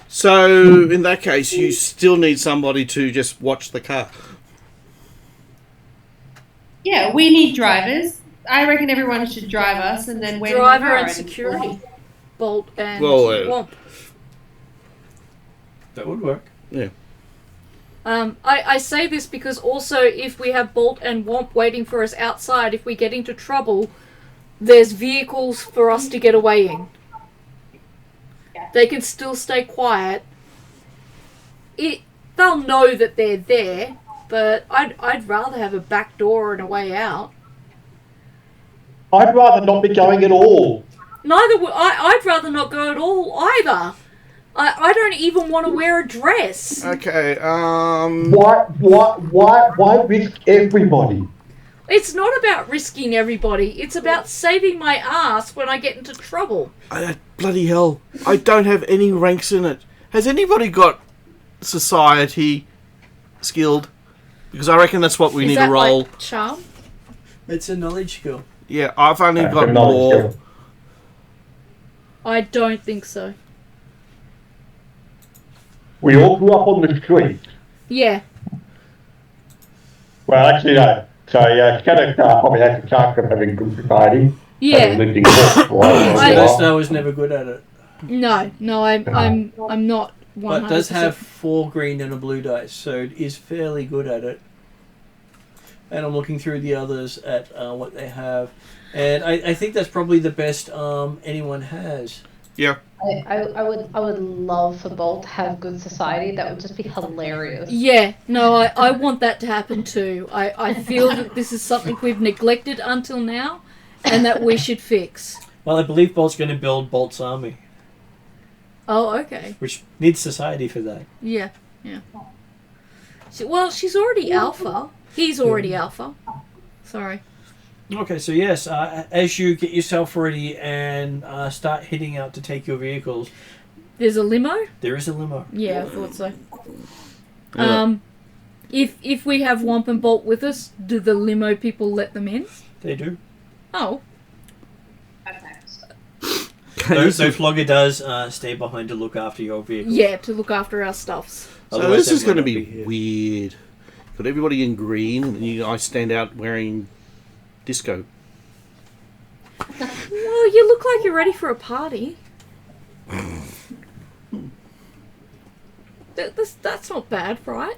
So, in that case, you still need somebody to just watch the car.
Yeah, we need drivers. I reckon everyone should drive us, and then wait.
Driver and security. Bolt and Womp.
That would work.
Yeah.
I say this because also if we have Bolt and Womp waiting for us outside, if we get into trouble, there's vehicles for us to get away in. They can still stay quiet. They'll know that they're there, but I'd rather have a back door and a way out.
I'd rather not be going at all.
Neither would I'd rather not go at all either. I don't even want to wear a dress.
Okay.
Why risk everybody?
It's not about risking everybody. It's about saving my ass when I get into trouble.
Bloody hell! I don't have any ranks in it. Has anybody got society skilled? Because I reckon that's what we need to roll.
Like charm?
It's a knowledge skill.
Yeah, I've only got law.
I don't think so.
We all grew up on the street.
Yeah.
Well, actually, no. So, Shadow Star probably has a chance of having good society.
Yeah.
Star was never good at it.
No, I'm not 100%.
But it does have 4 green and a blue dice, so it is fairly good at it. And I'm looking through the others at what they have. And I think that's probably the best anyone has.
Yeah.
I would love for Bolt to have good society. That would just be hilarious.
Yeah, no, I want that to happen too. I feel that this is something we've neglected until now, and that we should fix.
Well, I believe Bolt's going to build Bolt's army.
Oh, okay.
Which needs society for that.
Yeah. Well, she's already alpha. He's already alpha. Sorry.
Okay, so yes, as you get yourself ready and start heading out to take your vehicles...
There's a limo?
There is a limo.
Yeah, I thought so. If we have Womp and Bolt with us, do the limo people let them in?
They do.
Oh.
Okay. So Flogger does stay behind to look after your vehicle.
Yeah, to look after our stuffs.
So this is going to be weird. Got everybody in green, and you guys stand out wearing disco.
Well, you look like you're ready for a party. That's not bad, right?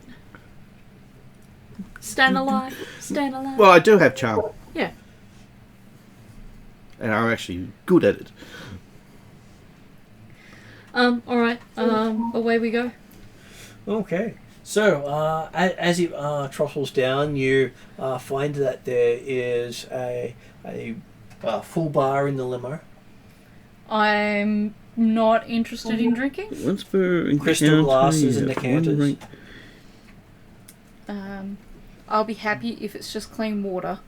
Stand alive. Stand alive.
Well, I do have charm.
Yeah.
And I'm actually good at it.
Alright. Away we go.
Okay. So, as it trottles down, you find that there is a full bar in the limo.
I'm not interested in drinking.
What's for
crystal glasses and decanters?
I'll be happy if it's just clean water.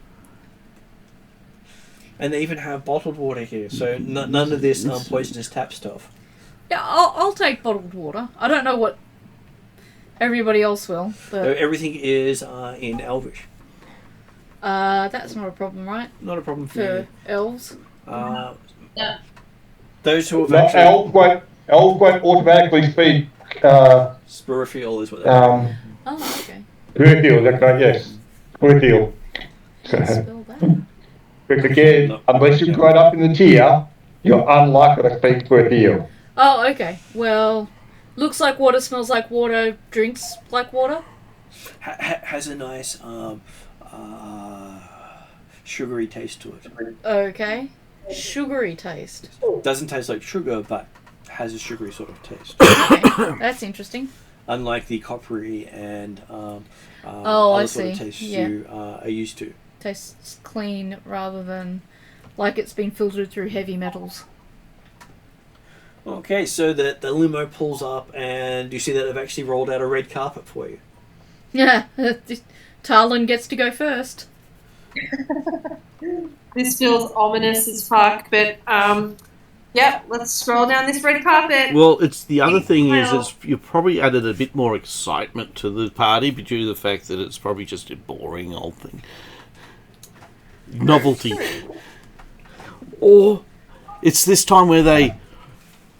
And they even have bottled water here, so none of this poisonous tap stuff.
Yeah, I'll take bottled water. I don't know what everybody else will. But...
So everything is in Elvish.
That's not a problem, right?
Not a problem for
elves.
No. Those who have
elves won't automatically speak.
Spurifiel is what they're
oh, okay.
Spurifiel, that's right, yes. Spurifiel.
Spell that.
But again, unless you've grown up in the tier, you're unlikely to speak Spurifiel.
Oh, okay. Well, looks like water, smells like water, drinks like water.
Has a nice sugary taste to it.
Okay. Sugary taste.
Doesn't taste like sugar, but has a sugary sort of taste.
Okay. That's interesting.
Unlike the coppery and
I
sort of
see.
tastes you are used to.
Tastes clean rather than like it's been filtered through heavy metals.
Okay, so the limo pulls up, and you see that they've actually rolled out a red carpet for you.
Yeah, Talon gets to go first.
This feels ominous as fuck, but yeah, let's scroll down this red carpet.
Well, it's the other thing is you probably added a bit more excitement to the party due to the fact that it's probably just a boring old thing. Novelty. Or it's this time where they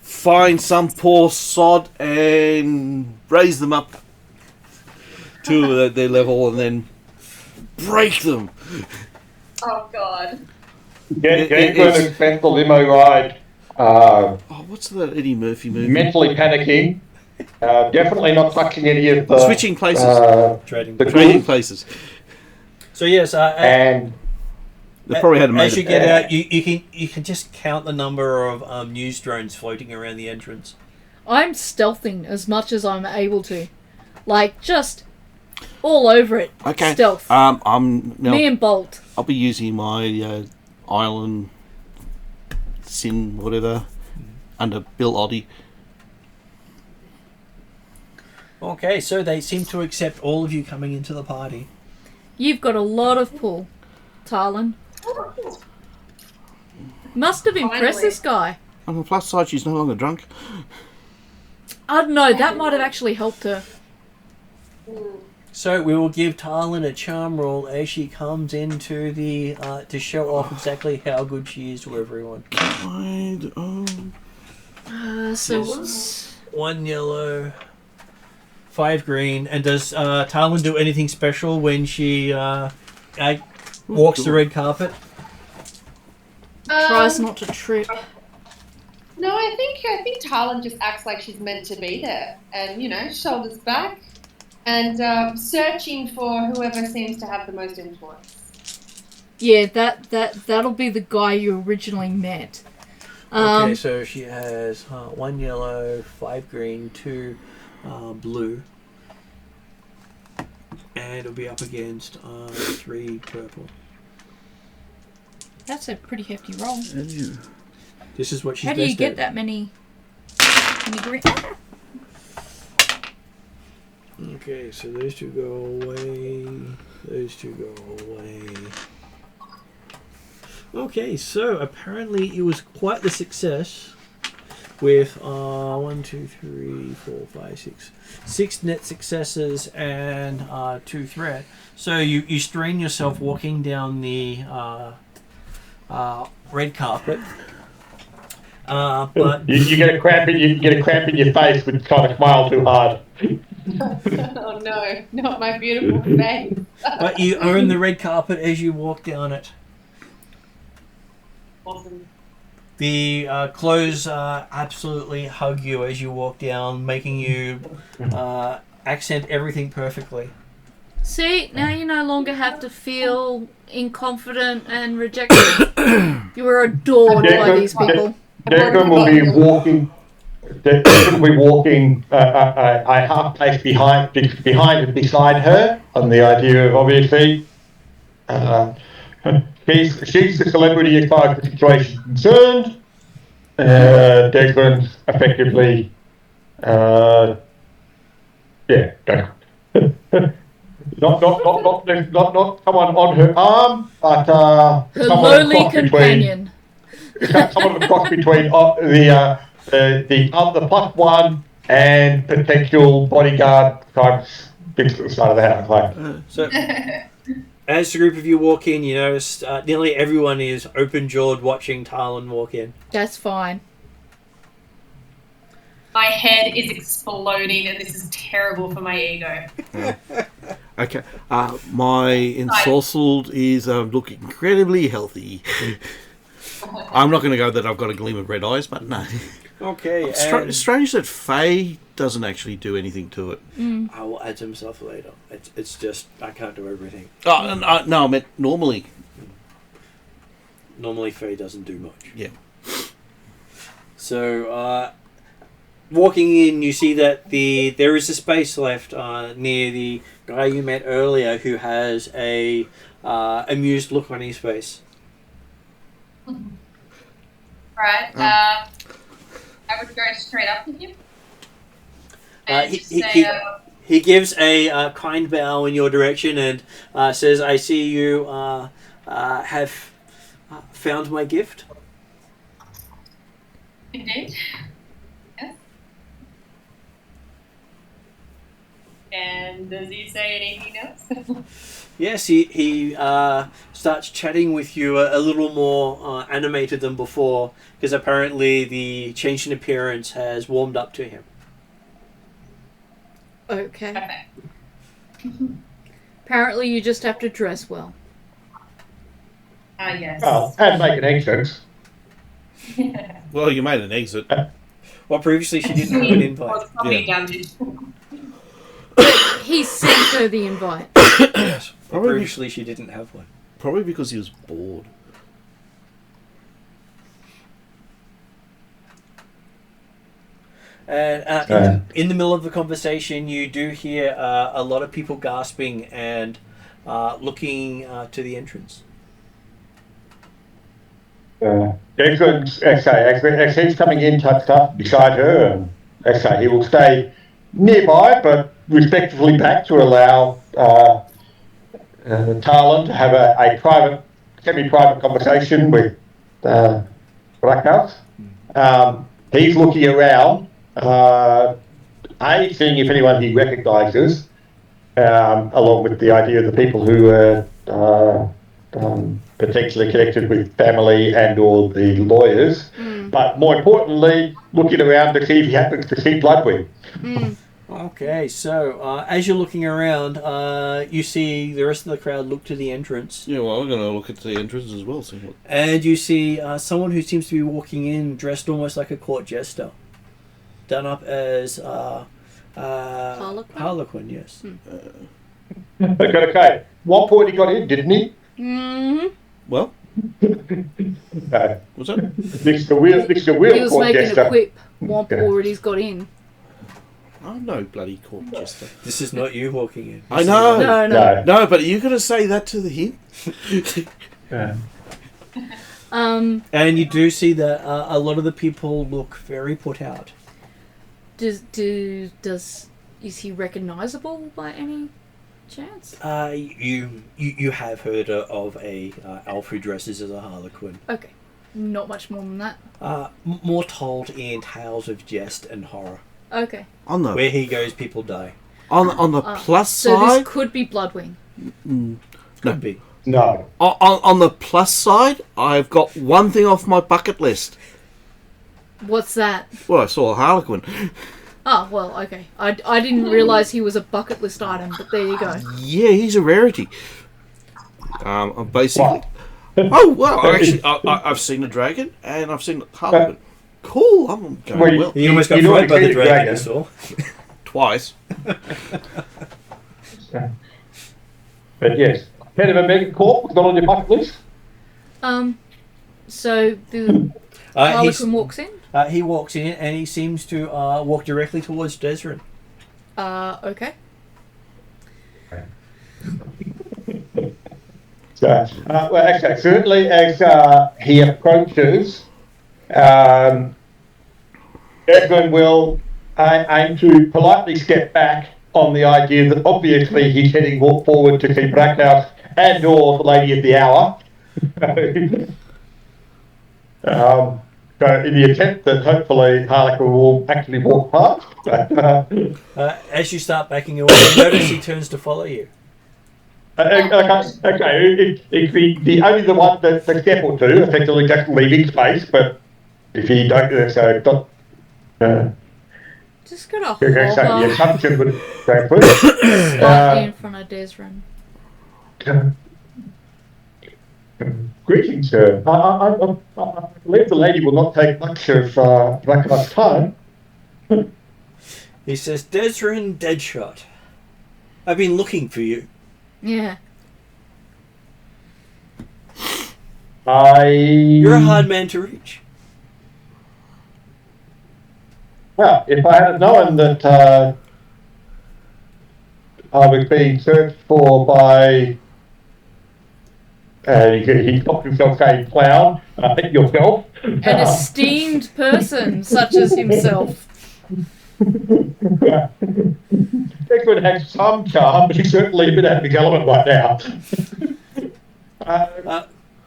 find some poor sod and raise them up to their level and then break them.
Oh god.
Get an expensive limo ride.
What's the Eddie Murphy movie?
Mentally panicking. Definitely not touching any of the...
Switching places.
Trading
places.
So yes,
and...
They probably had
as you get out, you can just count the number of news drones floating around the entrance.
I'm stealthing as much as I'm able to, like just all over it.
Okay.
Stealth.
Me
and Bolt.
I'll be using my island sin whatever under Bill Oddie.
Okay, so they seem to accept all of you coming into the party.
You've got a lot of pull, Talon. Must have impressed this guy.
On the plus side, she's no longer drunk.
I don't know, that might have actually helped her.
So we will give Talon a charm roll as she comes into the to show off exactly how good she is to everyone.
So what's
1 yellow, 5 green, and does Talon do anything special when she walks the red carpet?
Tries not to trip.
No, I think Talon just acts like she's meant to be there, and shoulders back, and searching for whoever seems to have the most influence.
Yeah, that'll be the guy you originally met.
Okay, so she has 1 yellow, 5 green, 2 blue, and it'll be up against 3 purple.
That's a pretty hefty roll.
This is what she's.
How do you get that many green?
Okay, so those two go away. Those two go away. Okay, so apparently it was quite the success with 1, 2, 3, 4, 5, 6 net successes and 2 threat. So you strain yourself walking down the red carpet. But
you get a cramp in your face when you kind of smile too hard.
Oh no, not my beautiful face.
But you own the red carpet as you walk down it.
Awesome.
The clothes absolutely hug you as you walk down, making you accent everything perfectly.
See, now you no longer have to feel inconfident and rejected. You are adored by these people.
Declan will be walking. Declan will be walking a half pace behind and beside her, on the idea of obviously she's the celebrity as far as the situation is concerned. Declan's effectively, not someone on her arm, but
her lowly companion.
Someone across between the +1 and potential bodyguard types things at the start of the house. Like.
So, as the group of you walk in, you notice nearly everyone is open-jawed watching Talon walk in.
That's fine.
My head is exploding, and this is terrible for my ego.
Okay, my ensorcelled is looking incredibly healthy. I'm not going to go that I've got a gleam of red eyes, but no.
Okay.
It's strange that Faye doesn't actually do anything to it.
I will add some stuff later. It's just I can't do everything.
Oh, no, I meant normally.
Normally, Faye doesn't do much.
Yeah.
So, walking in, you see that there is a space left near the guy you met earlier, who has a amused look on his face.
Right. I would go straight up to him. And
He gives a kind bow in your direction and says, "I see you have found my gift."
Indeed. Yes. And does he say anything else?
Yes, he starts chatting with you a little more animated than before, because apparently the change in appearance has warmed up to him.
Okay. Apparently you just have to dress well.
Ah, yes.
Oh, and make an exit.
Well, you made an exit.
Well, previously she didn't have an invite.
He sent her the invite.
Previously she didn't have one.
Probably because he was bored.
And in the middle of the conversation, you do hear a lot of people gasping and looking to the entrance.
As he's coming in, tucked up beside her, and he will stay nearby, but respectfully back to allow Talon to have a private, semi-private conversation with Blackhouse. He's looking around, seeing if anyone he recognises, along with the idea of the people who are potentially connected with family and or the lawyers, but more importantly, looking around to see if he happens to see Bloodwing.
Okay, so as you're looking around, you see the rest of the crowd look to the entrance.
Yeah, well, I'm going to look at the entrance as well. See what...
And you see someone who seems to be walking in dressed almost like a court jester. Done up as Harlequin, yes.
Okay. One point he got in, didn't he?
Mm-hmm.
Well, what's that?
Next to Will
He was
court
making
jester.
a quip. Womp already's got in.
I'm no bloody court jester.
This is not you walking in.
I know.
No.
But are you going to say that to him?
And you do see that a lot of the people look very put out.
Is he recognisable by any chance?
You have heard of a elf who dresses as a harlequin.
Okay, not much more than that.
More told in tales of jest and horror.
Okay.
Where he goes, people die.
On the plus
so
side,
this could be Bloodwing.
Could be.
No.
On the plus side, I've got one thing off my bucket list.
What's that?
Well, I saw a harlequin.
Oh, well, okay. I didn't realise he was a bucket list item, but there you go.
Yeah, he's a rarity. I'm basically... Oh, well, actually, I've seen a dragon, and I've seen a harlequin. Cool, I'm going well.
You almost got frightened by the dragon, I saw.
Twice.
But yes, head of a mega corp was not on your bucket list.
So the harlequin walks in?
He walks in and he seems to walk directly towards Desrin.
Okay.
Well, actually, certainly as he approaches, Edwin will aim to politely step back on the idea that obviously he's heading forward to see Blackhouse and or the Lady of the Hour. So in the attempt that hopefully Harlequin will actually walk past.
As you start backing away, you notice he turns to follow you.
Okay, it'd be only the one that's a step or two, effectively just leaving space, but if he don't,
just gonna
so the assumption would go first.
slightly in front of Desrin.
Greetings, sir. I believe the lady will not take much of Blackheart's time.
He says, Desrin Deadshot, I've been looking for you.
Yeah.
You're a hard man to reach.
Well, if I had known that I was being searched for by... he popped himself a clown. yourself.
An esteemed person such as himself.
Declan has some charm, but he's certainly a bit out of his element right now.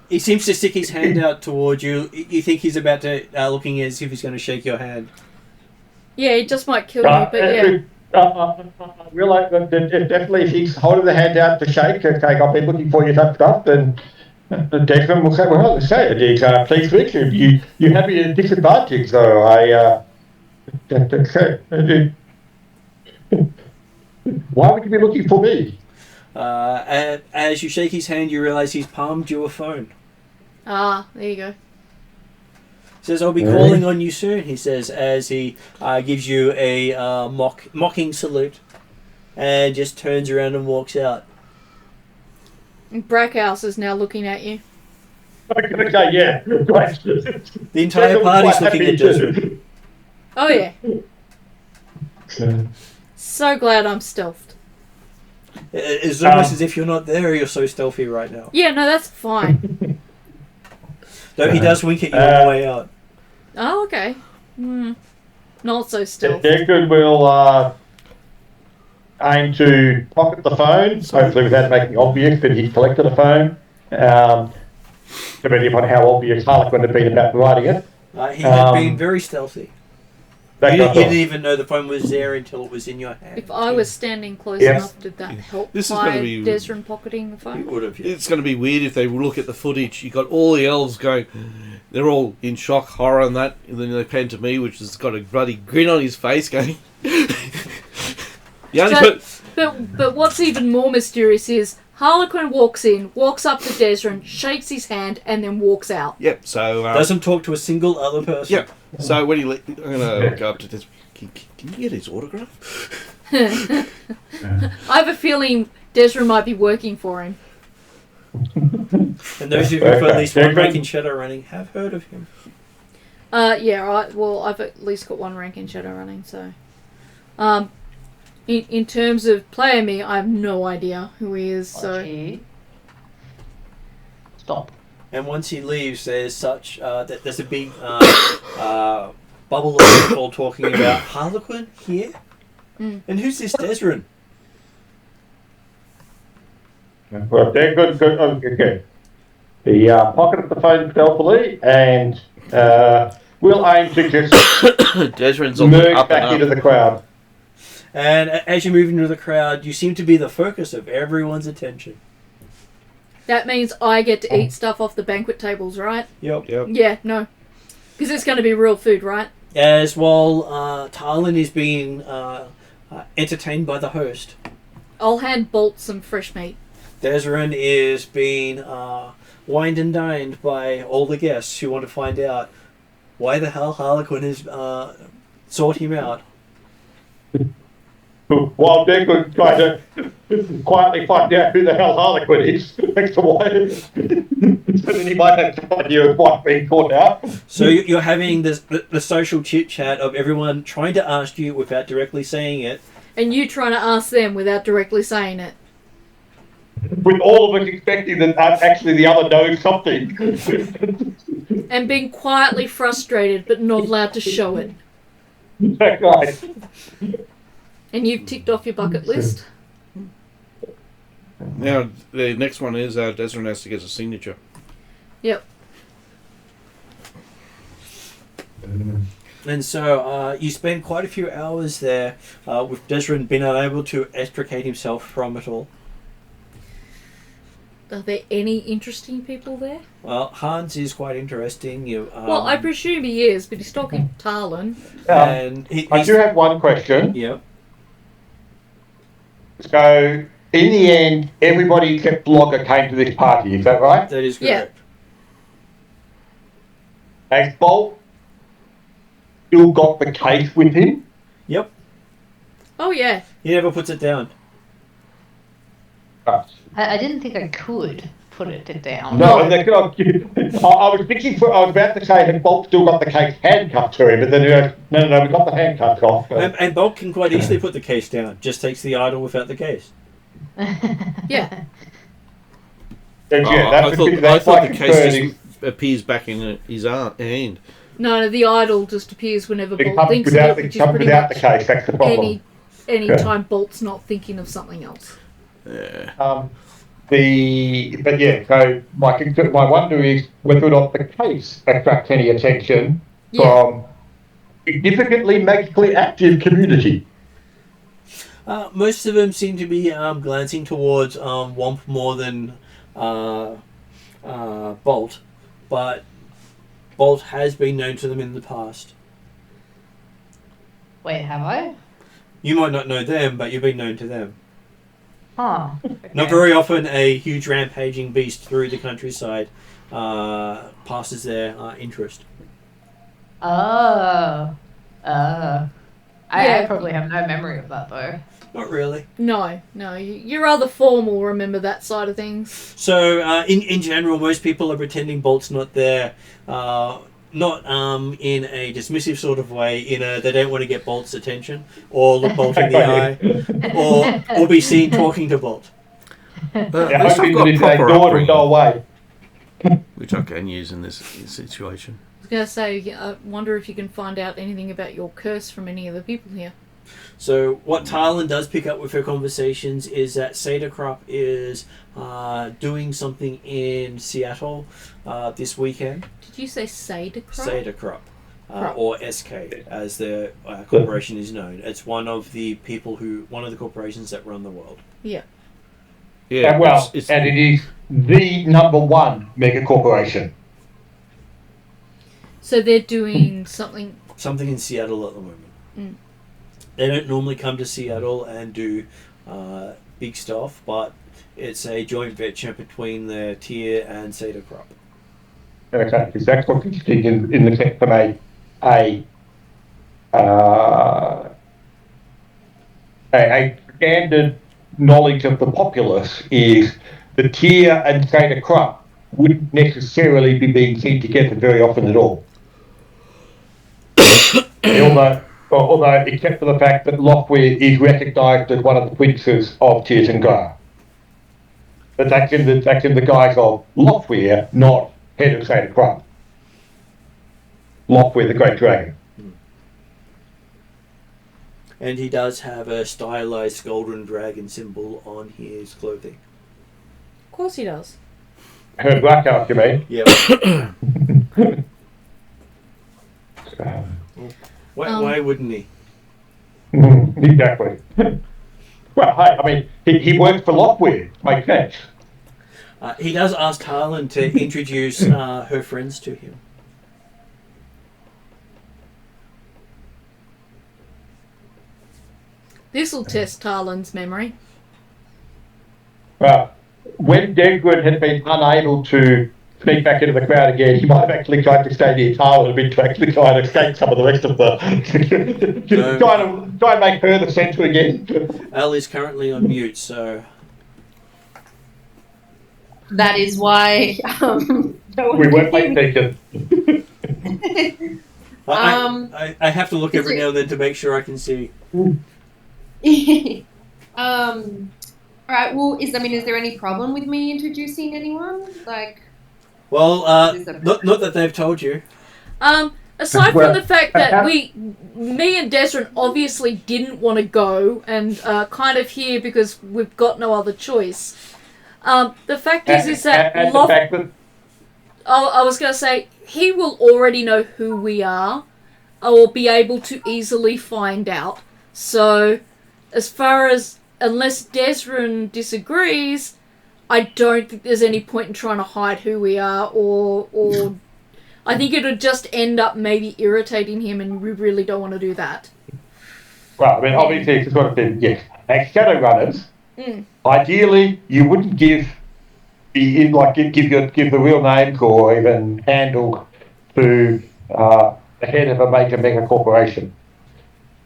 He seems to stick his hand out towards you. You think he's about to, looking as if he's going to shake your hand.
Yeah, he just might kill you, but yeah.
Realize that definitely if he's holding the hand out to shake, okay, I've been looking for you type stuff, then Declan will say, well, let's say it, please Richard, you have me at a disadvantage, so why would you be looking for me?
As you shake his hand, you realise he's palmed you a phone.
Ah, there you go.
Says, I'll be calling on you soon, he says, as he gives you a mocking salute and just turns around and walks out.
And Brackhouse is now looking at you.
Okay, yeah. Right.
The entire party's looking at Desmond.
Oh, yeah. So glad I'm stealthed.
It's almost as if you're not there, you're so stealthy right now.
Yeah, no, that's fine.
Though he does wink at you on the way out.
Oh, okay. Not so stealthy.
Declan will aim to pocket the phone, hopefully without making it obvious that he's collected a phone. Depending upon how obvious Harlequin had been about providing it.
He had been very stealthy. You didn't even know the phone was there until it was in your hand.
If I was standing close enough, did that help
This is
by
gonna be-
Desmond pocketing the phone?
It would have.
It's going to be weird if they look at the footage. You got all the elves going, they're all in shock, horror, and that, and then they pan to me, which has got a bloody grin on his face, going.
But what's even more mysterious is Harlequin walks in, walks up to Desmond, shakes his hand, and then walks out.
Yep. So
doesn't talk to a single other person.
Yep. So when I'm going to go up to Desmond. Can you get his autograph?
I have a feeling Desmond might be working for him.
And those of you who've at least one rank in Shadowrunning have heard of him.
Yeah, well, I've at least got one rank in Shadowrunning, so... In terms of player me, I have no idea who he is, so...
Stop.
And once he leaves, there's such... there's a big bubble of people talking about Harlequin here? And who's this Desmond?
Well, they're good. Okay. He pocketed the phone stealthily and we'll aim to just
Desmond's
merge back into the crowd.
And as you move into the crowd, you seem to be the focus of everyone's attention.
That means I get to eat stuff off the banquet tables, right?
Yep.
Yeah, no. Because it's going to be real food, right?
As while Tarlin is being entertained by the host,
I'll hand Bolt some fresh meat.
Desmond is being wined and dined by all the guests who want to find out why the hell Harlequin has sought him out.
While Declan trying to quietly find out who the hell Harlequin is, next to why. So then he might have no idea of what's being caught out.
So you're having the social chit chat of everyone trying to ask you without directly saying it.
And you trying to ask them without directly saying it.
With all of us expecting that actually the other knows something.
And being quietly frustrated but not allowed to show it.
That's right.
And you've ticked off your bucket list?
Now, the next one is Desmond has to get a signature.
Yep.
And so you spend quite a few hours there with Desmond being unable to extricate himself from it all.
Are there any interesting people there?
Well, Hans is quite interesting.
Well, I presume he is, but he's talking Tarlin.
And
I do have one question.
Yep.
So, in the end, everybody except Blogger came to this party, is that right?
That is correct.
Has Bolt still got the case with him?
Yep.
Oh, yeah.
He never puts it down.
I didn't think I could put it down.
No, I was thinking, I was about to say, had Bolt still got the case handcuffed to him, but then no, we got the handcuffs off.
And Bolt can quite easily put the case down, just takes the idol without the case.
Yeah.
Yeah,
I thought the case just appears back in his hand.
No, the idol just appears whenever
It
Bolt
comes
thinks
without,
of it,
it
which is
comes
pretty
without the
much
case. That's the problem.
any
Yeah.
time Bolt's not thinking of something else.
Yeah.
So my wonder is whether or not the case attracts any attention from significantly magically active community.
Most of them seem to be glancing towards Womp more than Bolt, but Bolt has been known to them in the past.
Wait, have I?
You might not know them, but you've been known to them.
Huh.
Not very often a huge rampaging beast through the countryside passes their interest.
I probably have no memory of that though.
Not really.
No, you're rather formal, remember that side of things.
So, in general, most people are pretending Bolt's not there. Not in a dismissive sort of way, they don't want to get Bolt's attention, or look Bolt in the eye, or be seen talking to Bolt.
Hoping that if they ignore it, go away.
Which I can use in this situation.
I was going to say, I wonder if you can find out anything about your curse from any of the people here.
So what Tylan does pick up with her conversations is that Saderkrop is doing something in Seattle this weekend.
Did you say Saderkrop?
Saderkrop, or SK, as the corporation is known. It's one of the corporations that run the world.
Yeah.
Yeah.
And it is the #1 mega corporation.
So they're doing something
in Seattle at the moment.
Mm.
They don't normally come to Seattle and do big stuff, but it's a joint venture between the Tier and Saderkrop.
Okay, because that's what's interesting in the sense from a standard knowledge of the populace is the Tier and Saderkrop wouldn't necessarily be being seen together very often at all. Although, except for the fact that Lockweir is recognised as one of the princes of Tiers and Gar. But that's in the guise of Lockweir, not head of Saderkrop. Lockweir, the Great Dragon.
And he does have a stylized golden dragon symbol on his clothing.
Of course he does.
Her black elf, you mean?
Yeah. Why wouldn't he?
Exactly. Well, hey, I mean, he works for Lockweir. Makes sense.
He does ask Harlan to introduce her friends to him.
This will test Tarlin's memory.
Well, when Degwood had been unable to sneak back into the crowd again, he might have actually tried to stay near Tarlin a bit to actually try and escape some of the rest of the... try and make her the centre again.
Al is currently on mute, so...
That is why
we weren't late taken.
I have to look every now and then to make sure I can see.
Alright, well, is there any problem with me introducing anyone?
Well, not that they've told you.
Aside from the fact that me and Desrin obviously didn't want to go and kind of here because we've got no other choice. The fact is that I was going to say, he will already know who we are. I will be able to easily find out. So, as far as, unless Desrin disagrees, I don't think there's any point in trying to hide who we are, or I think it would just end up maybe irritating him, and we really don't want to do that.
Well, I mean, obviously, it's sort of thing, yes. As Shadowrunners, ideally, you wouldn't give the real names or even handle to the head of a major mega corporation.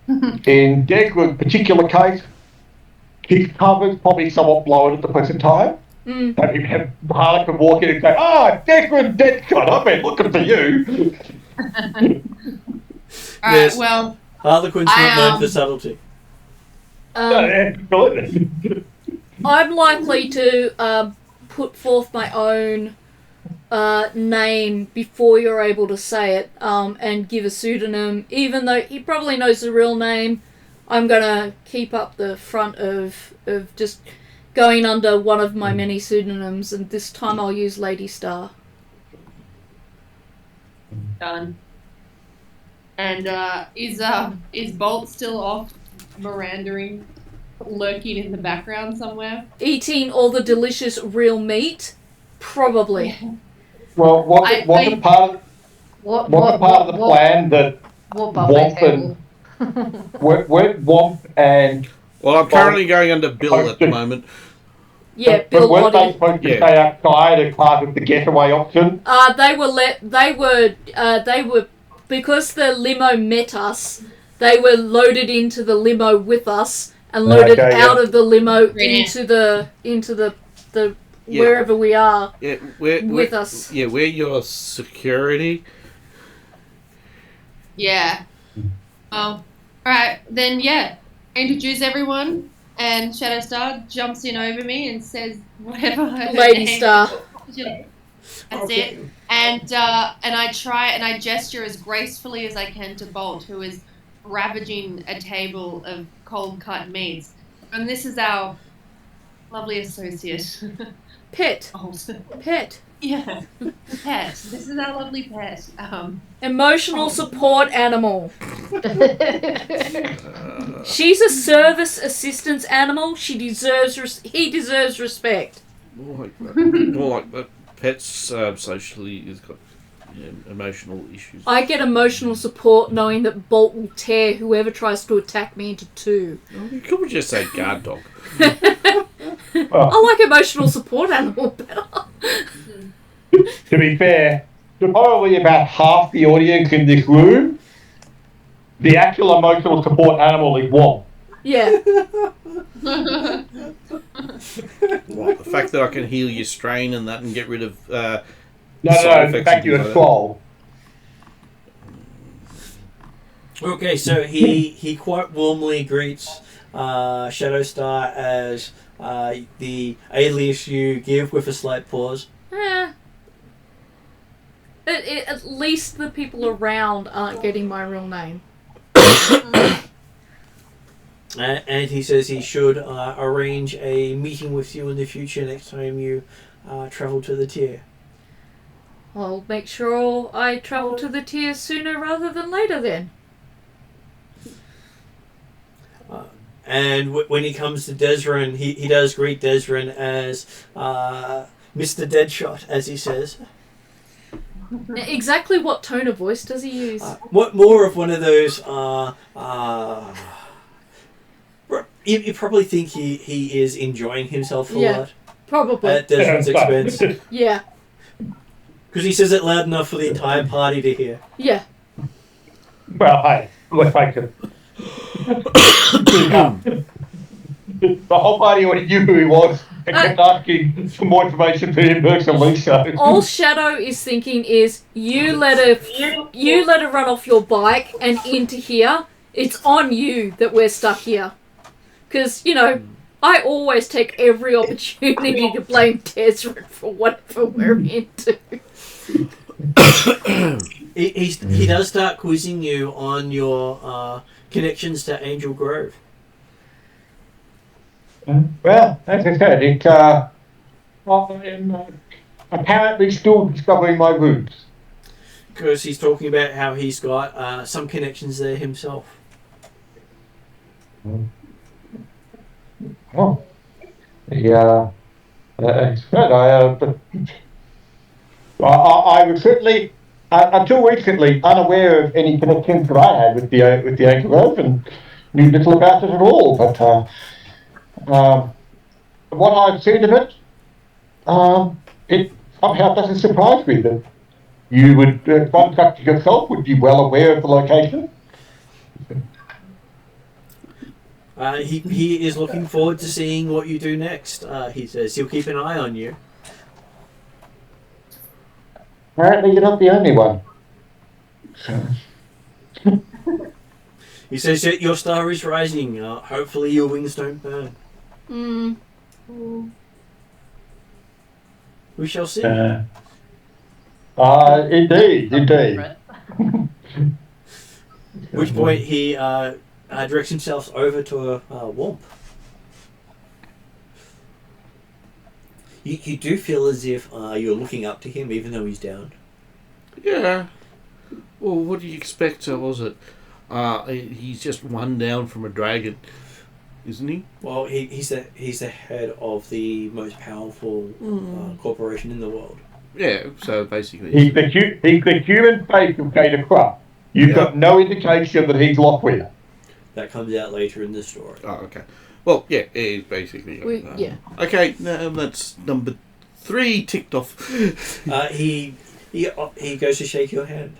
In Degwood's particular case, his cover's probably somewhat blown at the present time. Harlan can walk in and say, Degwood, Deadshot, I've been looking for you.
Alright, well...
Harlequin's not known for subtlety.
I'm likely to put forth my own name before you're able to say it, and give a pseudonym. Even though he probably knows the real name, I'm gonna keep up the front of just going under one of my many pseudonyms, and this time I'll use Lady Star.
Done. And is Bolt still off mirandering, lurking in the background somewhere?
Eating all the delicious real meat? Probably.
Well, wasn't part of the plan that Womp and weren't Womp and
Well, I'm currently going under Bill at the moment.
Yeah,
but
Bill
weren't they
Waddy.
supposed to stay outside as part of the getaway option?
They were because the limo met us. They were loaded into the limo with us and loaded out of the limo into the wherever we are.
Yeah,
with us.
Yeah, we're your security.
Yeah. Oh, alright, then introduce everyone, and Shadowstar jumps in over me and says whatever her
Lady
name
Star.
is. That's it. And I try and I gesture as gracefully as I can to Bolt, who is ravaging a table of cold cut meats. And this is our lovely associate.
Pet. Pet.
Yeah. Pet. This is our lovely pet.
Emotional support animal. She's a service assistance animal. He deserves respect.
More like that. Pets socially has got emotional issues.
I get emotional support knowing that Bolt will tear whoever tries to attack me into two.
You could just say guard dog.
I like emotional support animal better.
To be fair, to probably about half the audience in this room, the actual emotional support animal is Womp.
Yeah.
Well, the fact that I can heal your strain and that and get rid of
No, the fact you're a troll.
Okay, so he quite warmly greets Shadowstar as the alias you give with a slight pause.
At least the people around aren't getting my real name.
And he says he should arrange a meeting with you in the future next time you travel to the tier.
I'll make sure I travel to the tier sooner rather than later then.
And when he comes to Desrin, he does greet Desrin as Mr. Deadshot, as he says.
Exactly what tone of voice does he use?
What more of one of those? You probably think he is enjoying himself a lot.
Probably.
At Desrin's expense.
Yeah.
Because he says it loud enough for the entire party to hear.
Yeah.
Well, hey, let's face it. The whole party already knew who he was and kept asking for more information for him personally. So
all Shadow is thinking is you let her run off your bike and into here. It's on you that we're stuck here. Because, I always take every opportunity to blame Desrin for whatever we're into.
He does start quizzing you on your connections to Angel Grove.
Well, as I said, I am apparently still discovering my roots.
Because he's talking about how he's got some connections there himself.
Oh, yeah. It's good. I was certainly, until recently, unaware of any connections that I had with the Angel Grove and knew little about it at all. But what I've seen of it, it somehow doesn't surprise me that you would, one such yourself, would be well aware of the location.
He is looking forward to seeing what you do next. He says he'll keep an eye on you.
Apparently you're not the only one.
He says that your star is rising. Hopefully your wings don't burn. We shall see.
Indeed.
Right.
At which point he directs himself over to a Womp. You do feel as if you're looking up to him, even though he's down.
Yeah. Well, what do you expect? Was it? He's just one down from a dragon, isn't he?
Well, he's the head of the most powerful corporation in the world.
Yeah. So basically,
He's the human face of Gator Crop. You've got no indication that he's Lockweed.
That comes out later in the story.
Oh, okay. Well, yeah, it is basically.
Yeah.
Okay, that's number 3 ticked off.
He goes to shake your hand.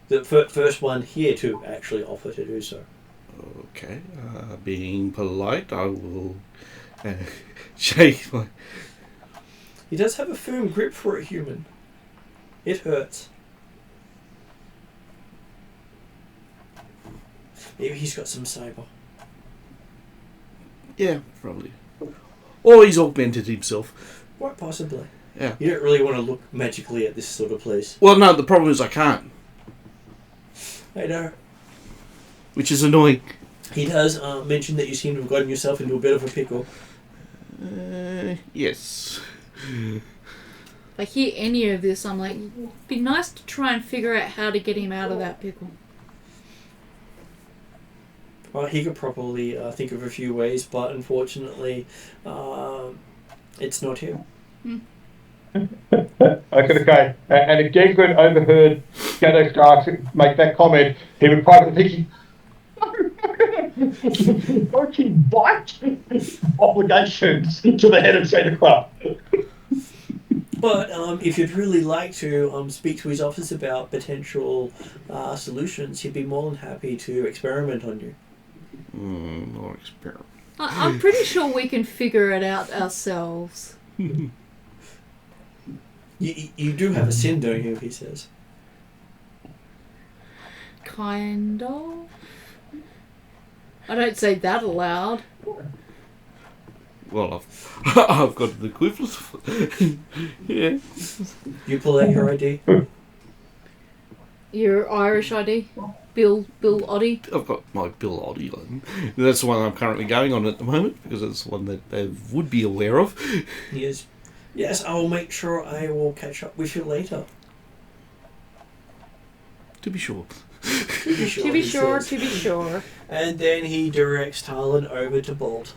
The first one here to actually offer to do so.
Okay, being polite, I will shake my...
He does have a firm grip for a human. It hurts. Maybe he's got some cyber.
Yeah, probably. Or he's augmented himself.
Quite possibly.
Yeah.
You don't really want to look magically at this sort of place.
Well, no, the problem is I can't.
I know.
Which is annoying.
He does mention that you seem to have gotten yourself into a bit of a pickle.
Yes.
If I hear any of this, I'm like, it'd be nice to try and figure out how to get him out of that pickle.
He could probably think of a few ways, but unfortunately, it's not him.
Okay. And if Gegrin overheard Shadow Star make that comment, he would probably think, don't you bite obligations to the head of Shadow Club.
But if you'd really like to speak to his office about potential solutions, he'd be more than happy to experiment on you.
More experiment.
I'm pretty sure we can figure it out ourselves.
You do have a sin, don't you? He says.
Kind of. I don't say that aloud.
Well, I've got the equivalent. Yeah.
You pull out your ID.
Your Irish ID? Bill Oddie?
I've got my Bill Oddie. That's the one I'm currently going on at the moment because it's the one that they would be aware of.
Yes, I will make sure I will catch up with you later.
To be sure.
To be sure.
And then he directs Talon over to Bolt.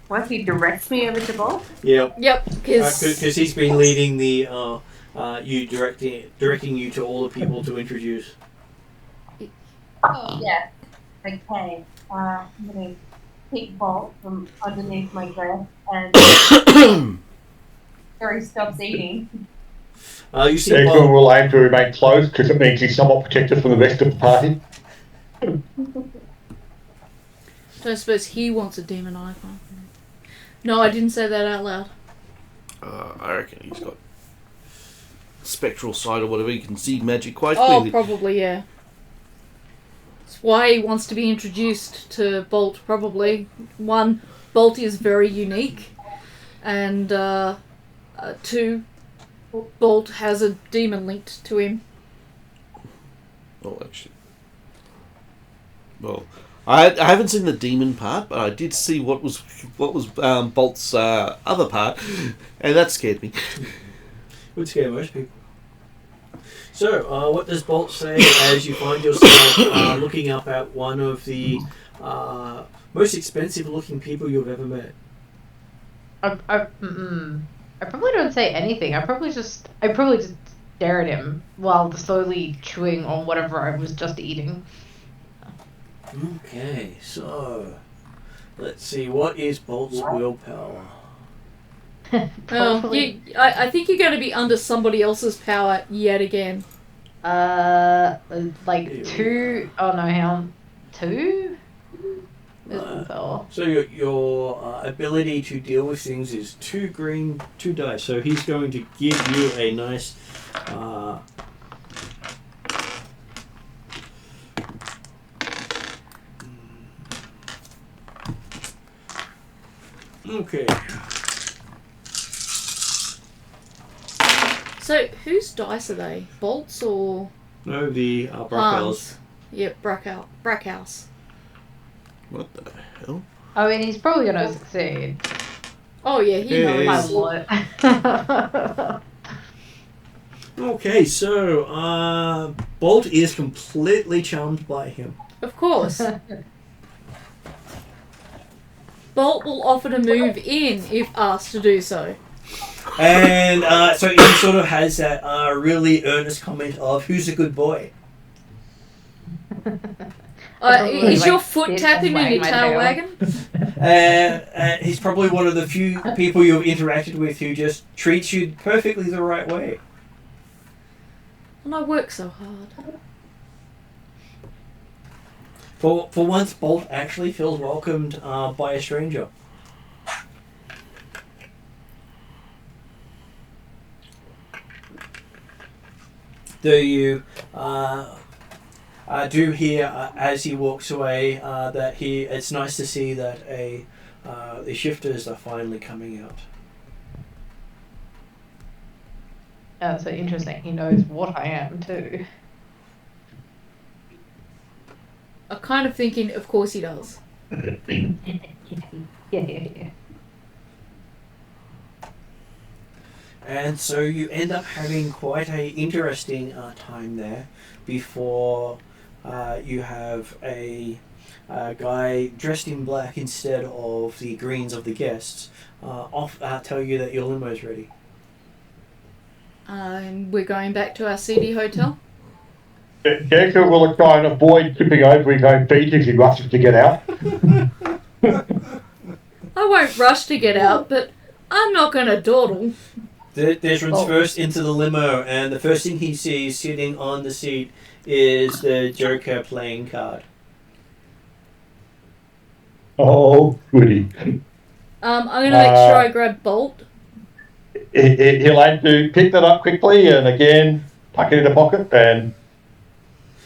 What, he directs me over to Bolt?
Yep.
Yep,
Because he's been leading the directing you to all the people to introduce.
Oh, yeah. Okay. I'm going to pick Bolt from underneath my dress and where he stops eating.
You see
Gegrin will aim to remain close because it means he's somewhat protected from the rest of the party.
Don't suppose he wants a demon icon. No, I didn't say that out loud.
I reckon he's got spectral sight or whatever. He can see magic quite
Oh,
clearly.
probably, yeah. That's why he wants to be introduced to Bolt, probably. 1, Bolt is very unique. And 2, Bolt has a demon linked to him.
Oh, actually. Well, I haven't seen the demon part, but I did see what was Bolt's other part, and that scared me.
Would scare most people. So, what does Bolt say as you find yourself looking up at one of the most expensive-looking people you've ever met?
I probably don't say anything. I probably just stare at him while slowly chewing on whatever I was just eating.
Okay, so let's see. What is Bolt's willpower?
I think you're going to be under somebody else's power yet again.
Like 2. Oh no, hang on. 2? Willpower.
So your ability to deal with things is 2 green, 2 dice. So he's going to give you a nice. Okay.
So, whose dice are they? Bolts or
No, the Brackels.
Hans? Yep, Brackhouse.
What the hell?
I mean, he's probably going to succeed.
Oh yeah, he
Yeah,
knows.
My what?
Okay, so Bolt is completely charmed by him.
Of course. Bolt will offer to move in if asked to do so.
And so he sort of has that really earnest comment of, who's a good boy?
Is your foot tapping in your tail wagon?
He's probably one of the few people you've interacted with who just treats you perfectly the right way.
And I work so hard.
For once, Bolt actually feels welcomed by a stranger. Though you do hear as he walks away that it's nice to see that the shifters are finally coming out.
Oh, so interesting. He knows what I am too.
I'm kind of thinking, of course he does.
Yeah.
And so you end up having quite a interesting time there before you have a guy dressed in black instead of the greens of the guests tell you that your limo's ready.
We're going back to our CD hotel.
Jacob will try and avoid tipping over his own feet as he rushes to get out.
I won't rush to get out, but I'm not going to dawdle.
Desmond's first into the limo, and the first thing he sees sitting on the seat is the Joker playing card.
Oh, goody.
I'm going to make sure I grab Bolt.
He'll aim to pick that up quickly and again tuck it in the pocket and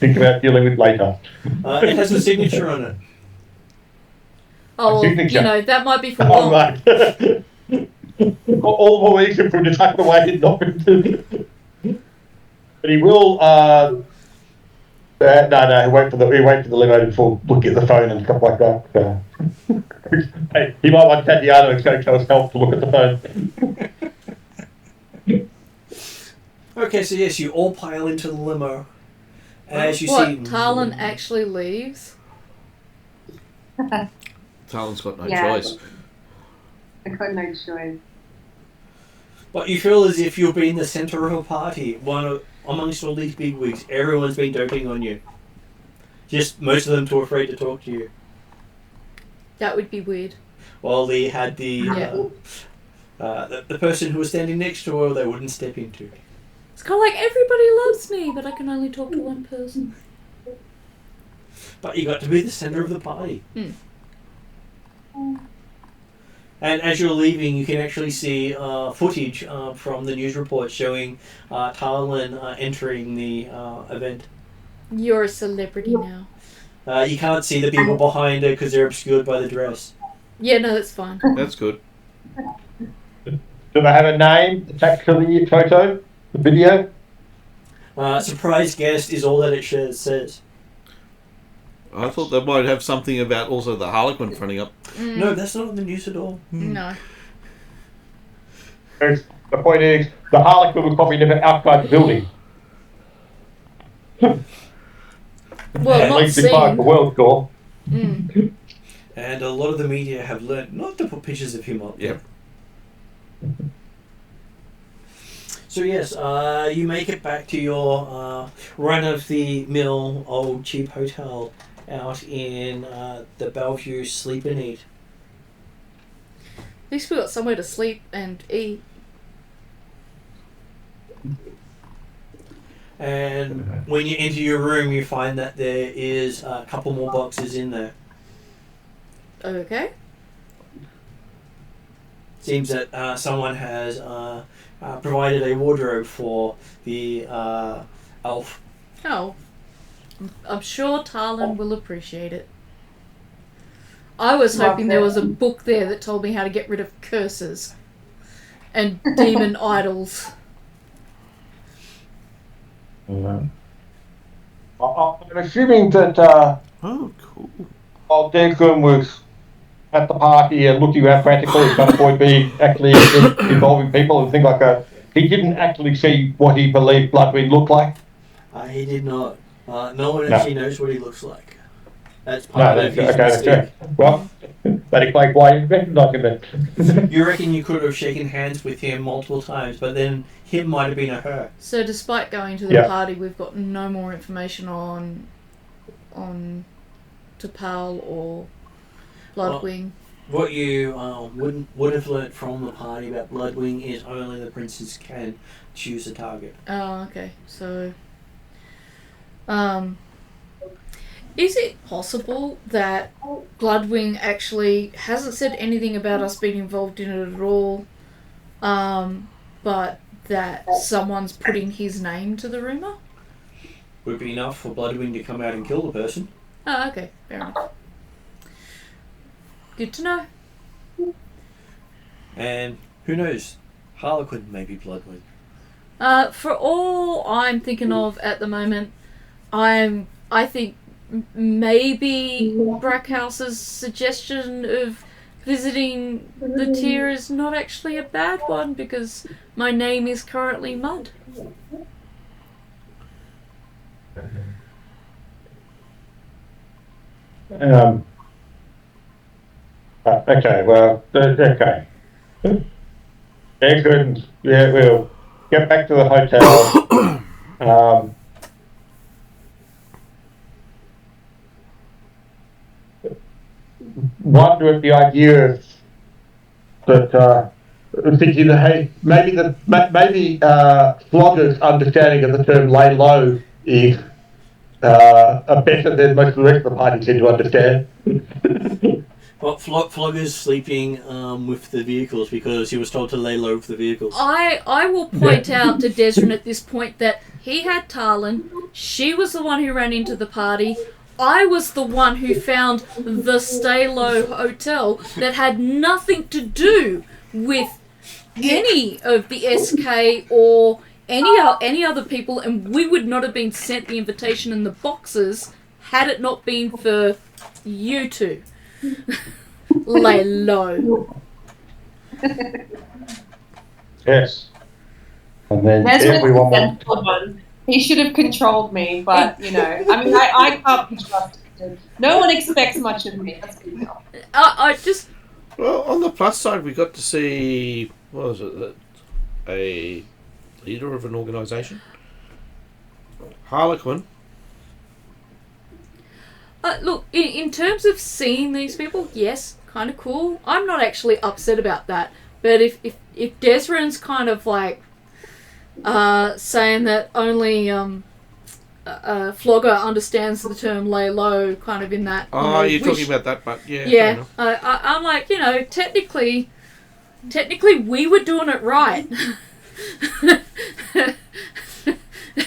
think about dealing with later.
It has a signature on it.
Oh, well,
signature.
you know, that might be for
Oh,
long.
right. All the more reason for him to tuck it away and not But he will. No, he wait for the limo before looking at the phone and stuff like that. Hey, he might want Tatiana and Coco's help to look at the phone.
Okay, so yes, you all pile into the limo. As you
What,
see,
Talon actually leaves?
Talon's got no
Yeah.
choice.
I got no choice.
but you feel as if you've been the centre of a party. Amongst all these bigwigs, everyone's been doting on you. Just most of them too afraid to talk to you.
That would be weird.
While they had the person who was standing next to her, they wouldn't step into.
It's kind of like everybody loves me, but I can only talk to one person.
But you got to be the centre of the party. And as you're leaving, you can actually see footage from the news report showing Talon entering the event.
You're a celebrity now.
You can't see the people behind her because they're obscured by the dress.
Yeah, no, that's fine.
That's good.
Do they have a name attached to the photo, the video?
Surprise guest is all that it says.
I thought they might have something about also the Harlequin fronting up.
No, that's not in the news at all.
No.
The point is, the Harlequin will probably live outside the building.
Well,
At
not
least in part of the
seen.
world tour.
And a lot of the media have learnt not to put pictures of him up.
Yep.
So yes, you make it back to your run-of-the-mill old cheap hotel out in the Bellevue Sleep and Eat.
At least we got somewhere to sleep and eat.
And when you enter your room, you find that there is a couple more boxes in there.
Okay.
Seems that someone has provided a wardrobe for the elf.
Oh. I'm sure Talon will appreciate it. I was hoping there was a book there that told me how to get rid of curses and demon idols.
I'm assuming that
Oh, cool.
while Declan was at the party and looking around frantically trying to avoid being actually involving people and things like that, he didn't actually see what he believed Bloodwind looked like.
He did not. No one actually knows what he looks like. That's
No,
part of his mystique.
okay. Well, that explains why you recognize him then.
You reckon you could have shaken hands with him multiple times, but then him might have been a her.
So despite going to the party, we've got no more information on T'Pal or Bloodwing.
What you would have learnt from the party about Bloodwing is only the princes can choose a target.
Oh, okay. So, is it possible that Bloodwing actually hasn't said anything about us being involved in it at all, but that someone's putting his name to the rumour?
Would be enough for Bloodwing to come out and kill the person.
Oh, okay. Fair enough. Good to know.
And who knows? Harlequin may be Bloodwing.
For all I'm thinking of at the moment, I think maybe Brackhouse's suggestion of visiting the tier is not actually a bad one because my name is currently Mud.
Okay, well, okay. Excellent. Yeah, we'll get back to the hotel. Wonder at the idea that thinking that hey, maybe Flogger's understanding of the term lay low is better than most of the rest of the party seem to understand.
Well, Flogger's sleeping with the vehicles because he was told to lay low with the vehicles.
I will point out to Desrin at this point that he had Tarlin, she was the one who ran into the party, I was the one who found the Stay Low Hotel that had nothing to do with any of the SK or any other people, and we would not have been sent the invitation in the boxes had it not been for you two. Lay low.
Yes. And then
Desmond's
everyone
the
wants...
sensible one. He should have controlled me, but, you know, I mean, I can't be trusted. No one expects much of me. That's good enough.
I just...
Well, on the plus side, we got to see, what was it, a leader of an organisation? Harlequin.
Look, in terms of seeing these people, yes, kind of cool. I'm not actually upset about that. But if Desrin's kind of like saying that only Flogger understands the term lay low, kind of in that.
You're talking about that, but yeah.
Yeah, I'm like, you know, technically, we were doing it right.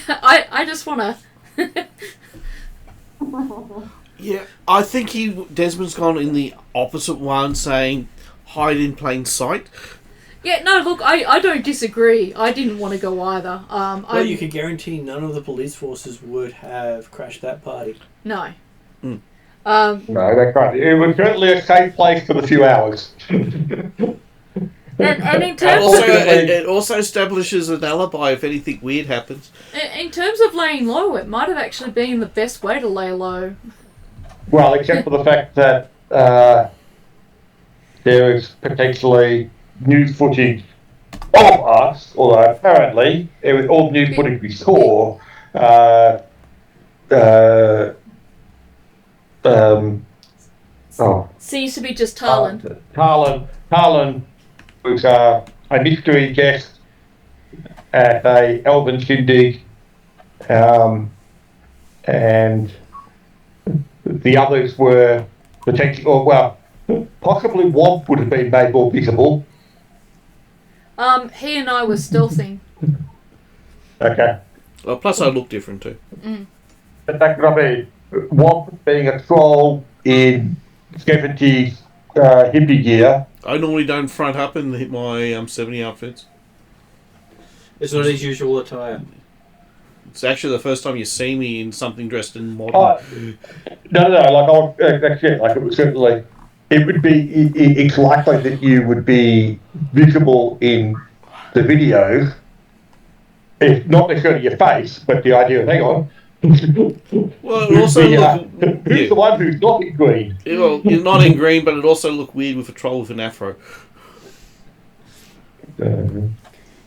I just want to.
Yeah, I think Desmond's gone in the opposite one, saying hide in plain sight.
Yeah, no, look, I don't disagree. I didn't want to go either.
Well, you could guarantee none of the police forces would have crashed that party.
No.
Mm.
No, that's right. It was certainly a safe place for the few hours.
And in terms
it also establishes an alibi if anything weird happens.
In terms of laying low, it might have actually been the best way to lay low.
Well, except for the fact that there is potentially news footage of us, although apparently all the news footage we saw
seems to be just Tarlin.
Tarlin was a mystery guest at a Elven shindig, and the others were potentially, possibly Womp would have been made more visible.
He and I were stealthing.
Okay.
Well, plus I look different too.
Mm.
But that could be Womp being a troll in 70s hippie gear.
I normally don't front up in my 70 outfits.
It's not his usual attire.
It's actually the first time you see me in something dressed in modern.
No, like that's it. Like it was certainly, it would be. It's likely that you would be visible in the videos, if not necessarily your face, but the idea of hang on.
Well, it also
who's the one who's not in green?
Well, you're not in green, but it also look weird with a troll with an afro.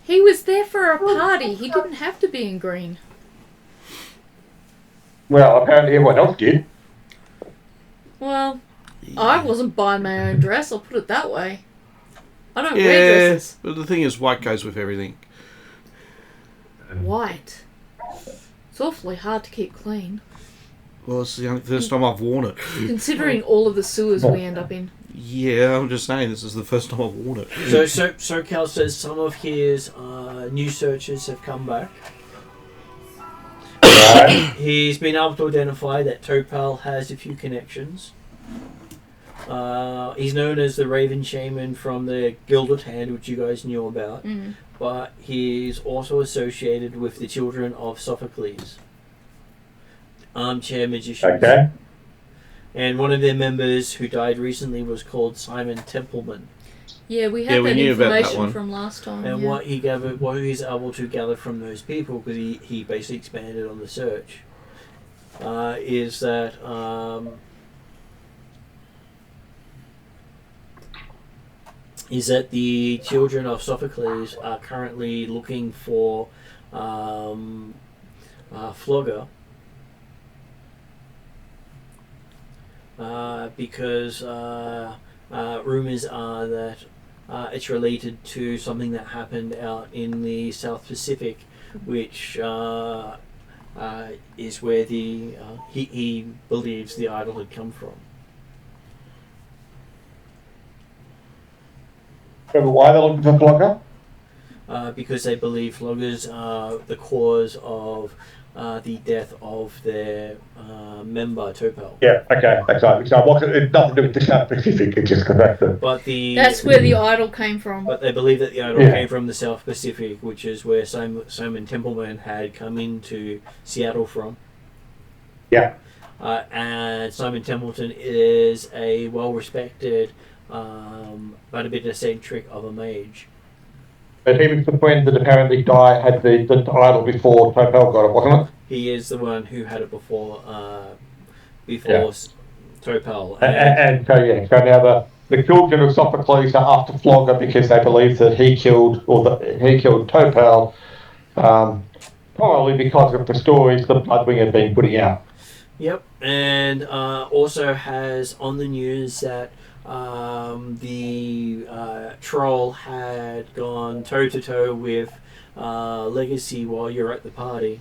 He was there for a party. He didn't have to be in green.
Well, apparently everyone else did.
Well, I wasn't buying my own dress, I'll put it that way. I don't wear dresses.
But the thing is, white goes with everything.
White? It's awfully hard to keep clean.
Well, it's the only first time I've worn it.
Considering all of the sewers we end up in.
Yeah, I'm just saying, this is the first time I've worn it.
So Cal says some of his new searches have come back. He's been able to identify that Topal has a few connections. He's known as the Raven Shaman from the Gilded Hand, which you guys knew about.
Mm.
But he's also associated with the Children of Sophocles, armchair magicians.
Okay.
And one of their members who died recently was called Simon Templeman.
Yeah, we had that
knew about that
information
one.
from last time.
And
yeah.
what he's able to gather from those people, because he basically expanded on the search, is that the Children of Sophocles are currently looking for Flogger, because rumors are that it's related to something that happened out in the South Pacific, which is where he believes the idol had come from.
Remember why they're looking for Flogger?
Because they believe Floggers are the cause of the death of their member Topal.
Yeah, okay, that's right. So it's nothing to do with the South Pacific, it just connected.
But
that's where the idol came from.
But they believe that the idol came from the South Pacific, which is where Simon Templeman had come into Seattle from.
Yeah.
And Simon Templeton is a well-respected, but a bit eccentric of a mage.
But he was the friend that apparently had the idol before Topal got it, wasn't it?
He is the one who had it before Topal.
And so now the Children of Sophocles are after Flogger because they believe that he killed Topal, probably because of the stories the Bloodwing had been putting out.
Yep, and also has on the news that the troll had gone toe-to-toe with Legacy while you're at the party,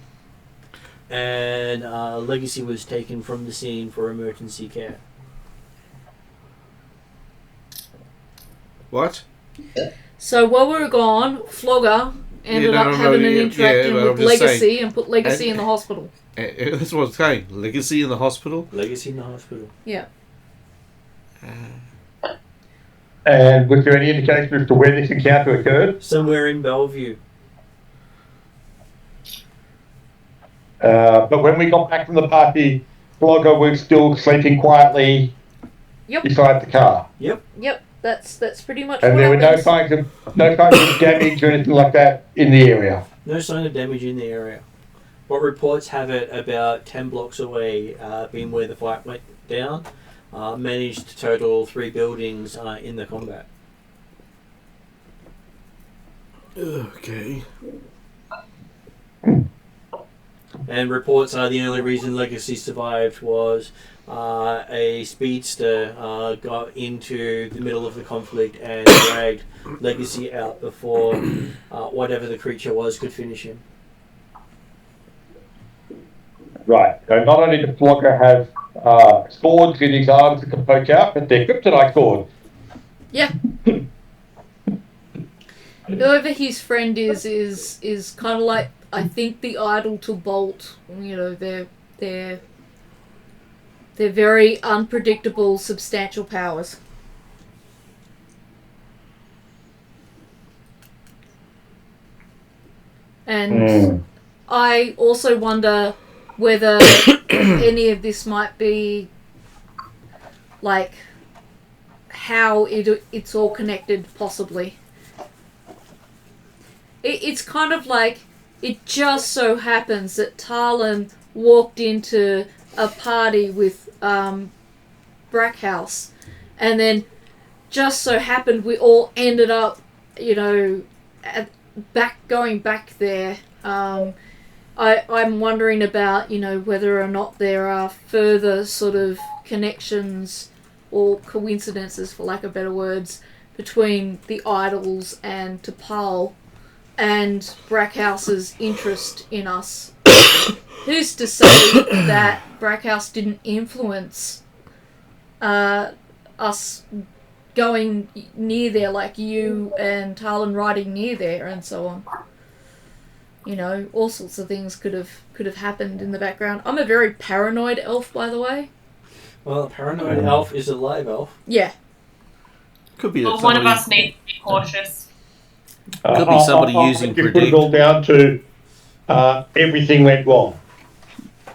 and Legacy was taken from the scene for emergency care.
What?
So while we were gone, Flogger ended up having an interaction with Legacy and put Legacy in the hospital.
That's what I'm saying. Legacy in the hospital?
Legacy in the hospital.
Yeah.
And was there any indication as to where this encounter occurred?
Somewhere in Bellevue.
But when we got back from the party, Flogger was still sleeping quietly beside the car.
Yep.
That's pretty much.
And
what
there were no
happens.
signs of damage or anything like that in the area.
No sign of damage in the area. What reports have it about 10 blocks away, being where the fight went down. Managed to total 3 buildings in the combat.
Okay.
And reports are the only reason Legacy survived was a speedster got into the middle of the conflict and dragged Legacy out before whatever the creature was could finish him.
Right. So not only did Flogger have swords in his arms that can poke out, but they're kryptonite swords.
Yeah. Whoever his friend is kind of like, I think, the idol to Bolt. You know, they're They're very unpredictable, substantial powers. And I also wonder whether any of this might be like how it's all connected, possibly. It's kind of like it just so happens that Talon walked into a party with Brackhouse, and then just so happened we all ended up, going back there. I'm wondering about, whether or not there are further sort of connections or coincidences, for lack of better words, between the idols and T'Pol and Brackhouse's interest in us. Who's to say that Brackhouse didn't influence us going near there, like you and Talon riding near there and so on? All sorts of things could have happened in the background. I'm a very paranoid elf, by the way.
Well, a paranoid elf is a live elf.
Yeah.
Could be.
Well, one of us needs to be cautious.
Could be somebody using
you
predict.
put it all down to everything went wrong.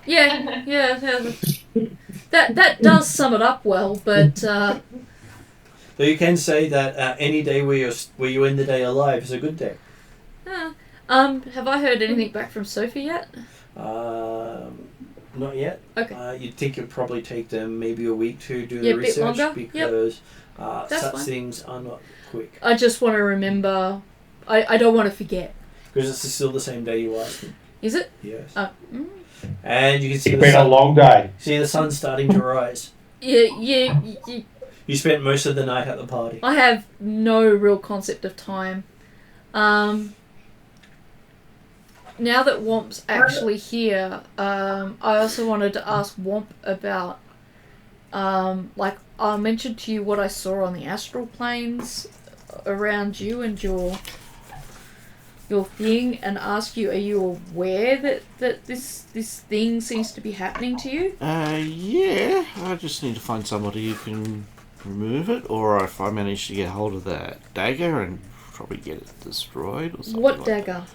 Yeah. That does sum it up well, but.
So you can say that any day where you end the day alive is a good day.
Have I heard anything back from Sophie yet?
Not yet.
Okay.
You'd think it'd probably take them maybe a week to do
Yeah,
the
a bit
research
longer.
because
That's
such
fine.
things are not quick.
I just want to remember. I don't want to forget.
Because it's still the same day you asked them.
Is it?
Yes.
Mm.
And you can see
It's
the
been a
sun.
long day.
See the sun starting to rise.
Yeah.
You spent most of the night at the party.
I have no real concept of time. Now that Womp's actually here, I also wanted to ask Womp about, I mentioned to you what I saw on the astral planes around you and your thing, and ask you, are you aware that this thing seems to be happening to you?
Yeah. I just need to find somebody who can remove it, or if I manage to get hold of that dagger and probably get it destroyed or something.
What
like
dagger?
that.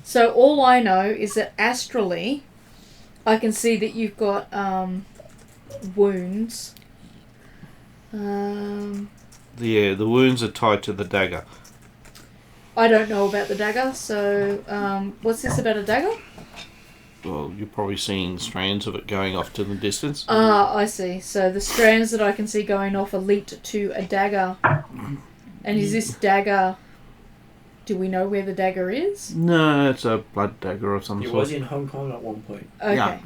So all I know is that astrally, I can see that you've got wounds.
The wounds are tied to the dagger.
I don't know about the dagger, so what's this about a dagger?
Well, you're probably seeing strands of it going off to the distance.
Ah, I see. So the strands that I can see going off are linked to a dagger. And is this dagger... Do we know where the dagger is?
No, it's a blood dagger of some
It
sort.
was in Hong Kong at one point.
Okay.
Yeah.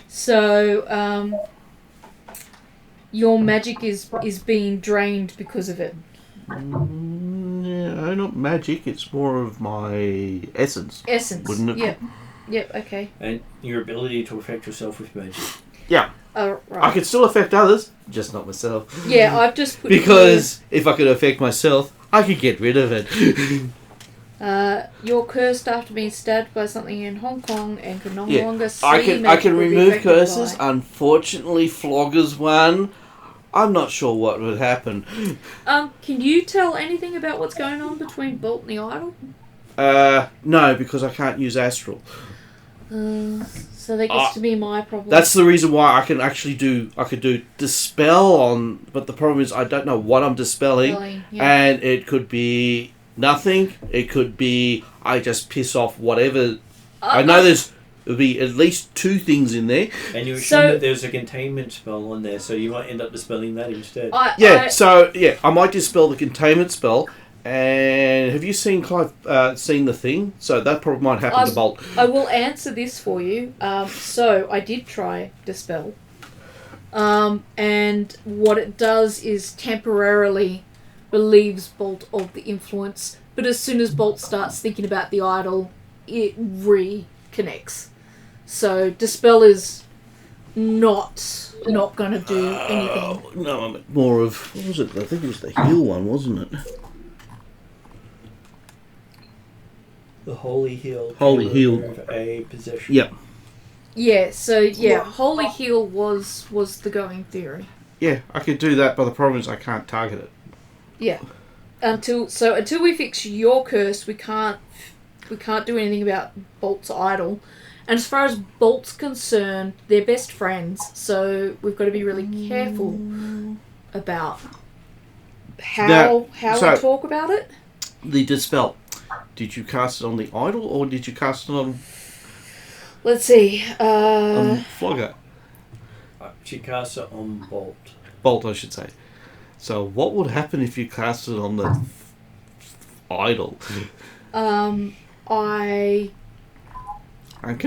So, your magic is being drained because of it.
No, not magic. It's more of my essence.
Essence.
Wouldn't it?
Yep, okay.
And your ability to affect yourself with magic.
Yeah.
Right.
I could still affect others, just not myself.
Yeah, I've just put...
Because if I could affect myself, I could get rid of it.
You're cursed after being stabbed by something in Hong Kong and can no longer see
I can
magic will be
remove
affected
curses.
by.
Unfortunately, floggers one. I'm not sure what would happen.
Can you tell anything about what's going on between Bolt and the Idol?
No, because I can't use astral.
So that gets to be my problem.
That's the reason why I could do dispel on, but the problem is I don't know what I'm dispelling, and it could be nothing. It could be I just piss off whatever. I know there'll be at least two things in there.
And you assume that there's a containment spell on there, so you might end up dispelling that instead.
I might dispel the containment spell. And have you seen Clive seen the thing? So that probably might happen to Bolt.
I will answer this for you. So I did try Dispel. And what it does is temporarily relieves Bolt of the influence. But as soon as Bolt starts thinking about the idol, it reconnects. So Dispel is not going to do anything.
No, I'm more of... What was it? I think it was the heal one, wasn't it?
The Holy Heal.
Holy Heal.
Remove a possession.
Yep.
Yeah, so Holy Heal was the going theory.
Yeah, I could do that, but the problem is I can't target it.
Yeah. Until we fix your curse, we can't do anything about Bolt's idol. And as far as Bolt's concerned, they're best friends, so we've got to be really careful about how we talk about it.
The Dispel. Did you cast it on the idol, or did you cast it on...
Let's see.
Flogger?
She cast it on Bolt.
Bolt, I should say. So what would happen if you cast it on the idol?
Can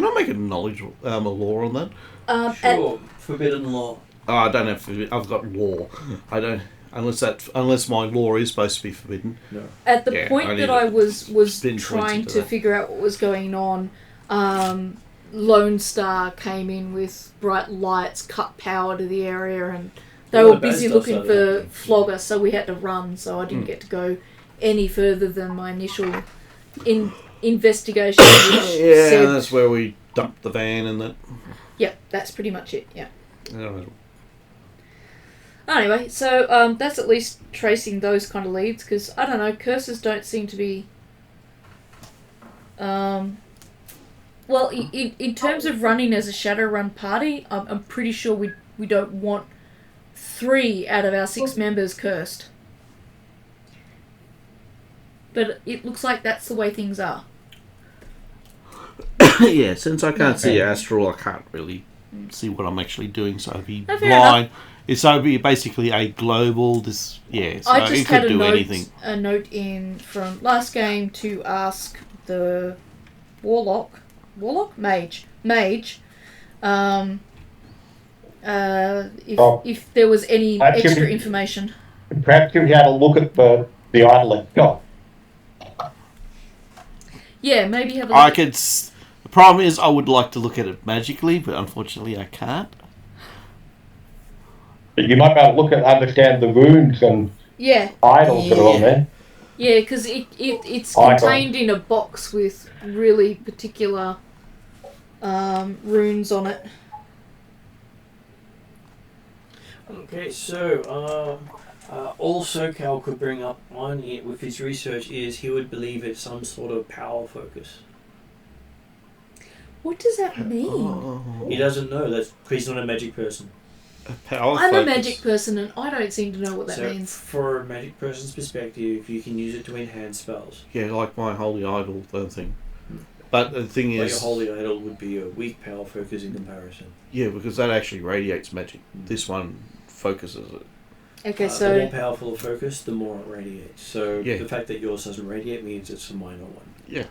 I
make a knowledge a law on that?
Sure. Forbidden law.
Oh, I don't have forbidden. I've got law. I don't unless my law is supposed to be forbidden.
No.
At the point that I was trying to figure out what was going on, Lone Star came in with bright lights, cut power to the area, and they were busy looking for Flogger, so we had to run, so I didn't get to go any further than my initial investigation.
Yeah, that's where we dumped the van and that.
Yep, that's pretty much it, yeah.
Alright.
Anyway, so that's at least tracing those kind of leads, because, I don't know, curses don't seem to be... well, in terms of running as a Shadowrun party, I'm pretty sure we don't want 3 out of our 6 members cursed. But it looks like that's the way things are.
Yeah, since I can't see Astral, I can't really see what I'm actually doing, so I'd be blind. So it'd be basically a global... so
I just
it could do
anything. A note in from last game to ask the mage, if there was any extra information.
Perhaps you had a look at the idol itself.
Yeah, maybe have a look.
The problem is I would like to look at it magically, but unfortunately I can't.
But you might be able to look at understand the runes and idols that are on there.
Yeah, because it's contained in a box with really particular runes on it.
Okay, so also Cal could bring up on it with his research is he would believe it's some sort of power focus.
What does that mean?
He doesn't know. That's he's not a magic person.
I'm a magic person, and I don't seem to know what that means.
For a magic person's perspective, you can use it to enhance spells.
Yeah, like my holy idol thing. But the thing is...
your holy idol would be a weak power focus in comparison.
Yeah, because that actually radiates magic. This one focuses it.
Okay, so...
The more powerful a focus, the more it radiates. So the fact that yours doesn't radiate means it's a minor one.
Yeah.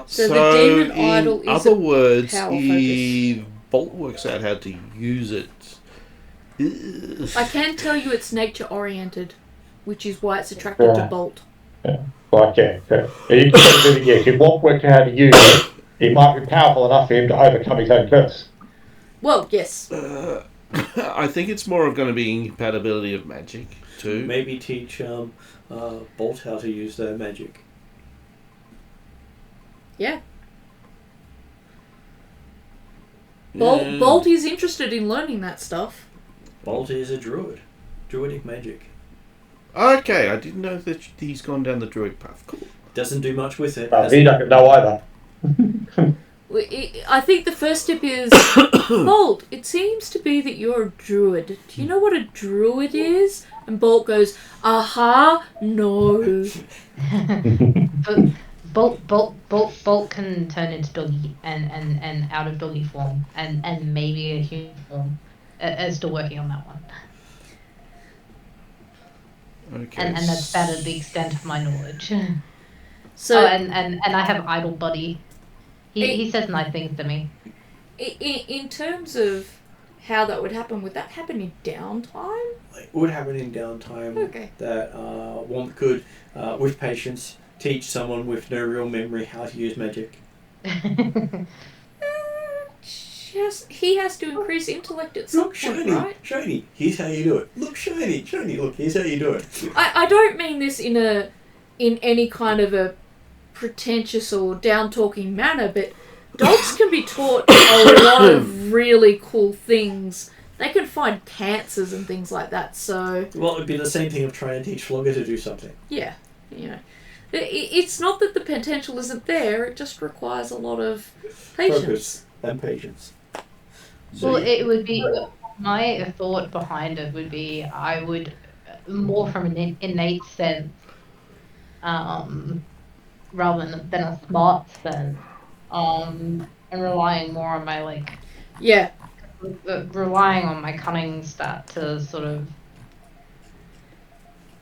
So the demon idol is
other words,
power
if Bolt works out how to use it...
I can tell you it's nature-oriented, which is why it's attracted to Bolt.
Yeah. Okay. If Bolt works out how to use it, it might be powerful enough for him to overcome his own curse.
Well, yes.
I think it's more of going to be incompatibility of magic, too.
Maybe teach Bolt how to use their magic.
Yeah. Bolt is interested in learning that stuff.
Bolt is a druid. Druidic magic.
Okay, I didn't know that he's gone down the druid path. Cool.
Doesn't do much with it.
He doesn't know either.
I think the first step is, Bolt, it seems to be that you're a druid. Do you know what a druid is? And Bolt goes, aha, no.
Bolt can turn into doggy and out of doggy form and maybe a human form. Still working on that one.
Okay.
And that's about the extent of my knowledge.
So
and I have idle body. He says nice things to me.
In terms of how that would happen in downtime?
It would happen in downtime.
Okay. That
one could, with patience, teach someone with no real memory how to use magic.
He has to increase intellect at some point, right?
Shiny, here's how you do it. Look, shiny, look, here's how you do it.
I don't mean this in any kind of a pretentious or down-talking manner, but dogs can be taught a lot of really cool things. They can find cancers and things like that, so...
Well, it would be the same thing of trying to teach Flogger to do something.
Yeah, you know. It's not that the potential isn't there, it just requires a lot of patience.
Focus and patience. So
Well, it would be... My thought behind it would be I would, more from an innate sense, rather than a smart sense, and relying more on my, like...
Yeah.
Relying on my cunning stat to sort of...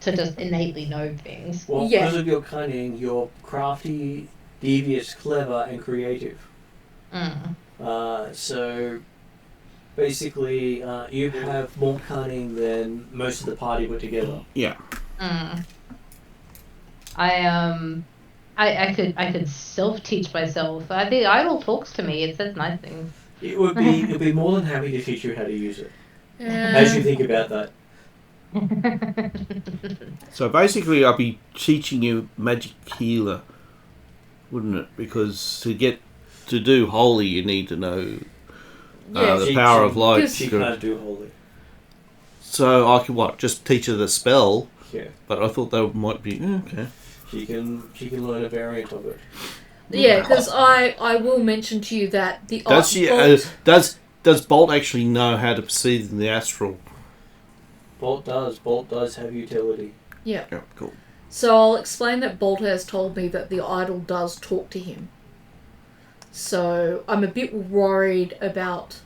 to just innately know things.
Well,
Yeah.
because of your cunning, you're crafty, devious, clever, and creative. So... Basically, you have more cunning than most of the party put together.
Yeah.
I could self-teach myself. I think Idol talks to me. It says nice things.
It'd be more than happy to teach you how to use it. As you think about that.
So basically, I'll be teaching you magic healer, wouldn't it? Because to do holy, you need to know the power of light.
She can't do holy.
So I can just teach her the spell.
Yeah.
But I thought that might be okay.
She can learn a variant of it.
Yeah, because I will mention to you that the
does Bolt actually know how to perceive in the astral?
Bolt does have utility.
Yeah.
Yeah, cool.
So I'll explain that Bolt has told me that the idol does talk to him. So I'm a bit worried about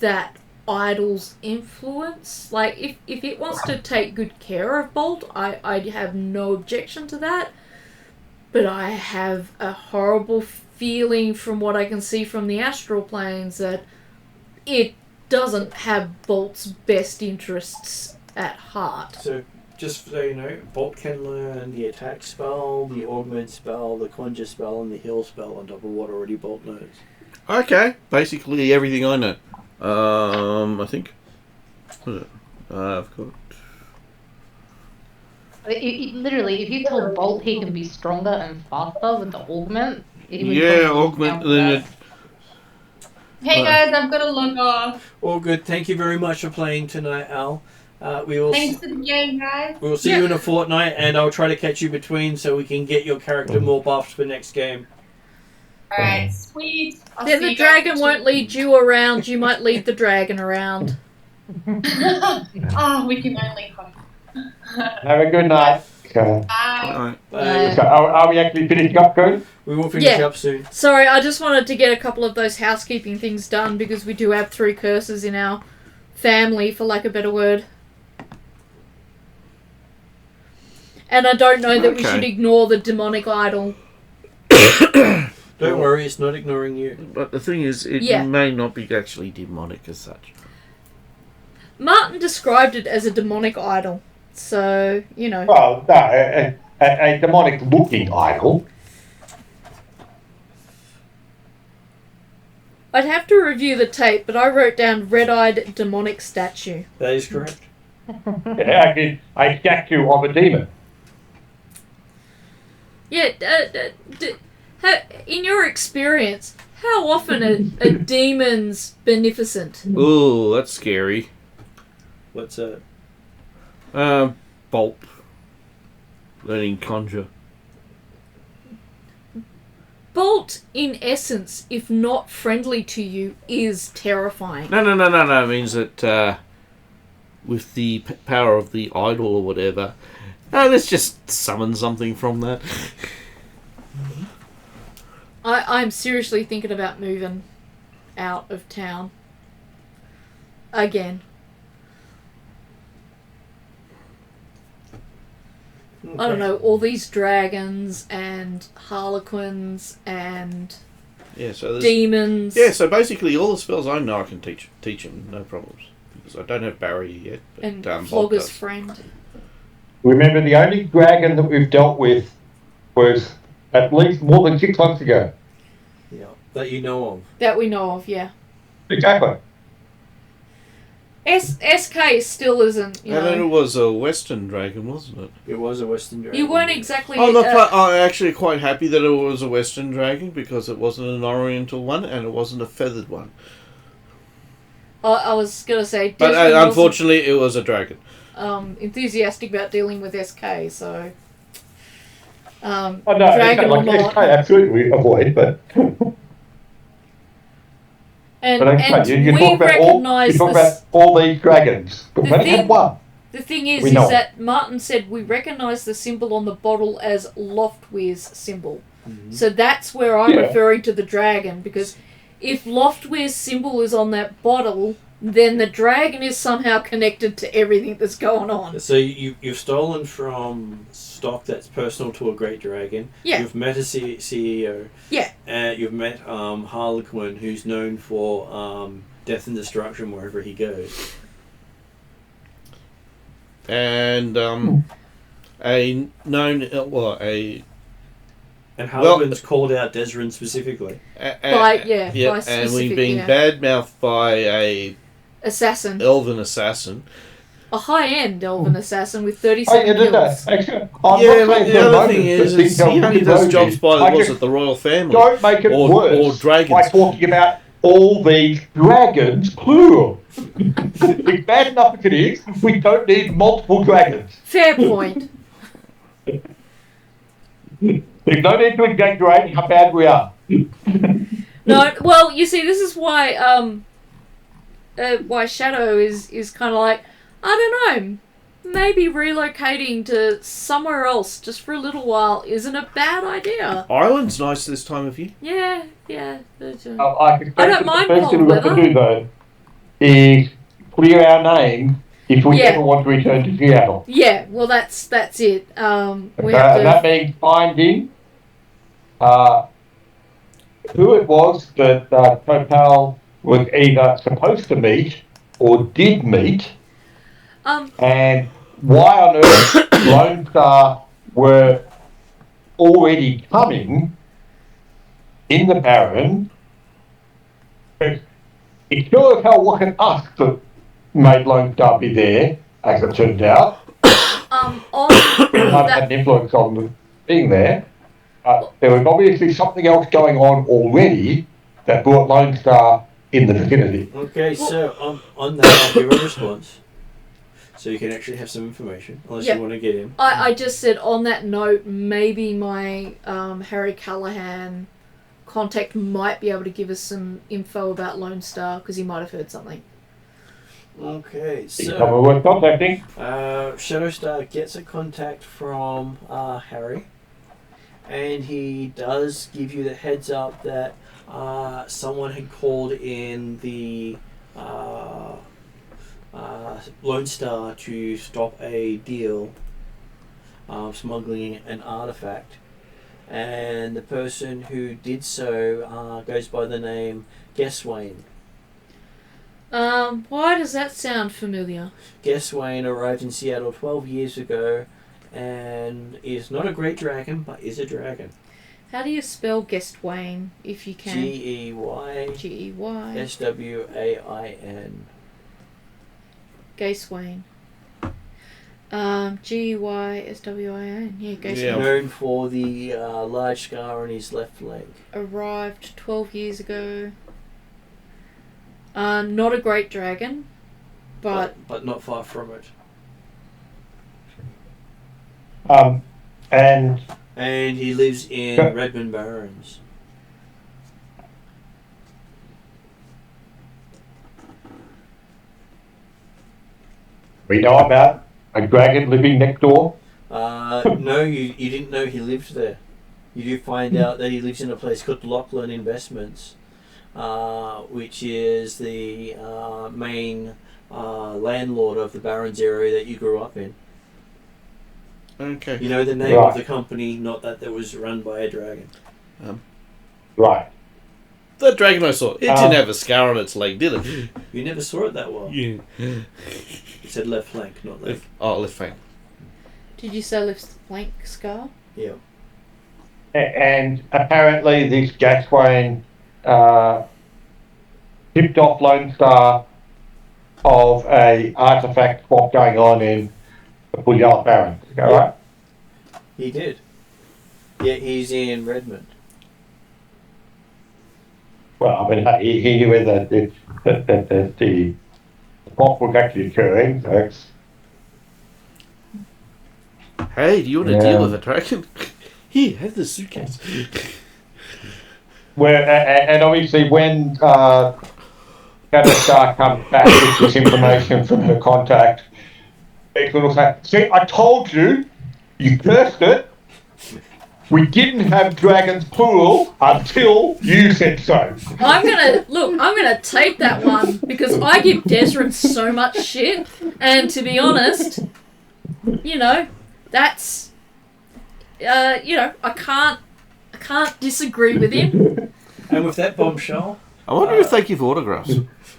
that idol's influence. Like, if it wants to take good care of Bolt, I have no objection to that. But I have a horrible feeling from what I can see from the astral planes that it doesn't have Bolt's best interests at heart.
So, just so you know, Bolt can learn the attack spell, the augment spell, the conjure spell, and the heal spell on top of what already Bolt knows.
Okay, basically everything I know. I think. What is it? I've got.
Literally, if you told Bolt he can be stronger and faster with the augment, he would
augment.
Hey guys, I've got to log off.
All good. Thank you very much for playing tonight, Al. We will.
Thanks for the game, guys.
We'll see you in a fortnight, and I'll try to catch you between so we can get your character more buffed for next game.
Alright, sweet.
Then the dragon won't lead you around. You might lead the dragon around.
Oh, we can only hope.
Have a good night.
Bye.
Bye.
So are we actually finishing up, Coon?
We will finish up soon.
Sorry, I just wanted to get a couple of those housekeeping things done because we do have 3 curses in our family, for lack of a better word. And I don't know that we should ignore the demonic idol.
Don't worry, it's not ignoring you.
But the thing is, it may not be actually demonic as such.
Martin described it as a demonic idol, so, you know.
Well, no, a demonic-looking idol.
I'd have to review the tape, but I wrote down red-eyed demonic statue.
That is correct.
Actually, a statue of a demon.
Yeah, in your experience, how often are demons beneficent?
Ooh, that's scary.
What's that?
Bolt. Learning conjure.
Bolt, in essence, if not friendly to you, is terrifying.
No. It means that with the power of the idol or whatever, let's just summon something from that.
I'm seriously thinking about moving out of town. Again.
Okay.
I don't know, all these dragons and harlequins and demons.
Yeah, so basically all the spells I know I can teach them, no problems. Because I don't have barrier yet. But,
and
Bolt
Flogger's
does.
friend.
Remember, the only dragon that we've dealt with was at least more than 6 months ago.
Yeah, that you know of.
That we know of, yeah.
Exactly.
SK still isn't, you
And then it
know.
was a Western dragon, wasn't it?
It was a Western dragon.
You weren't exactly.
I'm actually quite happy that it was a Western dragon because it wasn't an Oriental one and it wasn't a feathered one.
I was gonna say,
But
Desmond wasn't,
unfortunately, it was a dragon.
enthusiastic about dealing with SK, so.
Oh no,
Dragon or
like,
not.
absolutely avoid, but
And,
but
and
you
we
talk about
recognise
all these dragons, but
The
we only
thing-
had one.
The thing is
We know.
that Martin said we recognise the symbol on the bottle as Loftweir's symbol.
Mhm.
So that's where I'm
Yeah.
referring to the dragon, because if Loftweir's symbol is on that bottle, then the dragon is somehow connected to everything that's going on.
So you've stolen from stock that's personal to a great dragon.
Yeah.
You've met a CEO.
Yeah.
You've met Harlequin, who's known for death and destruction wherever he goes.
And a known,
And Harlequin's called out Desrin specifically.
By
and
specific,
we've been
yeah.
badmouthed by a
Assassin.
elven assassin.
A high-end elven assassin with
Oh,
37
yeah, did that.
kills.
Actually, I'm
Yeah,
not
but
saying
the
for a
other
moment
thing
that
is
things
he
are
only
really
does
low
jobs
key.
by
I
was
just
it the royal family
don't make it
or
worse
dragons.
by talking about all these dragons, plural. It's bad enough as it is, we don't need multiple dragons.
Fair point.
There's no need to exaggerate how bad we are.
No, well, you see, this is why Shadow is kind of like, I don't know, maybe relocating to somewhere else just for a little while isn't a bad idea.
Ireland's nice this time of year.
Yeah. But,
I suspect
I don't
that the
mind
first
cold
thing we've got to
weather.
do, though, is clear our name if we
Yeah.
ever want to return to Seattle.
yeah, well, that's it. We
And
have
that
to.
means finding who it was that Topal was either supposed to meet or did meet, and why on earth Lone Star were already coming in the Baron. It sure as hell wasn't us that made Lone Star be there, as it turned out.
On
It had
that,
an influence on them being there. There was obviously something else going on already that brought Lone Star in the vicinity.
Okay, so on that, I'll give a response. So you can actually have some information, unless
Yeah.
you want to get him.
I just said on that note, maybe my Harry Callahan contact might be able to give us some info about Lone Star, because he might have heard something.
Okay,
It's
so
probably worth contacting.
Shadowstar gets a contact from Harry, and he does give you the heads up that someone had called in the Lone Star to stop a deal smuggling an artifact, and the person who did so goes by the name Geswain.
Why does that sound familiar?
Geswain arrived in Seattle 12 years ago and is not a great dragon, but is a dragon.
How do you spell Gestwain, if you can?
G-E-Y
G-E-Y.
S-W-A-I-N.
Gaswain. G-E-Y-S-W-I-N. Yeah, Gaswain.
Yeah.
Known for the large scar on his left leg.
Arrived 12 years ago. Not a great dragon, but
But not far from it.
And
And he lives in Redmond Barrens.
we know about a dragon living next door.
No, you didn't know he lived there. You do find out that he lives in a place called Lachlan Investments, which is the main landlord of the Barrens area that you grew up in.
Okay.
You know the name
Right.
of the company, not that it was run by a dragon.
Right.
That dragon I saw, it didn't have a scar on its leg, did it?
You never saw it that well.
Yeah.
It said left flank, not leg.
Left flank.
did you say left flank scar?
Yeah.
And apparently this Gaswain tipped off Lone Star of a artifact swap going on in the Redmond Barrens. Is that right?
He did. Yeah, he's in Redmond.
Well, I mean, he knew where the swap was actually occurring. So it's,
Hey, do you want to deal with a dragon? Here, have the suitcase.
where and obviously when Shadowstar comes back with this information from her contact, it's going to say, "See, I told you, you cursed it. We didn't have Dragon's Pool until you said so."
I'm gonna take that one because I give Desrin so much shit, and to be honest, that's I can't disagree with him.
And with that bombshell,
I wonder if they give autographs.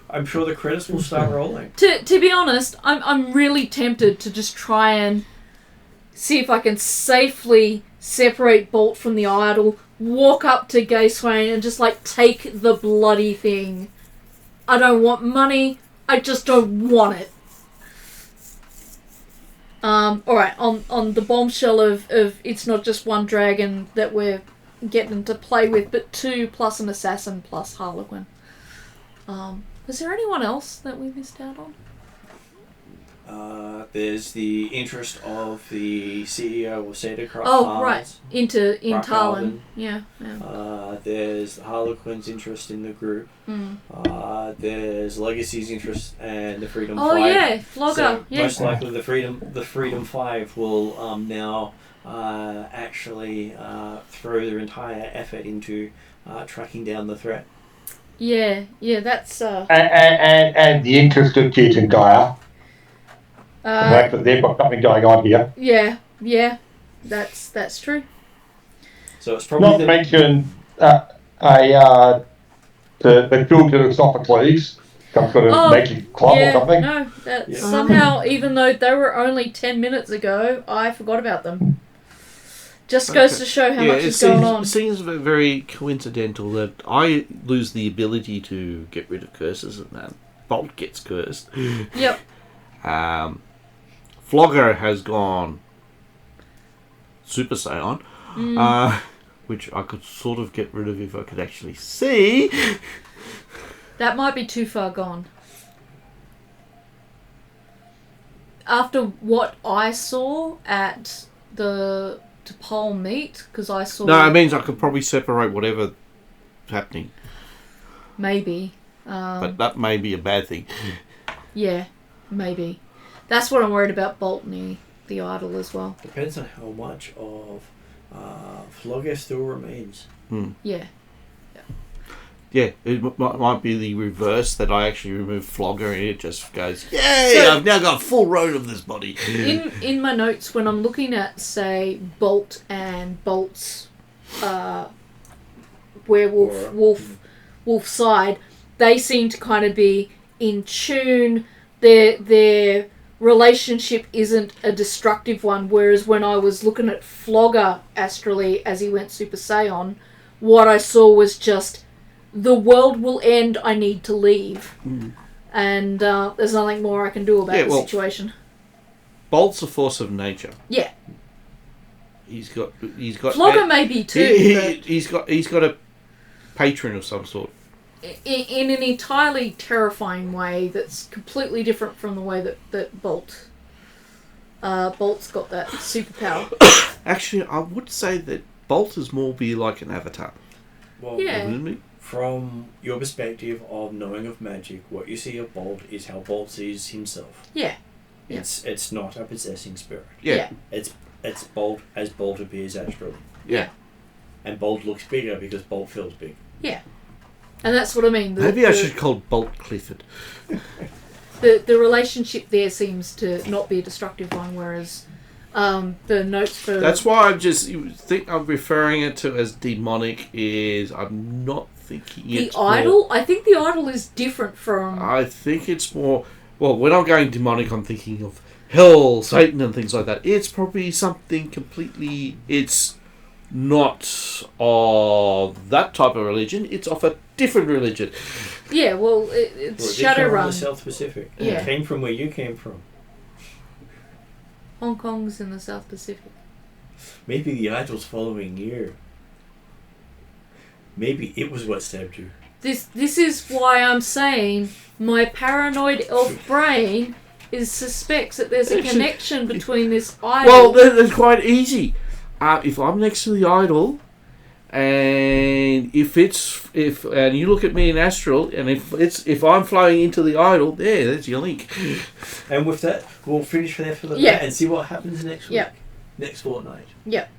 I'm sure the credits will start rolling.
To be honest, I'm really tempted to just try and see if I can safely separate Bolt from the idol, walk up to Gay Swain and just take the bloody thing. I don't want money, I just don't want it. Alright, on the bombshell of it's not just one dragon that we're getting to play with, but 2 plus an assassin plus Harlequin. Was there anyone else that we missed out on?
There's the interest of the CEO of Cedar
right, in Talon. Yeah.
There's Harlequin's interest in the group. There's Legacy's interest and the Freedom 5.
Oh yeah, Flogger.
So
yeah.
most likely the Freedom 5 will now actually throw their entire effort into tracking down the threat.
Yeah, that's
And the interest of Keith and Gaia. The fact that they've got something going on here.
Yeah, that's true.
So it's probably
not to mention the children of Sophocles, some sort of magic club or something.
No, somehow, even though they were only 10 minutes ago, I forgot about them. Just goes to show how much is going on.
It seems very coincidental that I lose the ability to get rid of curses and that Bolt gets cursed.
Yep.
Flogger has gone Super Saiyan, which I could sort of get rid of if I could actually see.
That might be too far gone. After what I saw at the T'Pol meet, because I saw...
No, it means I could probably separate whatever's happening.
Maybe.
But that may be a bad thing.
Yeah, maybe. That's what I'm worried about Boltney, the idol, as well.
Depends on how much of Flogger still remains.
Yeah.
Yeah, it might be the reverse, that I actually remove Flogger and it just goes, yay, so, I've now got a full road of this body.
In my notes, when I'm looking at, say, Bolt and Bolt's wolf side, they seem to kind of be in tune. Their relationship isn't a destructive one, whereas when I was looking at Flogger astrally as he went Super Saiyan, what I saw was just, the world will end, I need to leave. And there's nothing more I can do about the situation.
Bolt's a force of nature.
Yeah.
He's got
Flogger maybe too.
He's got a patron of some sort.
In an entirely terrifying way that's completely different from the way that Bolt's got that superpower.
Actually, I would say that Bolt is more be like an avatar.
Well, from your perspective of knowing of magic, what you see of Bolt is how Bolt sees himself.
Yeah.
It's not a possessing spirit.
Yeah.
It's Bolt as Bolt appears astrally.
Yeah.
And Bolt looks bigger because Bolt feels big.
Yeah. And that's what I mean.
Maybe I should call Bolt Clifford.
The relationship there seems to not be a destructive one, whereas the notes for...
That's why I'm referring it to as demonic is I'm not thinking it's
the idol? I think the idol is different from...
I think it's more... Well, when I'm going demonic, I'm thinking of hell, Satan and things like that. It's probably something completely... It's not of that type of religion. It's of a different religion.
Yeah, well, it's Shadowrun.
The South Pacific.
Yeah.
It came from where you came from.
Hong Kong's in the South Pacific.
Maybe the idol's following you. Maybe it was what stabbed you.
This is why I'm saying my paranoid elf brain suspects that there's a connection between this idol.
Well, that's quite easy. If I'm next to the idol, and if you look at me in astral, and if I'm flying into the idol, there's your link.
And with that, we'll finish there for the
Yeah.
and see what happens next week.
Yeah.
Next fortnight.
Yep.